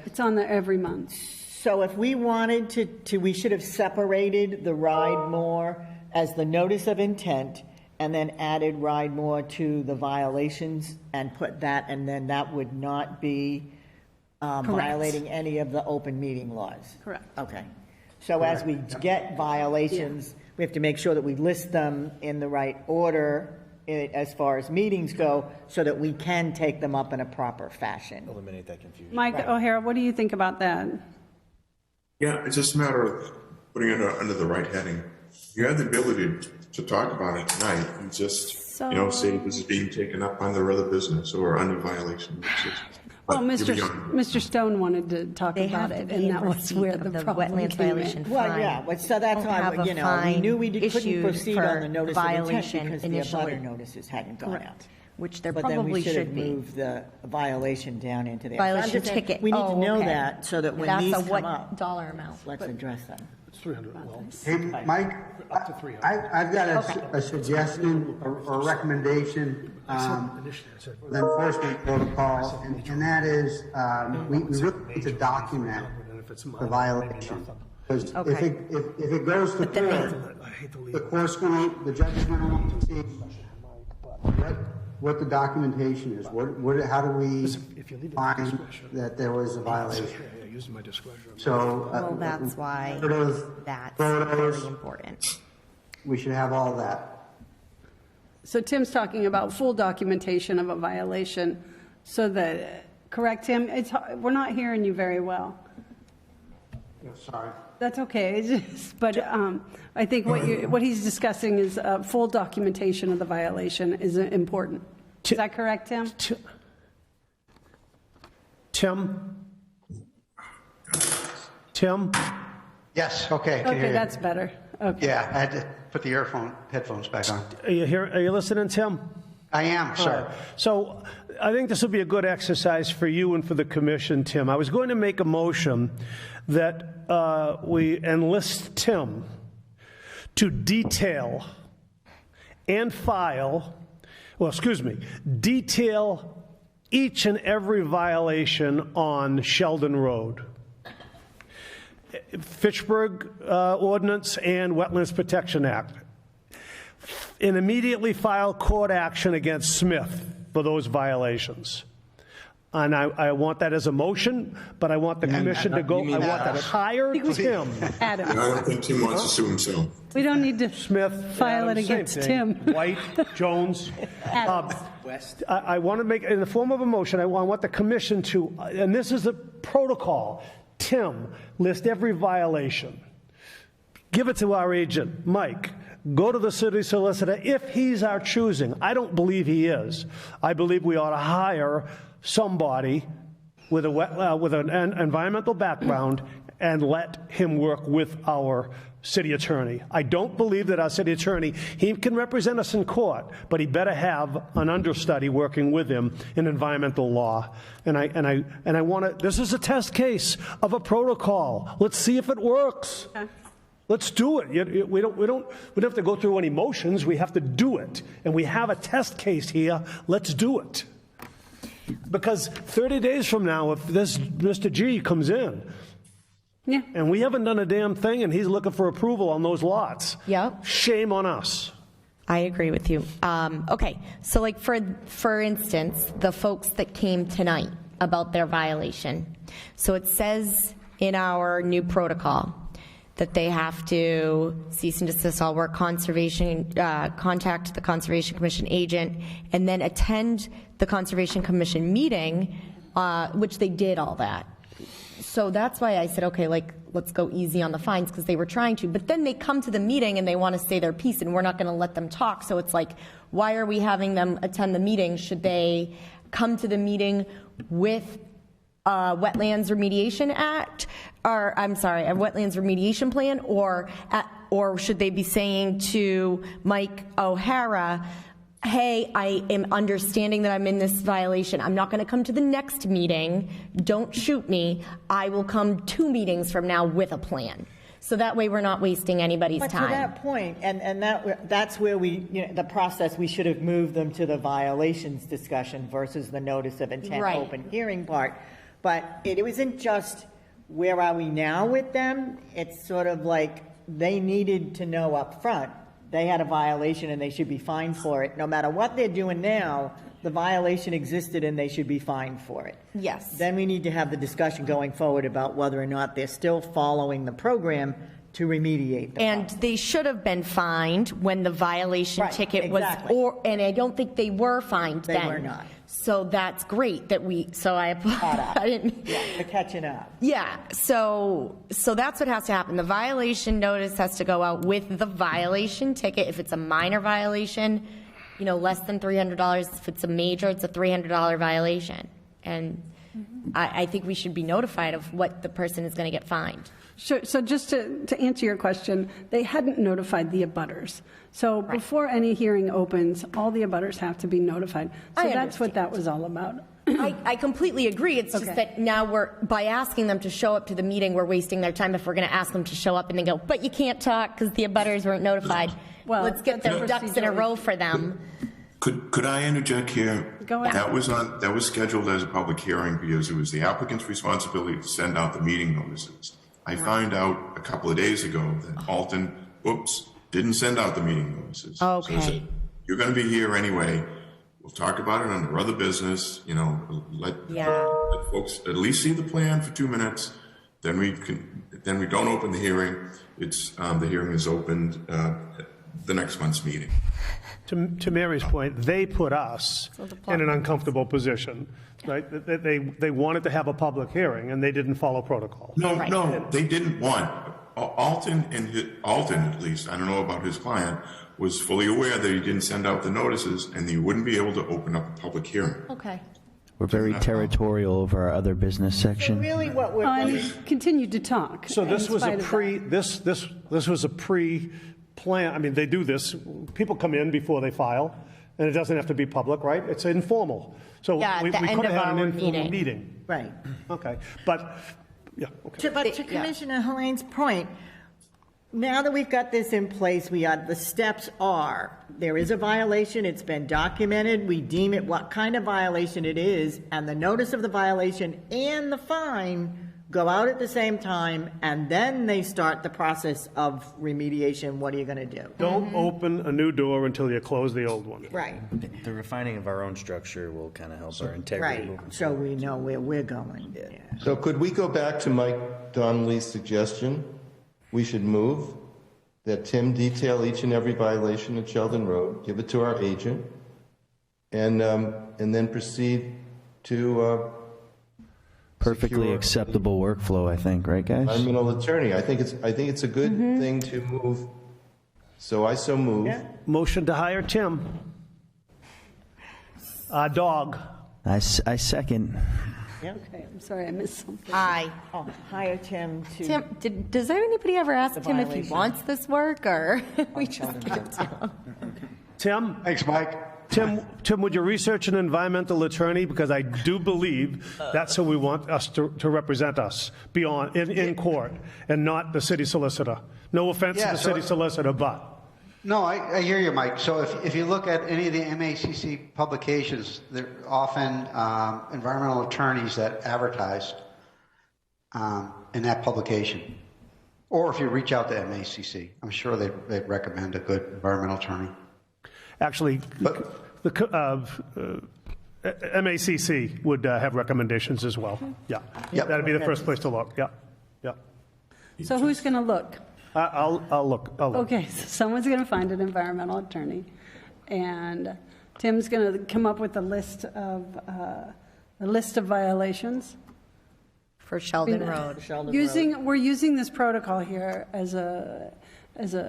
it's on there every month. So if we wanted to we should have separated the ride more as the notice of intent and then added ride more to the violations and put that, and then that would not be violating any of the open meeting laws. Correct. Okay. So as we get violations, we have to make sure that we list them in the right order as far as meetings go, so that we can take them up in a proper fashion. Eliminate that confusion. Mike O'Hara, what do you think about that? Yeah, it's just a matter of putting it under the right heading. You have the ability to talk about it tonight and just, say this is being taken up under other business or under violation. Well, Mr. Stone wanted to talk about it, and that was where the problem wetlands came violation in. Well, yeah, so that's why, we knew we couldn't proceed on the notice of intent because the abutter notices hadn't gone out. Which there But then probably we should have should be. moved the violation down into the Violation ticket. We need to Oh, know okay. that so that when That's these a come what up, dollar amount? let's address them. It's 300, well. Hey, Mike, Up to 300. I've got a suggestion or a recommendation for the enforcement protocol, and that is we really need to document the violation. Because if it goes to court, the judge is going to want to see what the documentation is. How do we find that there was a violation? So Well, that's why that's photos, very important. we should have all that. So Tim's talking about full documentation of a violation, so that, correct, Tim? We're not hearing you very well. Sorry. That's okay, it's just, but I think what he's discussing is full documentation of the violation is important. Is that correct, Tim? Tim? Yes, okay. Can you hear Okay, you? that's better. Okay. Yeah, I had to put the headphones back on. Are you listening, Tim? I am, sir. So I think this will be a good exercise for you and for the commission, Tim. I was going to make a motion that we enlist Tim to detail and file, detail each and every violation on Sheldon Road. Fitchburg Ordinance and Wetlands Protection Act. And immediately file court action against Smith for those violations. And I want that as a motion, but I want the commission to go, I want that higher Tim. Adam. I don't think Tim wants to sue himself. We don't need to Smith, file Adams, it against same thing. Tim. White, Jones. West. I want to make, in the form of a motion, I want the commission to, and this is a protocol, Tim, list every violation. Give it to our agent, Mike. Go to the city solicitor if he's our choosing. I don't believe he is. I believe we ought to hire somebody with an environmental background and let him work with our city attorney. I don't believe that our city attorney, he can represent us in court, but he better have an understudy working with him in environmental law. And I want to, this is a test case of a protocol. Let's see if it works. Okay. Let's do it. We don't have to go through any motions. We have to do it. And we have a test case here. Let's do it. Because 30 days from now, if this Mr. G comes in, and we haven't done a damn thing, and he's looking for approval on those lots, shame on us. I agree with you. Okay, so like for instance, the folks that came tonight about their violation. So it says in our new protocol that they have to cease and desist all work, conservation, contact the Conservation Commission agent, and then attend the Conservation Commission meeting, which they did all that. So that's why I said, okay, like, let's go easy on the fines, because they were trying to. But then they come to the meeting and they want to say their piece, and we're not going to let them talk. So it's like, why are we having them attend the meeting? Should they come to the meeting with Wetlands Remediation Act, or I'm sorry, a Wetlands Remediation Plan, or should they be saying to Mike O'Hara, hey, I am understanding that I'm in this violation. I'm not going to come to the next meeting. Don't shoot me. I will come 2 meetings from now with a plan. So that way we're not wasting anybody's But to time. that point, and that's where the process, we should have moved them to the violations discussion versus the notice of intent Right. open hearing part. But it wasn't just where are we now with them? It's sort of like they needed to know up front they had a violation and they should be fined for it. No matter what they're doing now, the violation existed and they should be fined for it. Yes. Then we need to have the discussion going forward about whether or not they're still following the program to remediate the And they should have been fined when the violation Right, ticket exactly. was, and I don't think they were fined They then. were not. So that's great that I didn't. Yeah, they're catching up. Yeah, so that's what has to happen. The violation notice has to go out with the violation ticket. If it's a minor violation, less than $300. If it's a major, it's a $300 violation. And I think we should be notified of what the person is going to get fined. Sure. So just to answer your question, they hadn't notified the abutters. So before any hearing opens, all the abutters have to be notified. So that's what that was all about. I completely agree. It's just that now by asking them to show up to the meeting, we're wasting their time if we're going to ask them to show up and then go, but you can't talk because the abutters weren't notified. Well, let's get their ducks in a row for them. Could I interject here? Go ahead. That was scheduled as a public hearing because it was the applicant's responsibility to send out the meeting notices. I found out a couple of days ago that Alton, didn't send out the meeting notices. Okay. So I said, you're going to be here anyway. We'll talk about it under other business. Let folks at least see the plan for 2 minutes. Then we don't open the hearing. The hearing is opened at the next month's meeting. To Mary's point, they put us in an uncomfortable position, right? They wanted to have a public hearing, and they didn't follow protocol. No, they didn't want. Alton, at least, I don't know about his client, was fully aware that he didn't send out the notices, and he wouldn't be able to open up a public hearing. Okay. We're very territorial over our other business section. Really, what we're And he continued to talk. So this in was spite a of pre, that. this was a pre-plan, I mean, they do this, people come in before they file, and it doesn't have to be public, right? It's informal. So Yeah, we at the could end have of had an our informal meeting. meeting. Right. Okay, but, yeah, okay. But to Commissioner Helene's point, now that we've got this in place, the steps are, there is a violation, it's been documented, we deem it what kind of violation it is, and the notice of the violation and the fine go out at the same time, and then they start the process of remediation. What are you going to do? Don't open a new door until you close the old one. Right. The refining of our own structure will kind of help our integrity Right, moving so we know where we're going. Yeah. So could we go back to Mike Donnelly's suggestion? We should move that Tim detail each and every violation at Sheldon Road, give it to our agent, and then proceed to Perfectly acceptable workflow, I think, right, guys? environmental attorney. I think it's a good thing to move. So I so move. Motion to hire Tim. Dog. I second. Okay, I'm sorry, I missed something. Aye. Oh, hire Tim to. Tim, does anybody ever ask The Tim if he violation. wants this work, or we just give it to him? Tim? Thanks, Mike. Tim, would you research an environmental attorney? Because I do believe that's who we want us to represent us beyond, in court, and not the city solicitor. No offense to the city solicitor, but. No, I hear you, Mike. So if you look at any of the MACC publications, they're often environmental attorneys that advertise in that publication. Or if you reach out to MACC, I'm sure they'd recommend a good environmental attorney. Actually, the MACC would have recommendations as well. Yeah. Yep. That'd be the first place to look. Yeah. Yeah. So who's going to look? I'll look. Okay, so someone's going to find an environmental attorney, and Tim's going to come up with a list of violations. For Sheldon Road. We're using this protocol here as a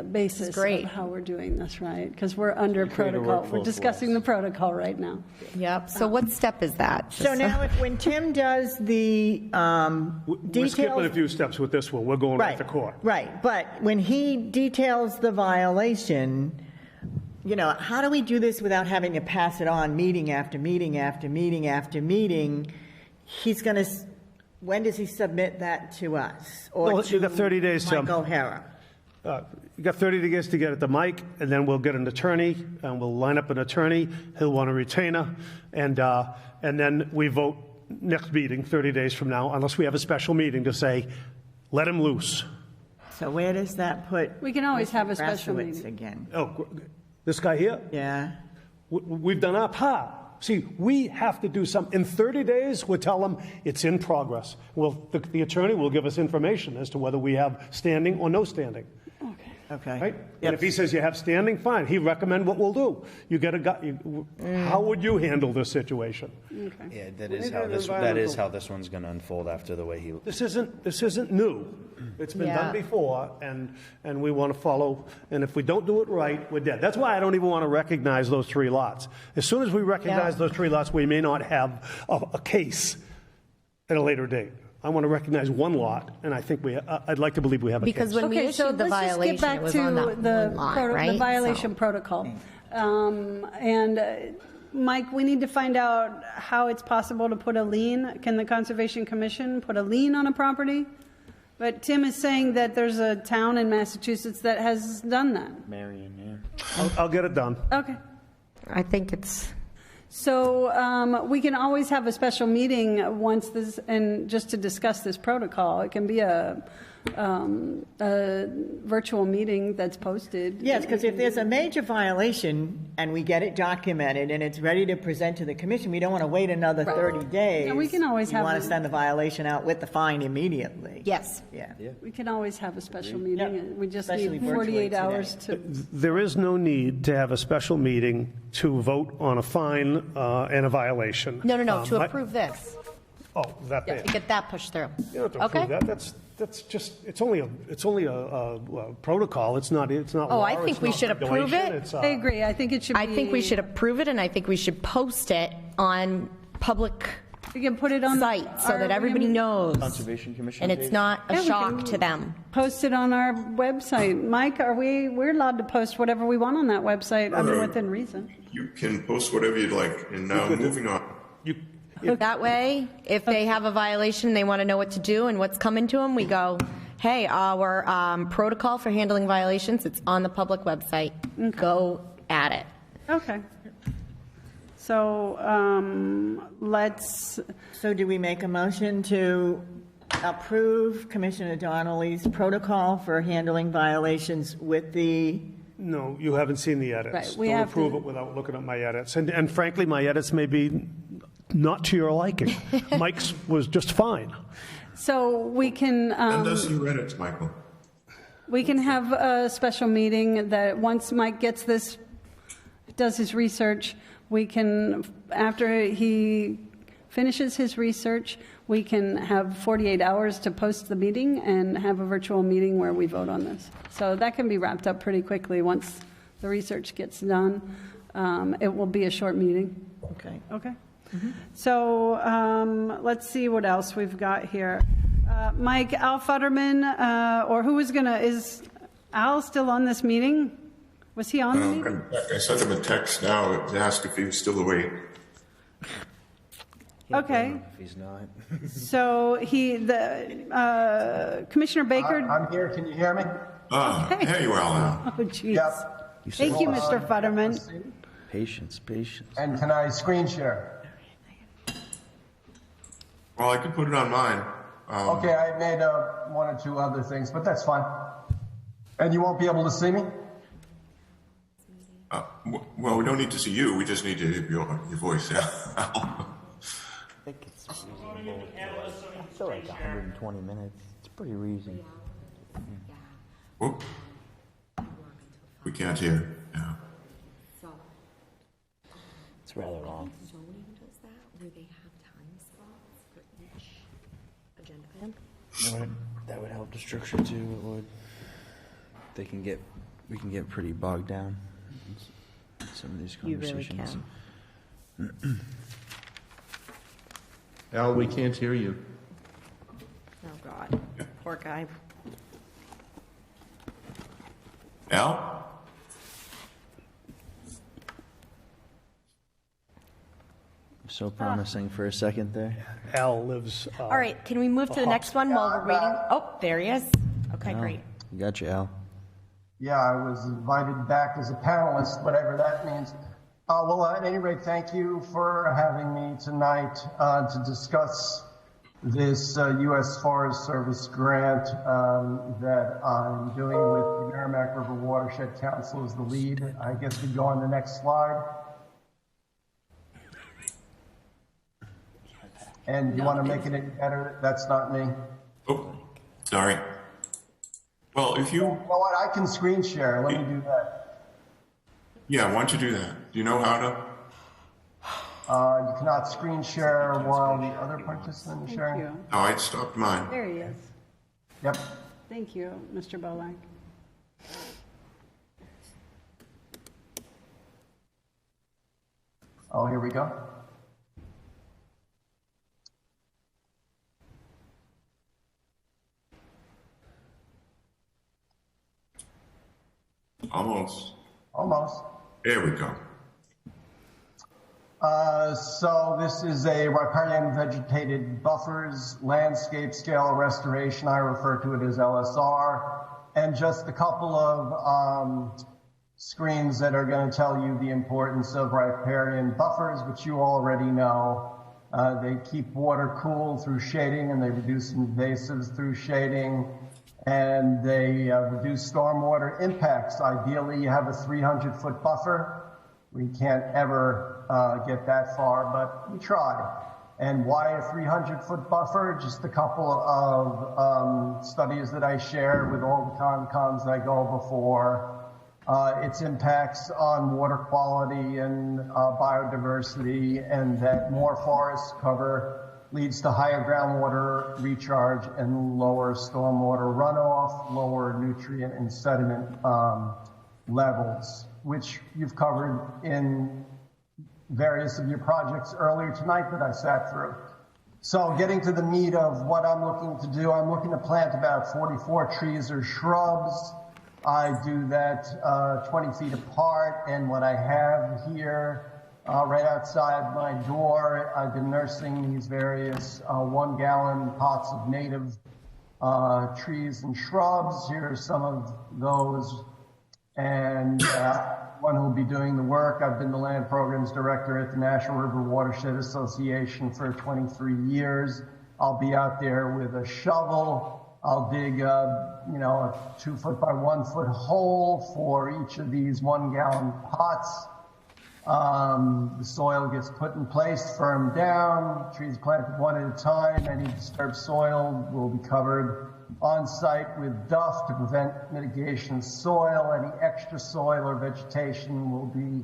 basis great. of how we're doing this, right? Because we're under create a protocol. workflow We're for discussing the protocol right now. Yep. So what step is that? So now, when Tim does the We're skipping a few steps with this one. We're going right to court. Right, but when he details the violation, how do we do this without having to pass it on meeting after meeting after meeting after meeting? He's going to when does he submit that to us? Or Well, you to got 30 days, Tim. Mike O'Hara? You got 30 days to get it to Mike, and then we'll get an attorney, and we'll line up an attorney. He'll want a retainer, and then we vote next meeting, 30 days from now, unless we have a special meeting to say, let him loose. So where does that put? We can always have a special Rasowitz meeting. again. Oh, this guy here? Yeah. We've done our part. See, we have to do something. In 30 days, we'll tell them it's in progress. Well, the attorney will give us information as to whether we have standing or no standing. Okay. Right? And if he says you have standing, fine. He recommend what we'll do. You get a guy. How would you handle this situation? Yeah, that is how this one's going to unfold after the way he. This isn't new. It's been done before, and we want to follow. And if we don't do it right, we're dead. That's why I don't even want to recognize those 3 lots. As soon as we recognize those 3 lots, we may not have a case at a later date. I want to recognize 1 lot, and I think I'd like to believe we have a Because case. when we issued the violation, it was on that one lot, right? The violation protocol. Mike, we need to find out how it's possible to put a lien. Can the Conservation Commission put a lien on a property? But Tim is saying that there's a town in Massachusetts that has done that. Marion, I'll get it done. Okay. I think it's. So we can always have a special meeting once this, and just to discuss this protocol. It can be a virtual meeting that's posted. Yes, because if there's a major violation and we get it documented and it's ready to present to the commission, we don't want to wait another 30 days. Yeah, we can always We have want a- to send the violation out with the fine immediately. Yes. Yeah. We can always have a special meeting. We just Especially need virtually 48 hours to. There is no need to have a special meeting to vote on a fine and a violation. No, to I- approve this. Oh, that Yeah, there. to get that pushed through. You don't have to approve Okay. that. That's just, it's only a protocol. It's not Oh, law. I think It's we not should approve regulation. it. It's, I agree. I think it should be. I think we should approve it, and I think we should post it on public We can put it on site so our- that everybody knows. Conservation Commission And it's page? not a Yeah, we shock can to them. Post it on our website. Mike, we're allowed to post whatever we want on that website, I mean, within reason. You can post whatever you'd like. And now moving on. That way, if they have a violation, they want to know what to do and what's coming to them, we go, hey, our protocol for handling violations, it's on the public website. Go at it. Okay. So let's. So do we make a motion to approve Commissioner Donnelly's protocol for handling violations with the? No, you haven't seen the edits. Right, we Don't have approve to- it without looking at my edits. And frankly, my edits may be not to your liking. Mike's was just fine. So we can. Send us your edits, Michael. We can have a special meeting that once Mike gets this, does his research, we can, after he finishes his research, we can have 48 hours to post the meeting and have a virtual meeting where we vote on this. So that can be wrapped up pretty quickly once the research gets done. It will be a short meeting. Okay. Okay. So let's see what else we've got here. Mike, Al Futterman, or who is going to, is Al still on this meeting? Was he on the meeting? I sent him a text now to ask if he was still awake. Okay. If he's not. So Commissioner Baker. I'm here. Can you hear me? There you are now. Oh, jeez. Yep. Thank you, Mr. Futterman. Patience. And can I screen share? Well, I could put it on mine. Okay, I made 1 or 2 other things, but that's fine. And you won't be able to see me? Well, we don't need to see you. We just need to hear your voice. Yeah. I think it's reasonable. I feel like 120 minutes. It's pretty reasonable. Whoop. We can't hear. Yeah. It's rather long. Zoning does that, where they have time slots for each agenda item? That would help the structure too. It would. We can get pretty bogged down in some of these You really conversations. Al, we can't hear you. Oh, God. Poor guy. so promising for a second there. Al lives. All right, can we move to the next one while we're waiting? Oh, there he is. Okay, Al, great. You got you, Al. Yeah, I was invited back as a panelist, whatever that means. Well, at any rate, thank you for having me tonight to discuss this U.S. Forest Service grant that I'm doing with the Merrimack River Watershed Council as the lead. I guess we go on the next slide. And you want to make it any better? That's not me. Oh, sorry. Well, if you... You know what? I can screen share. Let me do that. Yeah, why don't you do that? Do you know how to? You cannot screen share while the other participant is sharing. Thank you. Oh, I stopped mine. There he is. Yep. Thank you, Mr. Bolak. Oh, here we go. Almost. Almost. There we go. So this is a riparian vegetated buffers landscape scale restoration. I refer to it as LSR. And just a couple of screens that are going to tell you the importance of riparian buffers, which you already know. They keep water cool through shading, and they reduce invasives through shading, and they reduce stormwater impacts. Ideally, you have a 300-foot buffer. We can't ever get that far, but we try. And why a 300-foot buffer? Just a couple of studies that I shared with all the Concons I go before. Its impacts on water quality and biodiversity, and that more forest cover leads to higher groundwater recharge and lower stormwater runoff, lower nutrient and sediment levels, which you've covered in various of your projects earlier tonight that I sat through. So getting to the meat of what I'm looking to do, I'm looking to plant about 44 trees or shrubs. I do that 20 feet apart, and what I have here right outside my door, I've been nursing these various 1-gallon pots of native trees and shrubs. Here are some of those, and one who will be doing the work. I've been the land programs director at the National River Watershed Association for 23 years. I'll be out there with a shovel. I'll dig, a 2-foot by 1-foot hole for each of these 1-gallon pots. The soil gets put in place, firmed down, trees planted one at a time. Any disturbed soil will be covered on site with duff to prevent mitigation of soil. Any extra soil or vegetation will be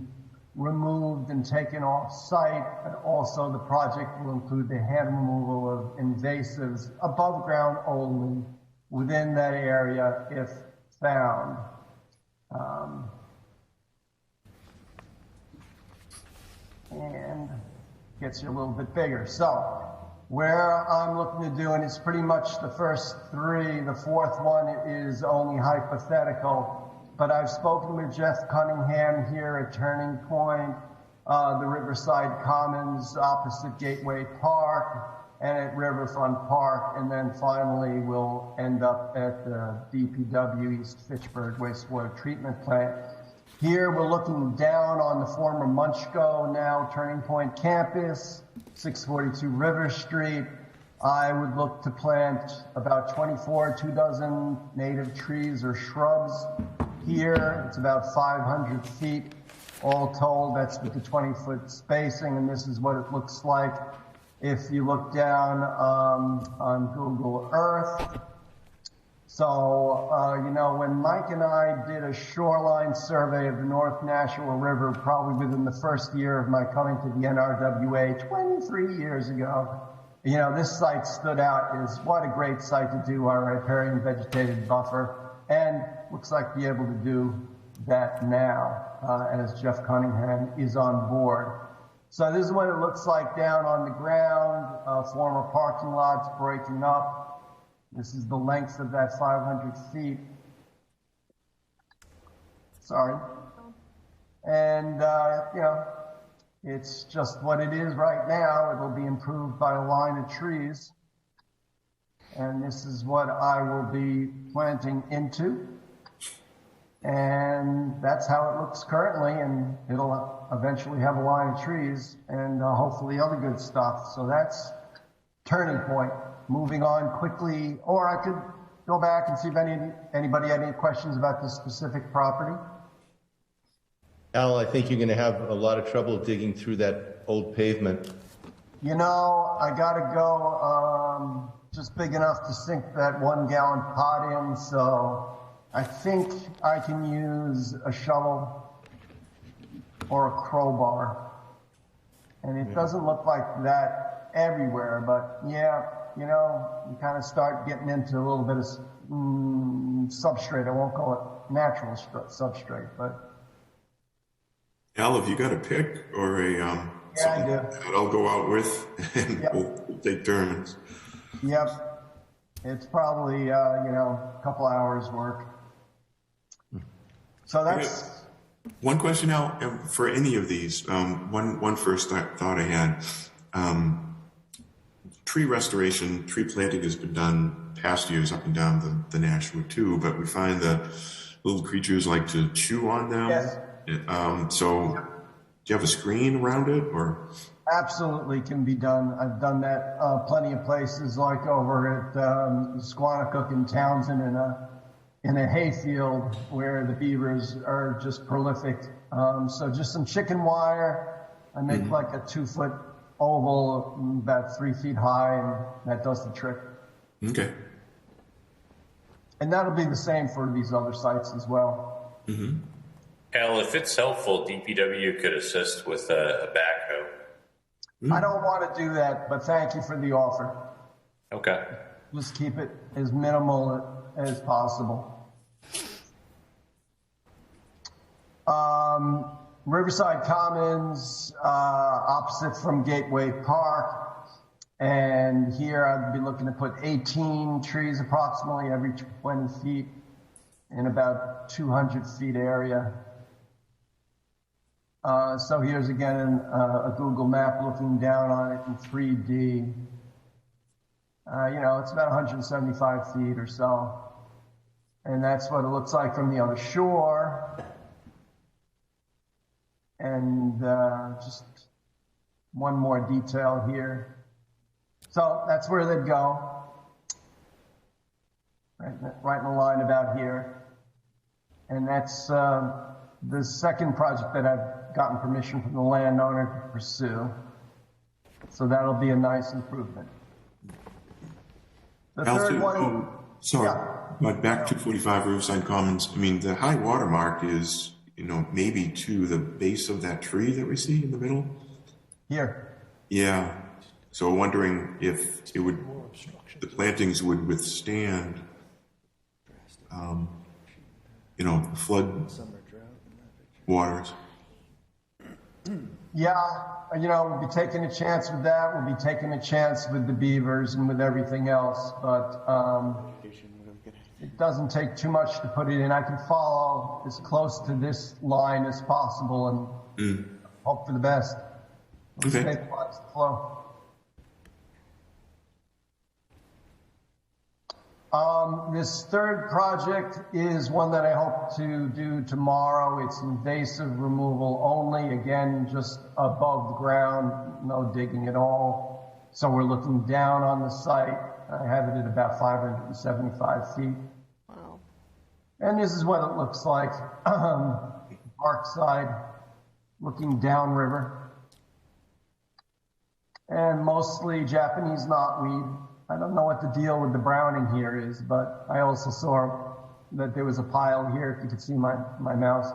removed and taken off site. And also the project will include the hand removal of invasives above ground only within that area if found. And gets you a little bit bigger. So where I'm looking to do, and it's pretty much the first three, the fourth one is only hypothetical, but I've spoken with Jeff Cunningham here at Turning Point, the Riverside Commons opposite Gateway Park, and at Riverfront Park, and then finally we'll end up at the DPW East Fitchburg Wastewater Treatment Plant. Here we're looking down on the former Munchco, now Turning Point campus, 642 River Street. I would look to plant about 2 dozen native trees or shrubs here. It's about 500 feet all told. That's with the 20-foot spacing, and this is what it looks like if you look down on Google Earth. So, when Mike and I did a shoreline survey of the North Nashua River, probably within the first year of my coming to the NRWA 23 years ago, this site stood out as what a great site to do our riparian vegetated buffer, and looks like be able to do that now, as Jeff Cunningham is on board. So this is what it looks like down on the ground, former parking lots breaking up. This is the length of that 500 feet. Sorry. And, It's just what it is right now. It'll be improved by a line of trees. And this is what I will be planting into. And that's how it looks currently, and it'll eventually have a line of trees and hopefully other good stuff. So that's turning point. Moving on quickly, or I could go back and see if anybody had any questions about this specific property. Al, I think you're going to have a lot of trouble digging through that old pavement. You know, I gotta go just big enough to sink that 1 gallon pot in, so I think I can use a shovel or a crowbar. And it doesn't look like that everywhere, but yeah, you know, you kind of start getting into a little bit of substrate. I won't call it natural substrate, but. Al, have you got a pick or a, Yeah, I do. that I'll go out with and we'll take turns. Yep. It's probably, you know, a couple hours work. So that's. One question, Al, for any of these. One first thought I had. Tree restoration, tree planting has been done past years up and down the Nashua too, but we find that little creatures like to chew on them. Yes. So do you have a screen around it, or? Absolutely can be done. I've done that plenty of places, like over at Squanicook in Townsend in a hayfield where the beavers are just prolific. So just some chicken wire. I make like a 2-foot oval about 3 feet high, and that does the trick. Okay. And that'll be the same for these other sites as well. Mm-hmm. Al, if it's helpful, DPW could assist with a backhoe. I don't want to do that, but thank you for the offer. Okay. Just keep it as minimal as possible. Riverside Commons, opposite from Gateway Park. And here I'd be looking to put 18 trees approximately every 20 feet in about 200 feet area. So here's again a Google map looking down on it in 3D. You know, it's about 175 feet or so. And that's what it looks like from the other shore. And just one more detail here. So that's where they'd go. Right in the line about here. And that's the second project that I've gotten permission from the landowner to pursue. So that'll be a nice improvement. The third one. Sorry, Yeah. but back to 45 Riverside Commons. I mean, the high water mark is, you know, maybe to the base of that tree that we see in the middle. Here. Yeah. So wondering if it would, the plantings would withstand, you know, flood waters. Yeah, you know, we'll be taking a chance with that. We'll be taking a chance with the beavers and with everything else. But it doesn't take too much to put it in. I can follow as close to this line as possible and hope for the best. Okay. Stabilize the flow. This third project is one that I hope to do tomorrow. It's invasive removal only, again, just above the ground, no digging at all. So we're looking down on the site. I have it at about 575 feet. Wow. And this is what it looks like. Park side, looking downriver. And mostly Japanese knotweed. I don't know what the deal with the browning here is, but I also saw that there was a pile here, if you could see my mouse.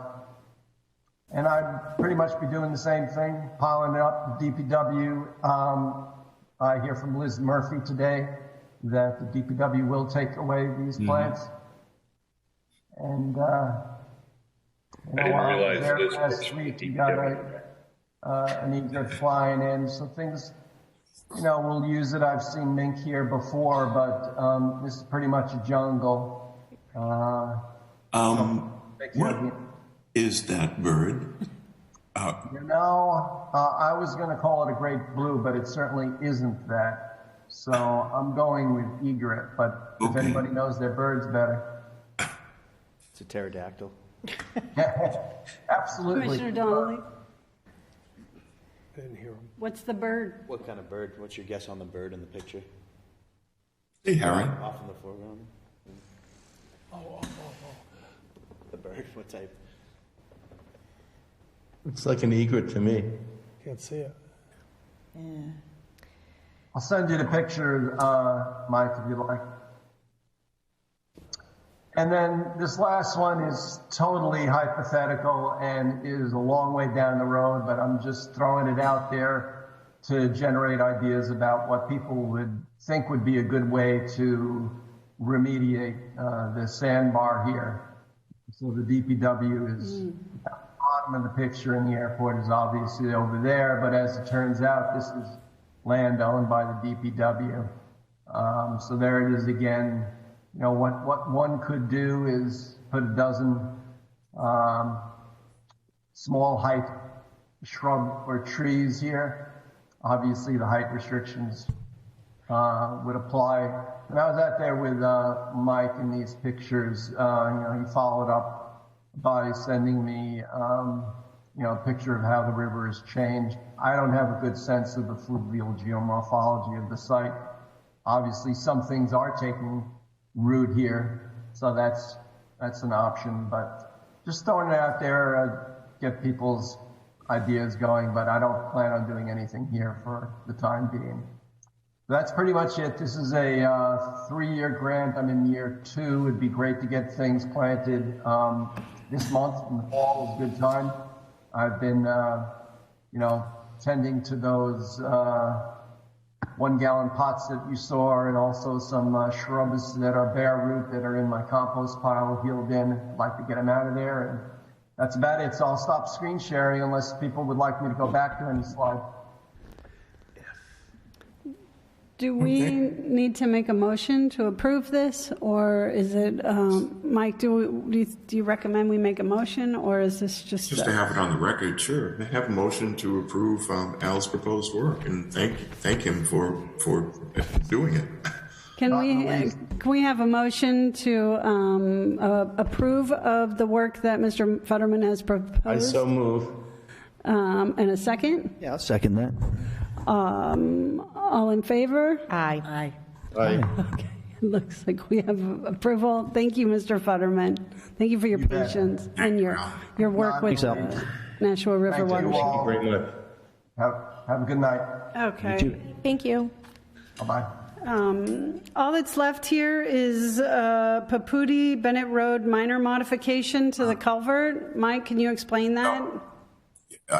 And I'd pretty much be doing the same thing, piling it up. The DPW, I hear from Liz Murphy today that the DPW will take away these plants. And I didn't realize Liz last week you got an egret flying in, so things. You know, we'll use it. I've seen mink here before, but this is pretty much a jungle. What is that bird? I was going to call it a great blue, but it certainly isn't that. So I'm going with egret, but if anybody knows their birds better. It's a pterodactyl. Absolutely. Commissioner Donnelly, I didn't hear him. what's the bird? What kind of bird? What's your guess on the bird in the picture? Hey, Harry. Off in the foreground. The bird, what type? It's like an egret to me. Can't see it. Yeah. I'll send you the picture, Mike, if you like. And then this last one is totally hypothetical and is a long way down the road, but I'm just throwing it out there to generate ideas about what people would think would be a good way to remediate the sandbar here. So the DPW is at the bottom of the picture, and the airport is obviously over there, but as it turns out, this is land owned by the DPW. So there it is again. You know, what one could do is put a dozen small height shrub or trees here. Obviously, the height restrictions would apply. When I was out there with Mike in these pictures, you know, he followed up by sending me, you know, a picture of how the river has changed. I don't have a good sense of the fluvial geomorphology of the site. Obviously, some things are taking root here, so that's an option. But just throwing it out there, get people's ideas going. But I don't plan on doing anything here for the time being. That's pretty much it. This is a 3-year grant. I'm in year 2. It'd be great to get things planted this month. In the fall is a good time. I've been, you know, tending to those 1-gallon pots that you saw, and also some shrubs that are bare root that are in my compost pile healed in. I'd like to get them out of there, and that's about it. So I'll stop screen sharing unless people would like me to go back to any slide. Do we need to make a motion to approve this, or is it, Mike, do you recommend we make a motion, or is this just? Just to have it on the record, sure. Have a motion to approve Al's proposed work and thank him for doing it. Can we have a motion to approve of the work that Mr. Futterman has proposed? I so move. And a second? Yeah, I'll second that. All in favor? Aye. Aye. Okay, it looks like we have approval. Thank you, Mr. Futterman. Thank you for your patience and your work with Nashua River Watershed. Thank you very much. Have a good night. Okay. Thank you. Bye-bye. All that's left here is Papudi Bennett Road minor modification to the culvert. Mike, can you explain that?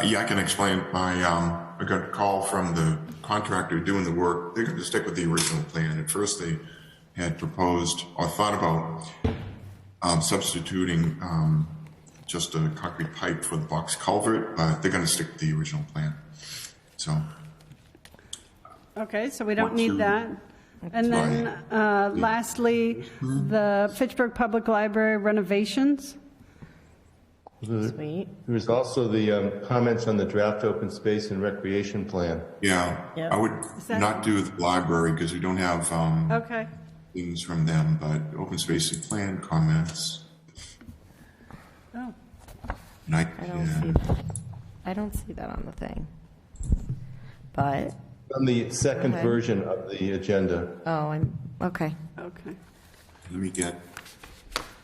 Yeah, I can explain. I got a call from the contractor doing the work. They're going to stick with the original plan. At first, they had proposed or thought about substituting just a concrete pipe for the box culvert, but they're going to stick with the original plan. So. Okay, so we don't need that. And then lastly, the Fitchburg Public Library renovations. Sweet. There was also the comments on the draft open space and recreation plan. Yeah, Yep. I would not do the library because we don't have Okay. things from them, but open space and plan comments. Oh. And I don't see that. I don't see that on the thing. But. On the second Okay. version of the agenda. Oh, I'm okay. Okay. Let me get.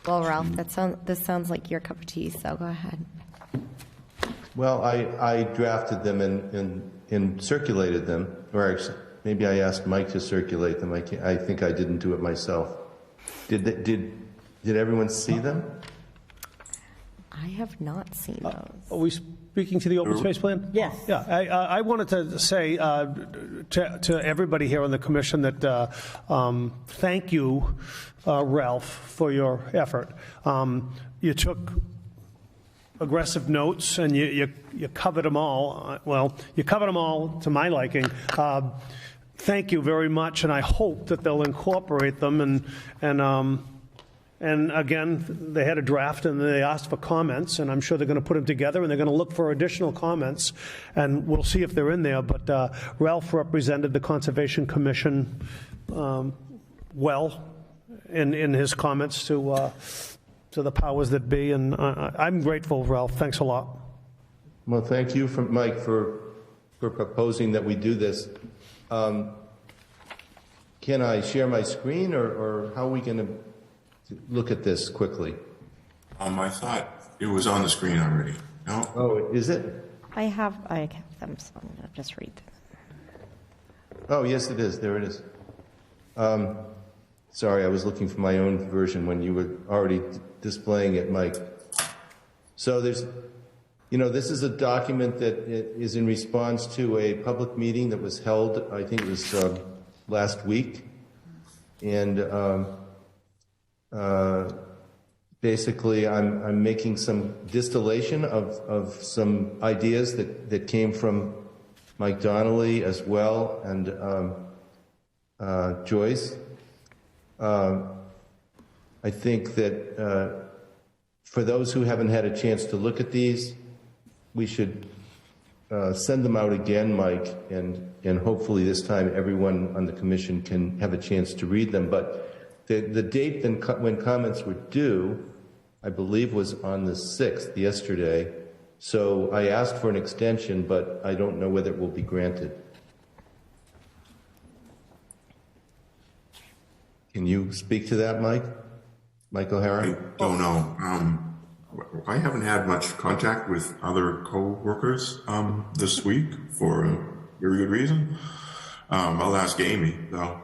Well, Ralph, this sounds like your cup of tea, so go ahead. Well, I drafted them and circulated them, or maybe I asked Mike to circulate them. I think I didn't do it myself. Did everyone see them? I have not seen those. Are we speaking to the open space plan? Yes. Yeah, I wanted to say to everybody here on the commission that thank you, Ralph, for your effort. You took aggressive notes and you covered them all. Well, you covered them all to my liking. Thank you very much, and I hope that they'll incorporate them and And again, they had a draft and they asked for comments, and I'm sure they're going to put them together and they're going to look for additional comments, and we'll see if they're in there. But Ralph represented the Conservation Commission well in his comments to the powers that be, and I'm grateful, Ralph. Thanks a lot. Well, thank you, Mike, for proposing that we do this. Can I share my screen, or how are we going to look at this quickly? I thought it was on the screen already. No? Oh, is it? I have them, so I'm going to just read them. Oh, yes, it is. There it is. Sorry, I was looking for my own version when you were already displaying it, Mike. So there's, this is a document that is in response to a public meeting that was held, I think it was last week. And basically, I'm making some distillation of some ideas that came from Mike Donnelly as well, and Joyce. I think that for those who haven't had a chance to look at these, we should send them out again, Mike, and hopefully this time everyone on the commission can have a chance to read them. But the date when comments were due, I believe, was on the 6th, yesterday. So I asked for an extension, but I don't know whether it will be granted. Can you speak to that, Mike? Mike O'Hara? I don't know. I haven't had much contact with other co-workers this week for a very good reason. I'll ask Amy, though.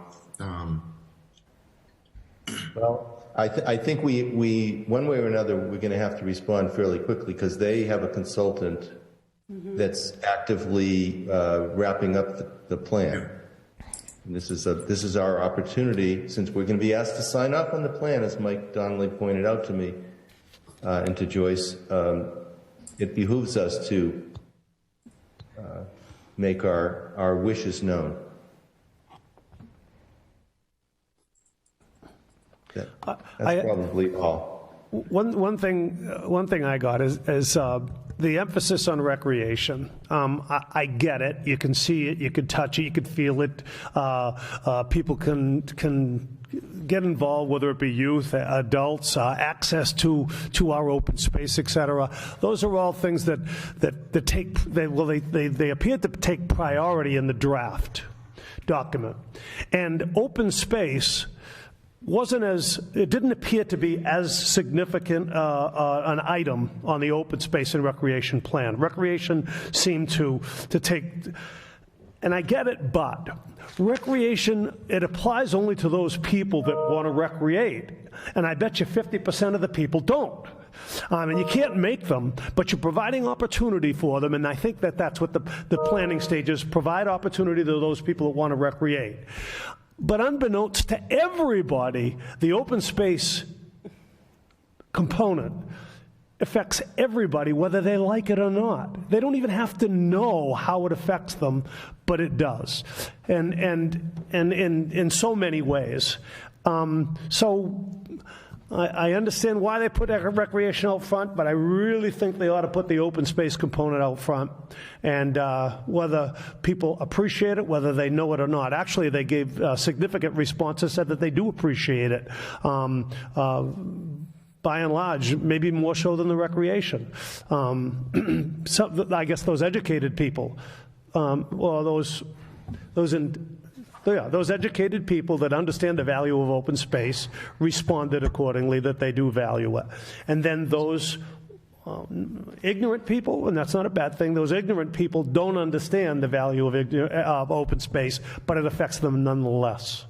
Well, I think we one way or another, we're going to have to respond fairly quickly because they have a consultant that's actively wrapping up the plan. And this is our opportunity, since we're going to be asked to sign up on the plan, as Mike Donnelly pointed out to me and to Joyce. It behooves us to make our wishes known. That's probably all. One thing I got is the emphasis on recreation. I get it. You can see it. You can touch it. You can feel it. People can get involved, whether it be youth, adults, access to our open space, etc. Those are all things that they appear to take priority in the draft document. And open space it didn't appear to be as significant an item on the open space and recreation plan. Recreation seemed to take, and I get it, but recreation, it applies only to those people that want to recreate. And I bet you 50% of the people don't. And you can't make them, but you're providing opportunity for them, and I think that's what the planning stage is, provide opportunity to those people that want to recreate. But unbeknownst to everybody, the open space component affects everybody, whether they like it or not. They don't even have to know how it affects them, but it does, and in so many ways. So I understand why they put recreation out front, but I really think they ought to put the open space component out front. And whether people appreciate it, whether they know it or not. Actually, they gave significant responses, said that they do appreciate it. By and large, maybe more so than the recreation. I guess those educated people, or those educated people that understand the value of open space responded accordingly, that they do value it. And then those ignorant people, and that's not a bad thing, those ignorant people don't understand the value of open space, but it affects them nonetheless.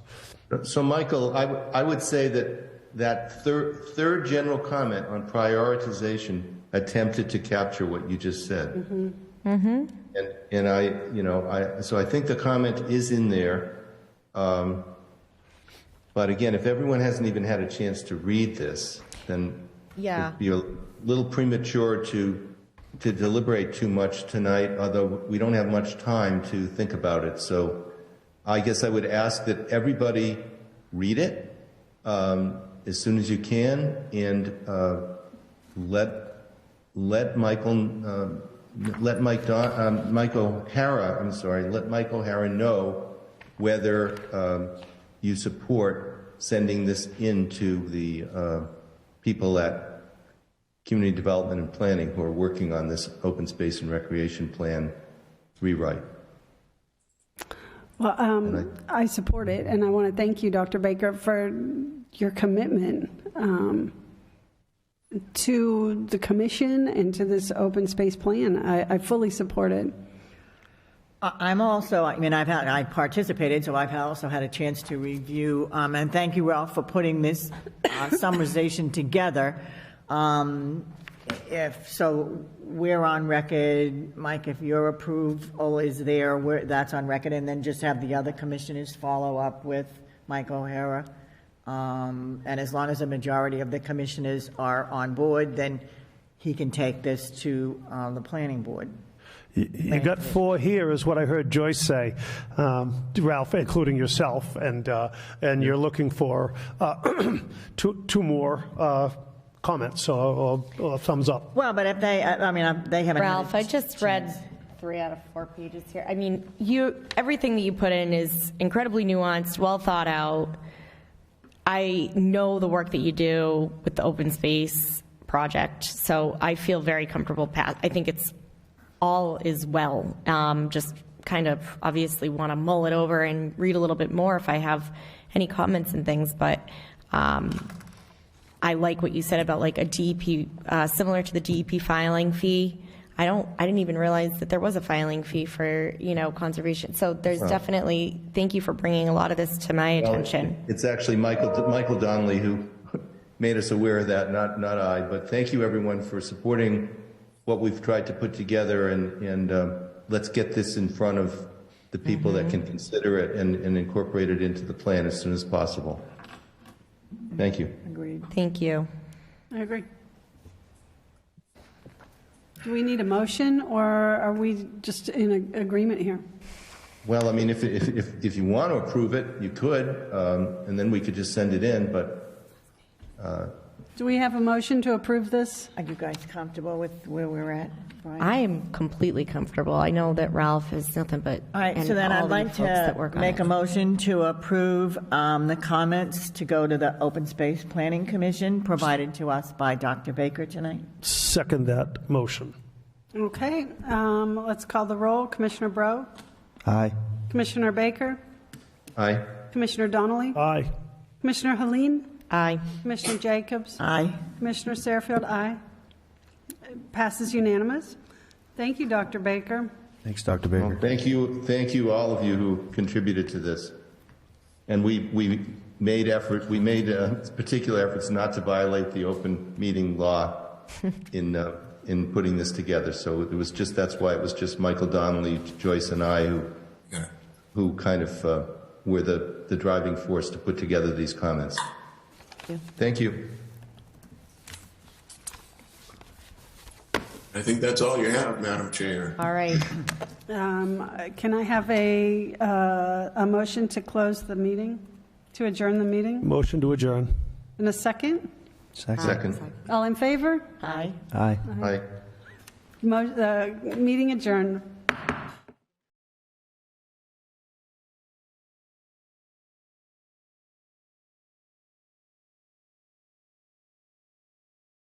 So, Michael, I would say that third general comment on prioritization attempted to capture what you just said. Mm-hmm. And so I think the comment is in there. But again, if everyone hasn't even had a chance to read this, then it'd be a little premature to deliberate too much tonight, although we don't have much time to think about it. So I guess I would ask that everybody read it, as soon as you can, and let Michael O'Hara know whether you support sending this into the people at Community Development and Planning who are working on this open space and recreation plan rewrite. Well, I support it, and I want to thank you, Dr. Baker, for your commitment to the commission and to this open space plan. I fully support it. I'm also, I participated, so I've also had a chance to review, and thank you, Ralph, for putting this summarization together. So we're on record, Mike, if your approval is there, that's on record, and then just have the other commissioners follow up with Mike O'Hara. And as long as a majority of the commissioners are on board, then he can take this to the planning board. You got 4 here, is what I heard Joyce say, Ralph, including yourself, and you're looking for 2 more comments or thumbs up. Well, but if they, they haven't. Ralph, I just read 3 out of 4 pages here. I mean, everything that you put in is incredibly nuanced, well thought out. I know the work that you do with the open space project, so I feel very comfortable. I think it's all is well. Just kind of obviously want to mull it over and read a little bit more if I have any comments and things, but I like what you said about like a DEP, similar to the DEP filing fee. I didn't even realize that there was a filing fee for, conservation. So there's definitely, thank you for bringing a lot of this to my attention. It's actually Michael Donnelly who made us aware of that, not I. But thank you, everyone, for supporting what we've tried to put together, and let's get this in front of the people that can consider it and incorporate it into the plan as soon as possible. Thank you. Agreed. Thank you. I agree. Do we need a motion, or are we just in agreement here? Well, I mean, if you want to approve it, you could, and then we could just send it in, but... Do we have a motion to approve this? Are you guys comfortable with where we're at, Brian? I am completely comfortable. I know that Ralph is nothing but. All right, so then I'd like to make a motion to approve the comments to go to the Open Space Planning Commission provided to us by Dr. Baker tonight. Second that motion. Okay, let's call the roll. Commissioner Bro? Aye. Commissioner Baker? Aye. Commissioner Donnelly? Aye. Commissioner Helene? Aye. Commissioner Jacobs? Aye. Commissioner Sarfield? Aye. It passes unanimous. Thank you, Dr. Baker. Thanks, Dr. Baker. Well, thank you, all of you who contributed to this. And we made particular efforts not to violate the open meeting law in putting this together. So that's why it was just Michael Donnelly, Joyce, and I who kind of were the driving force to put together these comments. Thank you. I think that's all you have, Madam Chair. All right. Can I have a motion to close the meeting, to adjourn the meeting? Motion to adjourn. In a second? Second. All in favor? Aye. Aye. Aye. Meeting adjourned.